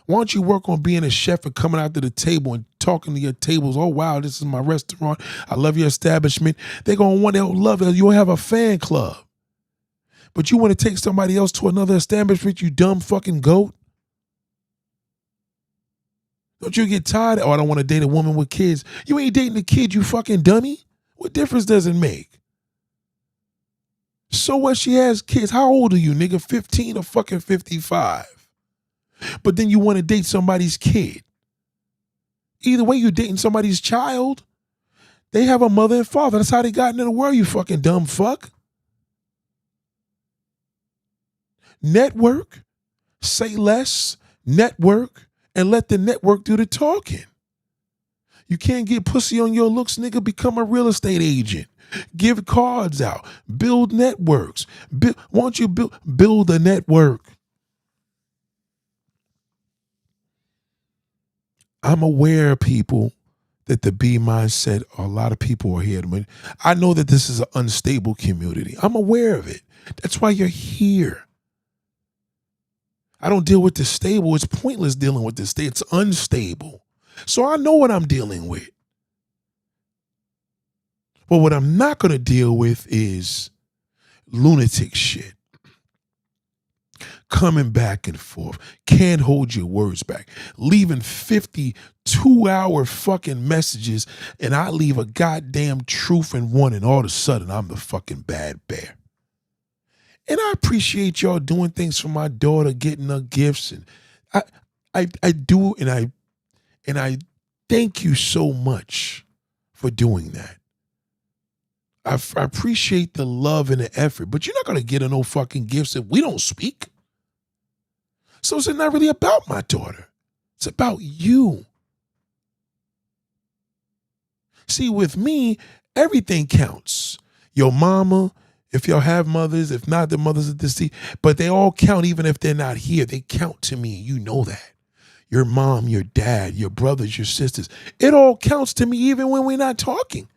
Why don't you work on being a chef and coming out to the table and talking to your tables? Oh, wow, this is my restaurant. I love your establishment. They're going to want to love it. You'll have a fan club. But you want to take somebody else to another establishment, you dumb fucking goat? Don't you get tired? Oh, I don't want to date a woman with kids. You ain't dating a kid, you fucking dummy. What difference does it make? So what, she has kids? How old are you, nigga? 15 or fucking 55? But then you want to date somebody's kid. Either way, you're dating somebody's child. They have a mother and father. That's how they got into the world, you fucking dumb fuck. Network, say less, network, and let the network do the talking. You can't get pussy on your looks, nigga. Become a real estate agent. Give cards out. Build networks. Why don't you build a network? I'm aware, people, that the B mindset, a lot of people are here. I know that this is an unstable community. I'm aware of it. That's why you're here. I don't deal with the stable. It's pointless dealing with this. It's unstable. So I know what I'm dealing with. But what I'm not going to deal with is lunatic shit. Coming back and forth. Can't hold your words back. Leaving 52-hour fucking messages, and I leave a goddamn truth in one, and all of a sudden I'm the fucking bad bear. And I appreciate y'all doing things for my daughter, getting her gifts, and I do, and I thank you so much for doing that. I appreciate the love and the effort, but you're not going to get no fucking gifts if we don't speak. So it's not really about my daughter. It's about you. See, with me, everything counts. Your mama, if y'all have mothers, if not, the mothers are deceased, but they all count even if they're not here. They count to me. You know that. Your mom, your dad, your brothers, your sisters. It all counts to me even when we're not talking.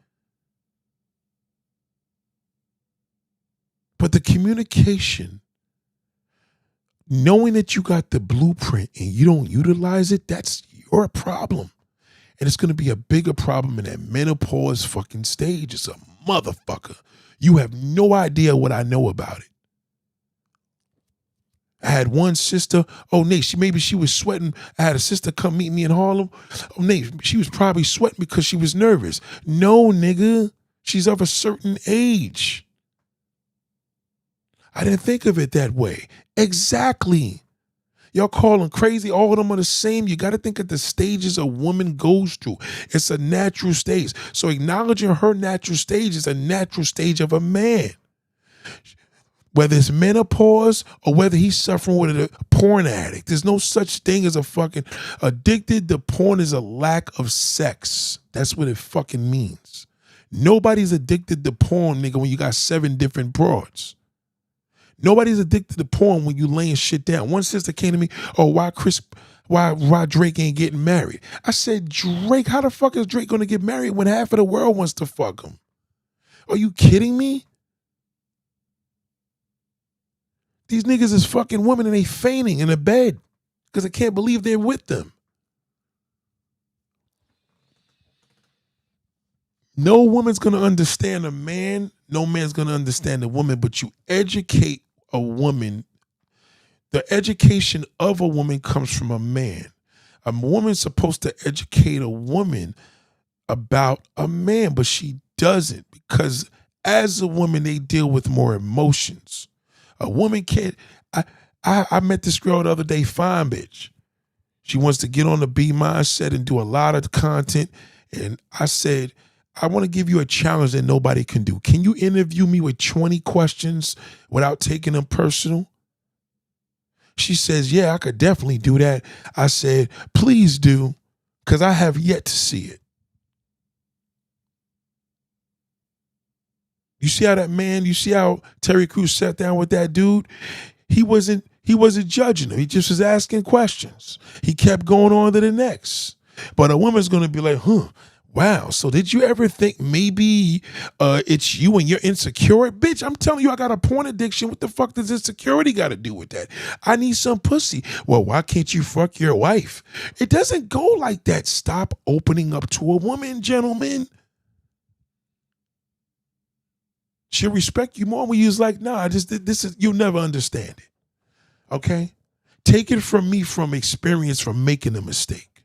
But the communication, knowing that you got the blueprint and you don't utilize it, that's your problem. And it's going to be a bigger problem in that menopause fucking stage. It's a motherfucker. You have no idea what I know about it. I had one sister, oh, Nate, maybe she was sweating. I had a sister come meet me in Harlem. Oh, Nate, she was probably sweating because she was nervous. No, nigga, she's of a certain age. I didn't think of it that way. Exactly. Y'all call them crazy. All of them are the same. You got to think of the stages a woman goes through. It's a natural stage. So acknowledging her natural stage is a natural stage of a man. Whether it's menopause or whether he's suffering with a porn addict. There's no such thing as a fucking addicted to porn is a lack of sex. That's what it fucking means. Nobody's addicted to porn, nigga, when you got 7 different broads. Nobody's addicted to porn when you laying shit down. One sister came to me, oh, why Drake ain't getting married? I said, Drake, how the fuck is Drake gonna get married when half of the world wants to fuck him? Are you kidding me? These niggas is fucking women and they fainting in a bed because I can't believe they're with them. No woman's gonna understand a man. No man's gonna understand a woman, but you educate a woman. The education of a woman comes from a man. A woman's supposed to educate a woman about a man, but she doesn't because as a woman, they deal with more emotions. A woman can't. I met this girl the other day, fine bitch. She wants to get on the B mindset and do a lot of content. And I said, I want to give you a challenge that nobody can do. Can you interview me with 20 questions without taking them personal? She says, yeah, I could definitely do that. I said, please do, because I have yet to see it. You see how that man, you see how Terry Crews sat down with that dude? He wasn't judging him. He just was asking questions. He kept going on to the next. But a woman's going to be like, wow, so did you ever think maybe it's you and you're insecure? Bitch, I'm telling you, I got a porn addiction. What the fuck does insecurity got to do with that? I need some pussy. Well, why can't you fuck your wife? It doesn't go like that. Stop opening up to a woman, gentlemen. She'll respect you more when you're like, nah, you'll never understand it. Okay? Take it from me from experience from making a mistake.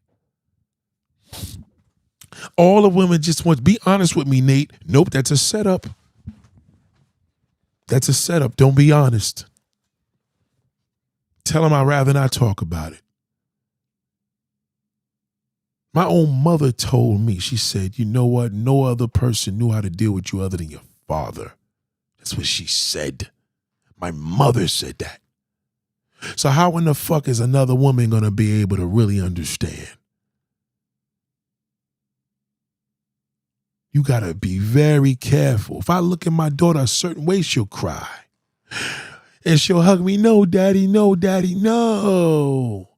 All the women just want to be honest with me, Nate. Nope, that's a setup. That's a setup. Don't be honest. Tell them I'd rather not talk about it. My own mother told me, she said, you know what? No other person knew how to deal with you other than your father. That's what she said. My mother said that. So how in the fuck is another woman going to be able to really understand? You got to be very careful. If I look at my daughter a certain way, she'll cry. And she'll hug me, no, daddy, no.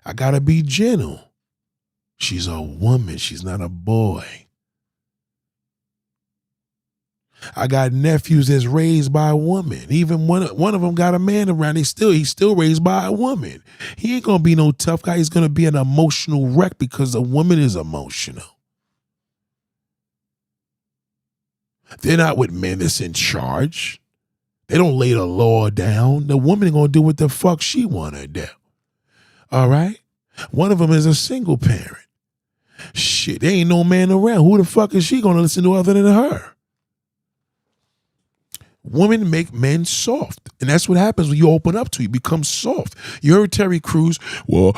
I got to be gentle. She's a woman. She's not a boy. I got nephews that's raised by a woman. Even one of them got a man around. He's still raised by a woman. He ain't going to be no tough guy. He's going to be an emotional wreck because a woman is emotional. They're not with men that's in charge. They don't lay the law down. The woman going to do what the fuck she want to do. All right? One of them is a single parent. Shit, there ain't no man around. Who the fuck is she going to listen to other than her? Women make men soft. And that's what happens when you open up to you. Become soft. You heard Terry Crews, well,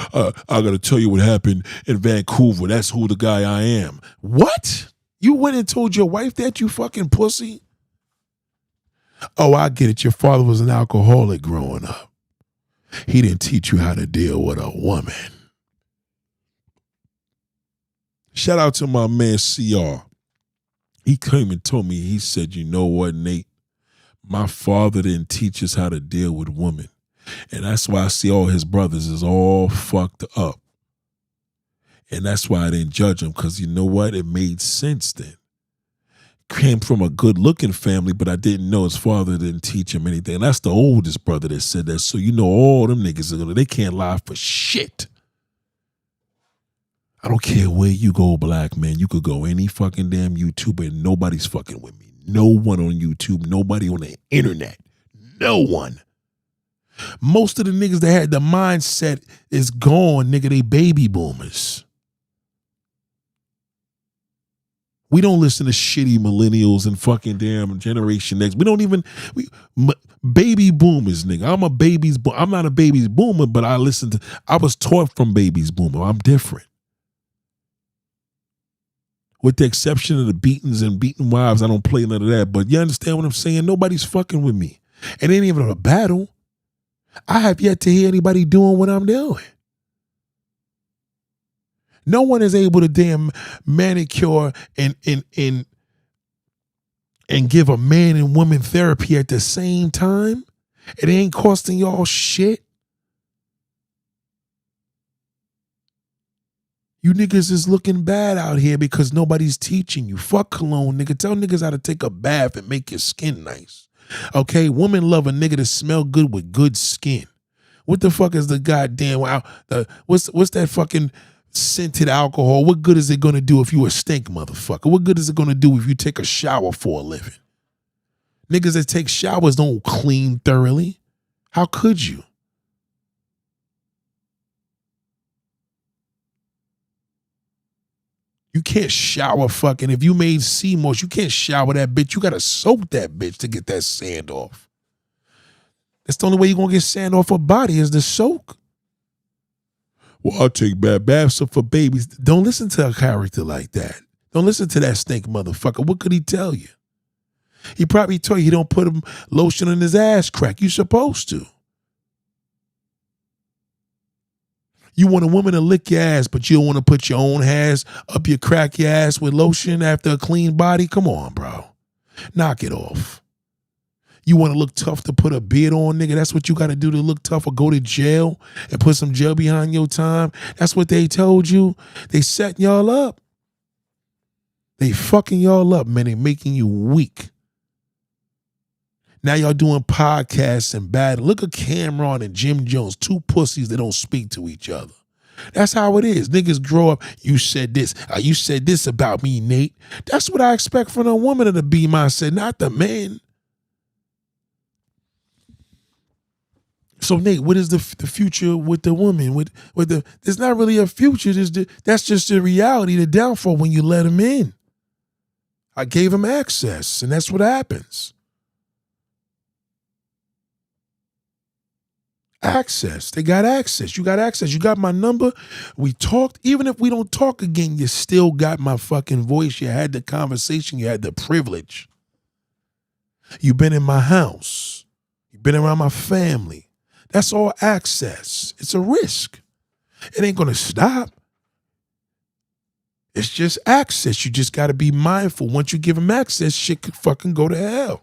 I got to tell you what happened in Vancouver. That's who the guy I am. What? You went and told your wife that, you fucking pussy? Oh, I get it. Your father was an alcoholic growing up. He didn't teach you how to deal with a woman. Shout out to my man CR. He came and told me, he said, you know what, Nate? My father didn't teach us how to deal with women. And that's why I see all his brothers is all fucked up. And that's why I didn't judge him, because you know what? It made sense then. Came from a good-looking family, but I didn't know his father didn't teach him anything. And that's the oldest brother that said that. So you know all them niggas, they can't lie for shit. I don't care where you go, black man. You could go any fucking damn YouTuber and nobody's fucking with me. No one on YouTube, nobody on the internet. No one. Most of the niggas that had the mindset is gone, nigga. They baby boomers. We don't listen to shitty millennials and fucking damn Generation X. We don't even, baby boomers, nigga. I'm not a baby's boomer, but I was taught from baby's boomer. I'm different. With the exception of the beatings and beaten wives, I don't play none of that. But you understand what I'm saying? Nobody's fucking with me. It ain't even a battle. I have yet to hear anybody doing what I'm doing. No one is able to damn manicure and give a man and woman therapy at the same time. It ain't costing y'all shit. You niggas is looking bad out here because nobody's teaching you. Fuck cologne, nigga. Tell niggas how to take a bath and make your skin nice. Okay? Women love a nigga to smell good with good skin. What the fuck is the goddamn, what's that fucking scented alcohol? What good is it gonna do if you a stink motherfucker? What good is it gonna do if you take a shower for a living? Niggas that take showers don't clean thoroughly. How could you? You can't shower fucking. If you made sea moss, you can't shower that bitch. You got to soak that bitch to get that sand off. That's the only way you're going to get sand off her body is to soak. Well, I'll take bad baths for babies. Don't listen to a character like that. Don't listen to that stink motherfucker. What could he tell you? He probably told you he don't put lotion in his ass crack. You supposed to. You want a woman to lick your ass, but you don't want to put your own ass up your cracky ass with lotion after a clean body? Come on, bro. Knock it off. You want to look tough to put a beard on, nigga? That's what you got to do to look tough, or go to jail and put some gel behind your time? That's what they told you? They setting y'all up. They fucking y'all up, man. They making you weak. Now y'all doing podcasts and battle. Look at Cameron and Jim Jones, two pussies that don't speak to each other. That's how it is. Niggas grow up, you said this. You said this about me, Nate. That's what I expect from a woman to be mindset, not the man. So Nate, what is the future with the woman? There's not really a future. That's just the reality, the downfall when you let them in. I gave them access, and that's what happens. Access. They got access. You got access. You got my number. We talked. Even if we don't talk again, you still got my fucking voice. You had the conversation. You had the privilege. You've been in my house. You've been around my family. That's all access. It's a risk. It ain't going to stop. It's just access. You just got to be mindful. Once you give them access, shit could fucking go to hell.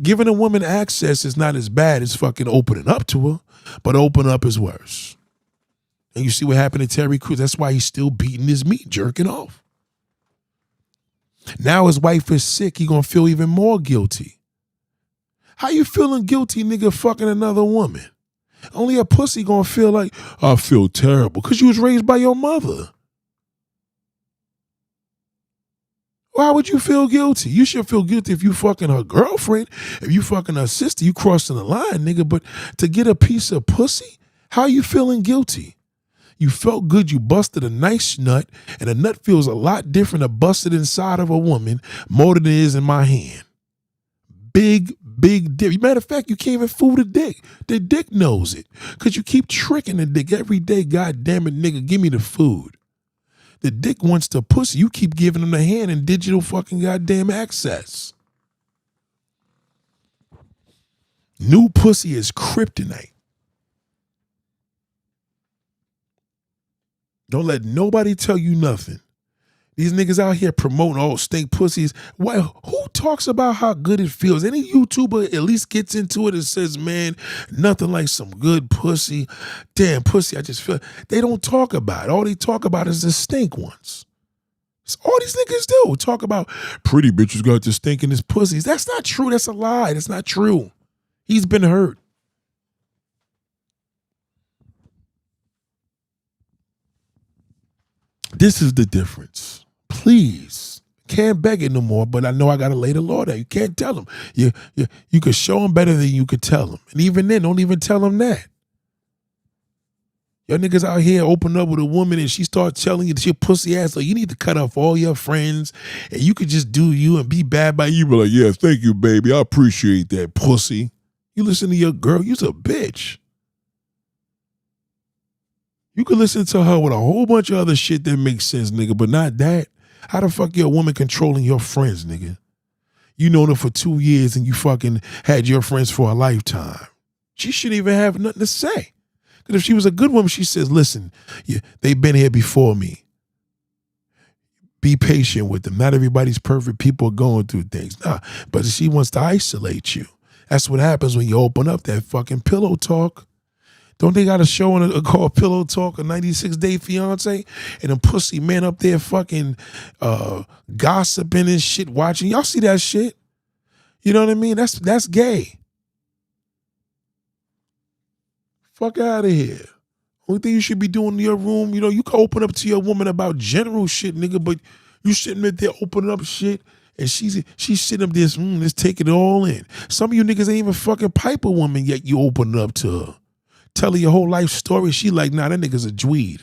Giving a woman access is not as bad as fucking opening up to her, but open up is worse. And you see what happened to Terry Crews. That's why he's still beating his meat, jerking off. Now his wife is sick. He gonna feel even more guilty. How you feeling guilty, nigga, fucking another woman? Only a pussy gonna feel like, I feel terrible, because you was raised by your mother. Why would you feel guilty? You should feel guilty if you fucking her girlfriend. If you fucking her sister, you crossing the line, nigga. But to get a piece of pussy, how you feeling guilty? You felt good, you busted a nice nut, and a nut feels a lot different to busted inside of a woman more than it is in my hand. big dick. Matter of fact, you can't even fool the dick. The dick knows it. Because you keep tricking the dick every day. God damn it, nigga, give me the food. The dick wants the pussy. You keep giving him the hand and digital fucking goddamn access. New pussy is kryptonite. Don't let nobody tell you nothing. These niggas out here promoting all stink pussies. Why? Who talks about how good it feels? Any YouTuber at least gets into it and says, man, nothing like some good pussy. Damn pussy, I just feel. They don't talk about it. All they talk about is the stink ones. It's all these niggas do. Talk about pretty bitches got the stink in his pussies. That's not true. That's a lie. That's not true. He's been hurt. This is the difference. Please. Can't beg it no more, but I know I gotta lay the law there. You can't tell them. You could show them better than you could tell them. And even then, don't even tell them that. Your niggas out here open up with a woman and she starts telling you that your pussy ass, like you need to cut off all your friends and you could just do you and be bad by you. Be like, yeah, thank you, baby. I appreciate that, pussy. You listen to your girl, you's a bitch. You could listen to her with a whole bunch of other shit that makes sense, nigga, but not that. How the fuck you a woman controlling your friends, nigga? You known her for 2 years and you fucking had your friends for a lifetime. She shouldn't even have nothing to say. Because if she was a good woman, she says, listen, they've been here before me. Be patient with them. Not everybody's perfect. People are going through things. Nah, but she wants to isolate you. That's what happens when you open up that fucking pillow talk. Don't they got a show on a called Pillow Talk, a 96-Day Fiance? And a pussy man up there fucking gossiping and shit, watching. Y'all see that shit? You know what I mean? That's gay. Fuck out of here. Only thing you should be doing in your room, you can open up to your woman about general shit, nigga, but you sitting right there opening up shit and she's sitting up there just taking it all in. Some of you niggas ain't even fucking pipe a woman yet you open up to her. Tell her your whole life story. She like, nah, that nigga's a dweed.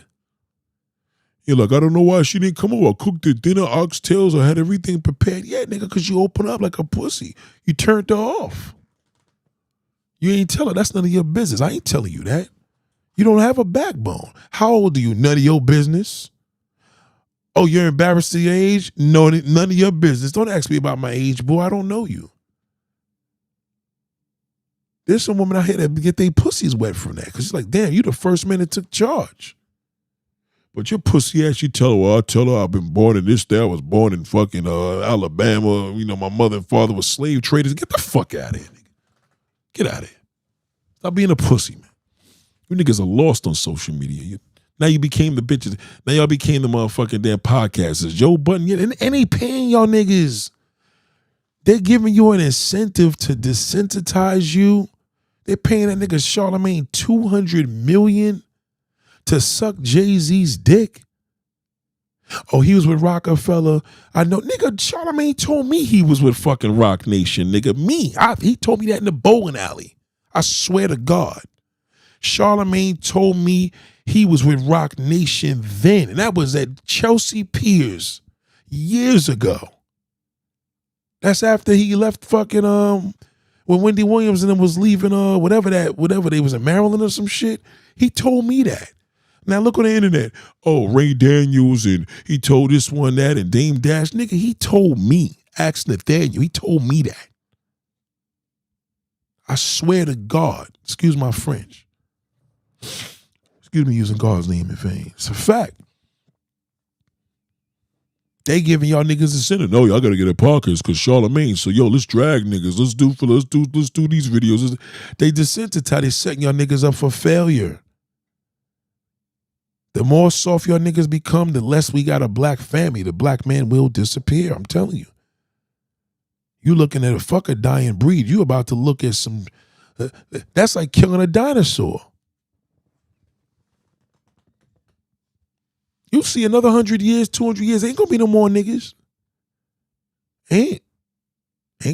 You're like, I don't know why she didn't come over. I cooked the dinner, oxtails, I had everything prepared. Yeah, nigga, because you open up like a pussy. You turned her off. You ain't tell her. That's none of your business. I ain't telling you that. You don't have a backbone. How old are you? None of your business. Oh, you're embarrassed of your age? No, none of your business. Don't ask me about my age, boy. I don't know you. There's some women out here that get their pussies wet from that. Because it's like, damn, you the first man that took charge. But your pussy ass, you tell her, well, I tell her I've been born in this day. I was born in fucking Alabama. My mother and father were slave traders. Get the fuck out of here, nigga. Get out of here. Stop being a pussy, man. You niggas are lost on social media. Now you became the bitches. Now y'all became the motherfucking damn podcasters. Joe Budden, and they paying y'all niggas. They're giving you an incentive to desensitize you. They're paying that nigga Charlamagne $200 million to suck Jay-Z's dick. Oh, he was with Rockefeller. I know, nigga, Charlamagne told me he was with fucking Rock Nation, nigga. He told me that in the bowling alley. I swear to God. Charlamagne told me he was with Rock Nation then, and that was at Chelsea Piers years ago. That's after he left fucking when Wendy Williams and them was leaving whatever they was in Maryland or some shit. He told me that. Now look on the internet. Oh, Ray Daniels and he told this one that and Dame Dash. Nigga, he told me. Ask Nathaniel. He told me that. I swear to God. Excuse my French. Excuse me using God's name in vain. It's a fact. They giving y'all niggas incentive. No, y'all gotta get a podcast because Charlamagne. So let's drag niggas. Let's do these videos. They desensitize. They setting y'all niggas up for failure. The more soft y'all niggas become, the less we got a black family. The black man will disappear. I'm telling you. You looking at a fucking dying breed. You about to look at some. That's like killing a dinosaur. You see another 100 years, 200 years, ain't gonna be no more niggas. Ain't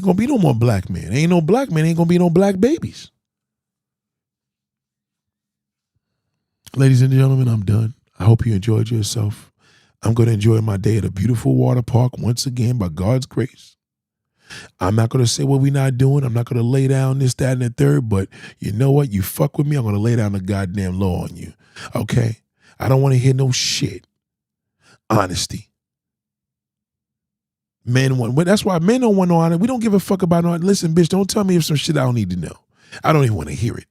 gonna be no more black men. Ain't no black men, ain't gonna be no black babies. Ladies and gentlemen, I'm done. I hope you enjoyed yourself. I'm gonna enjoy my day at a beautiful water park once again by God's grace. I'm not going to say what we not doing. I'm not going to lay down this, that, and the third. But you know what? You fuck with me, I'm going to lay down the goddamn law on you. Okay? I don't want to hear no shit. Honesty. Men want, well, that's why men don't want no honesty. We don't give a fuck about no. Listen, bitch, don't tell me if some shit I don't need to know. I don't even want to hear it.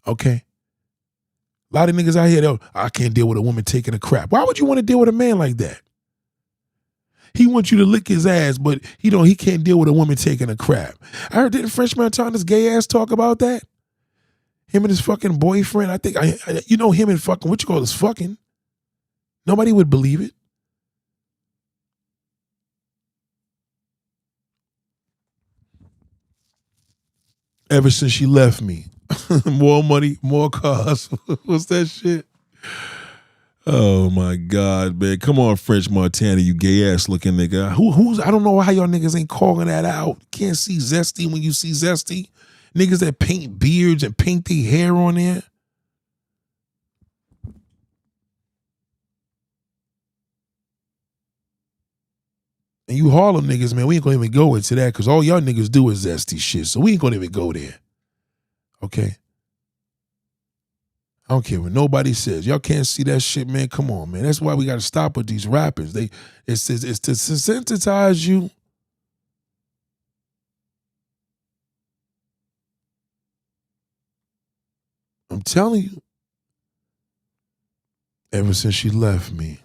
Okay? A lot of niggas out here, I can't deal with a woman taking a crap. Why would you want to deal with a man like that? He wants you to lick his ass, but he can't deal with a woman taking a crap. I heard, didn't French Montana's gay ass talk about that? Him and his fucking boyfriend. I think him and fucking, what you call this, fucking. Nobody would believe it. Ever since she left me, more money, more cars. What's that shit? Oh my God, man. Come on, French Montana, you gay ass looking nigga. I don't know how y'all niggas ain't calling that out. Can't see Zesty when you see Zesty. Niggas that paint beards and paint their hair on there. And you Harlem niggas, man, we ain't gonna even go into that because all y'all niggas do is Zesty shit. So we ain't gonna even go there. Okay? I don't care what nobody says. Y'all can't see that shit, man. Come on, man. That's why we got to stop with these rappers. It's to sensitize you. I'm telling you. Ever since she left me.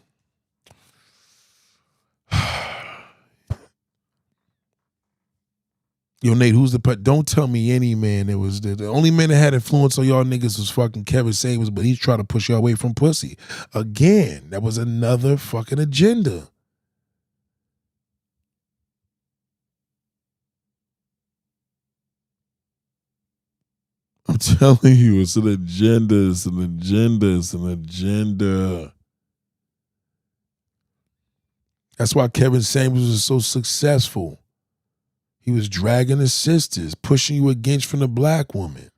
Yo, Nate, don't tell me any man that was the only man that had influence on y'all niggas was fucking Kevin Samuels, but he's trying to push y'all away from pussy. Again, that was another fucking agenda. I'm telling you, it's an agenda, it's an agenda, it's an agenda. That's why Kevin Samuels was so successful. He was dragging his sisters, pushing you against from the black woman.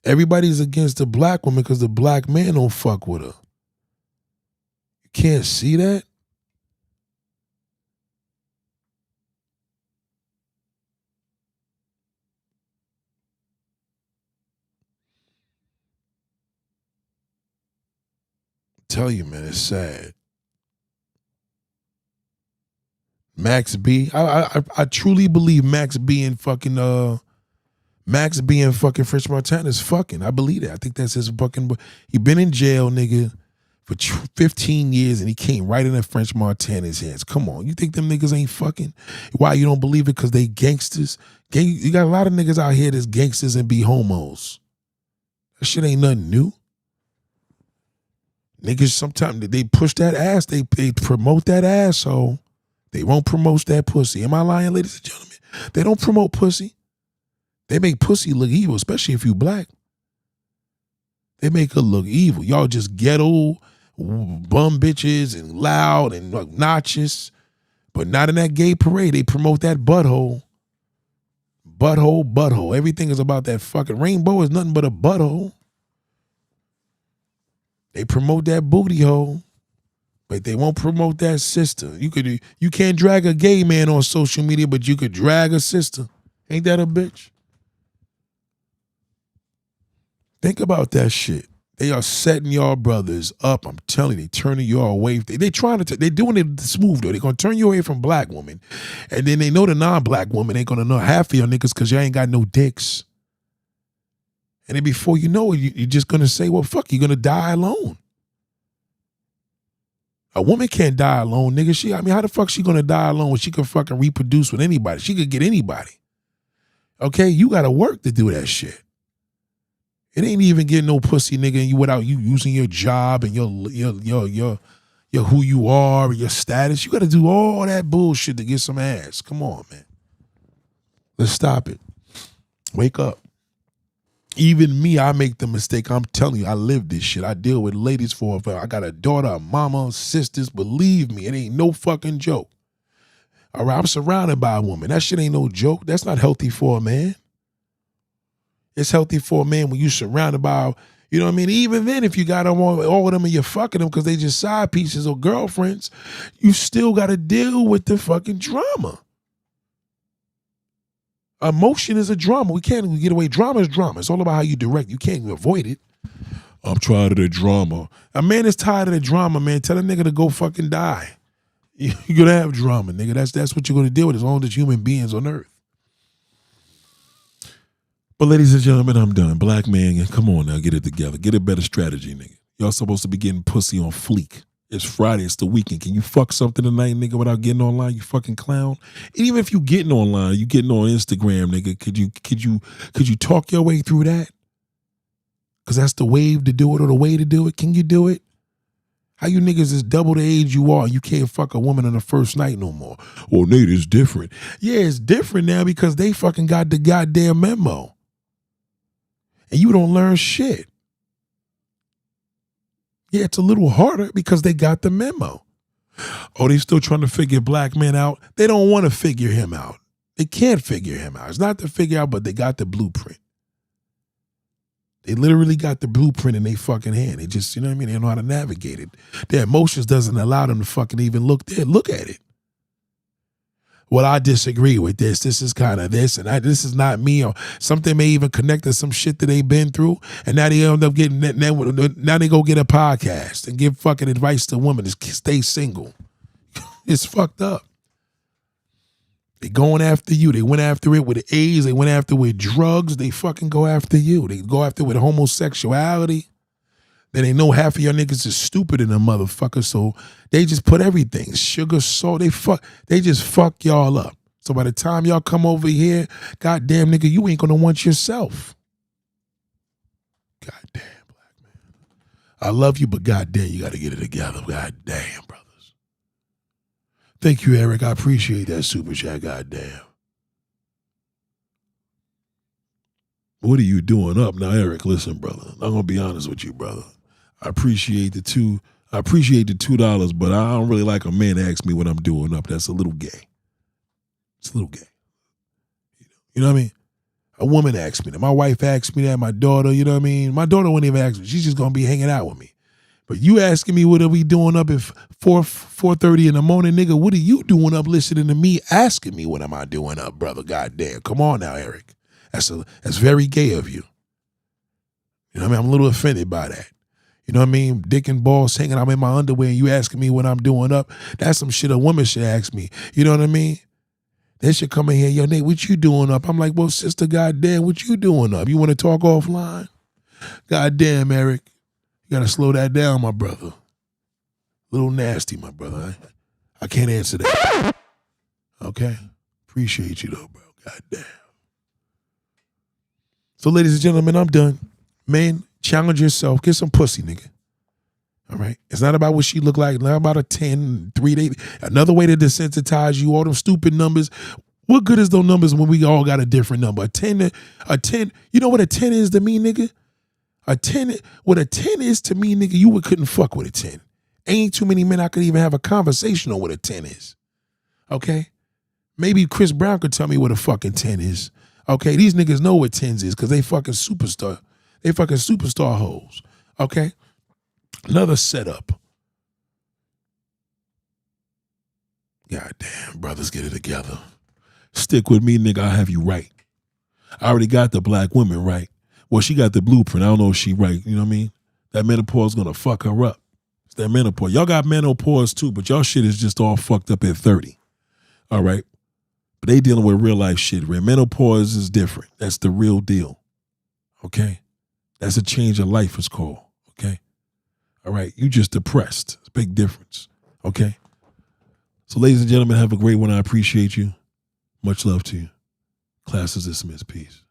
Everybody's against the black woman because the black man don't fuck with her. You can't see that? I tell you, man, it's sad. Max B, I truly believe Max B and fucking French Montana is fucking. I believe that. I think that's his fucking. He been in jail, nigga, for 15 years, and he came right into French Montana's hands. Come on, you think them niggas ain't fucking? Why you don't believe it? Because they gangsters. You got a lot of niggas out here that's gangsters and be homos. That shit ain't nothing new. Niggas sometimes they push that ass. They promote that asshole. They won't promote that pussy. Am I lying, ladies and gentlemen? They don't promote pussy. They make pussy look evil, especially if you black. They make it look evil. Y'all just ghetto, bum bitches and loud and obnoxious, but not in that gay parade. They promote that butthole. Butthole, butthole. Everything is about that fucking rainbow is nothing but a butthole. They promote that booty hole. But they won't promote that sister. You can't drag a gay man on social media, but you could drag a sister. Ain't that a bitch? Think about that shit. They are setting y'all brothers up. I'm telling you, they turning y'all away. They trying to. They doing it smooth though. They gonna turn you away from black women, and then they know the non-black woman ain't gonna know half of your niggas because y'all ain't got no dicks. And then before you know it, you're just gonna say, "Well, fuck, you're gonna die alone." A woman can't die alone, nigga. How the fuck she gonna die alone when she can fucking reproduce with anybody? She could get anybody. Okay, you gotta work to do that shit. It ain't even getting no pussy, nigga, without you using your job and your who you are and your status. You gotta do all that bullshit to get some ass. Come on, man. Let's stop it. Wake up. Even me, I make the mistake. I'm telling you, I live this shit. I deal with ladies for I got a daughter, a mama, sisters. Believe me, it ain't no fucking joke. All right, I'm surrounded by a woman. That shit ain't no joke. That's not healthy for a man. It's healthy for a man when you surrounded by, You know what I mean? Even then, if you got them all of them and you're fucking them because they just side pieces or girlfriends, you still got to deal with the fucking drama. Emotion is a drama. We can't get away. Drama is drama. It's all about how you direct. You can't avoid it. I'm tired of the drama. A man is tired of the drama, man. Tell a nigga to go fucking die. You're going to have drama, nigga. That's what you're going to deal with as long as there's human beings on earth. But ladies and gentlemen, I'm done. Black man, come on now, get it together. Get a better strategy, nigga. Y'all supposed to be getting pussy on fleek. It's Friday, it's the weekend. Can you fuck something tonight, nigga, without getting online, you fucking clown? And even if you getting online, you getting on Instagram, nigga, could you talk your way through that? Because that's the wave to do it or the way to do it. Can you do it? How you niggas is double the age you are and you can't fuck a woman on the first night no more? Well, Nate, it's different. Yeah, it's different now because they fucking got the goddamn memo. And you don't learn shit. Yeah, it's a little harder because they got the memo. Oh, they still trying to figure black men out? They don't want to figure him out. They can't figure him out. It's not to figure out, but they got the blueprint. They literally got the blueprint in their fucking hand. They just, you know what I mean? They don't know how to navigate it. Their emotions doesn't allow them to fucking even look there. Look at it. Well, I disagree with this. This is kind of this, and this is not me. Or something may even connect to some shit that they've been through, and now they end up getting now they go get a podcast and give fucking advice to women to stay single. It's fucked up. They going after you. They went after it with AIDS. They went after it with drugs. They fucking go after you. They go after it with homosexuality. Then they know half of your niggas is stupid in a motherfucker, so they just put everything, sugar, salt, they just fuck y'all up. So by the time y'all come over here, goddamn nigga, you ain't gonna want yourself. Goddamn, black man. I love you, but goddamn, you gotta get it together. Goddamn, brothers. Thank you, Eric. I appreciate that super chat, goddamn. What are you doing up now, Eric? Listen, brother, I'm gonna be honest with you, brother. I appreciate the $2, but I don't really like a man to ask me what I'm doing up. That's a little gay. It's a little gay. You know what I mean? A woman asked me that. My wife asked me that. My daughter, you know what I mean? My daughter wouldn't even ask me. She's just gonna be hanging out with me. But you asking me what are we doing up at 4:30 in the morning, nigga? What are you doing up listening to me asking me what am I doing up, brother? Goddamn. Come on now, Eric. That's very gay of you. You know what I mean? I'm a little offended by that. You know what I mean? Dick and balls hanging out in my underwear and you asking me what I'm doing up. That's some shit a woman should ask me. You know what I mean? They should come in here, yo, Nate, what you doing up? I'm like, well, sister, goddamn, what you doing up? You want to talk offline? Goddamn, Eric. You got to slow that down, my brother. A little nasty, my brother. I can't answer that. Okay? Appreciate you, though, bro. Goddamn. So, ladies and gentlemen, I'm done. Man, challenge yourself. Get some pussy, nigga. All right? It's not about what she look like. Not about a 10, 3 days. Another way to desensitize you, all them stupid numbers. What good is those numbers when we all got a different number? A 10, you know what a 10 is to me, nigga? What a 10 is to me, nigga, you couldn't fuck with a 10. Ain't too many men I could even have a conversation on what a 10 is. Okay? Maybe Chris Brown could tell me what a fucking 10 is. Okay? These niggas know what 10s is because they fucking superstar. They fucking superstar hoes. Okay? Another setup. Goddamn, brothers, get it together. Stick with me, nigga. I'll have you right. I already got the black women right. Well, she got the blueprint. I don't know if she right. You know what I mean? That menopause is going to fuck her up. It's that menopause. Y'all got menopause too, but y'all shit is just all fucked up at 30. All right? But they dealing with real life shit. Menopause is different. That's the real deal. Okay? That's a change of life, it's called. Okay? All right? You just depressed. It's a big difference. Okay? So, ladies and gentlemen, have a great one. I appreciate you. Much love to you. Class is dismissed. Peace.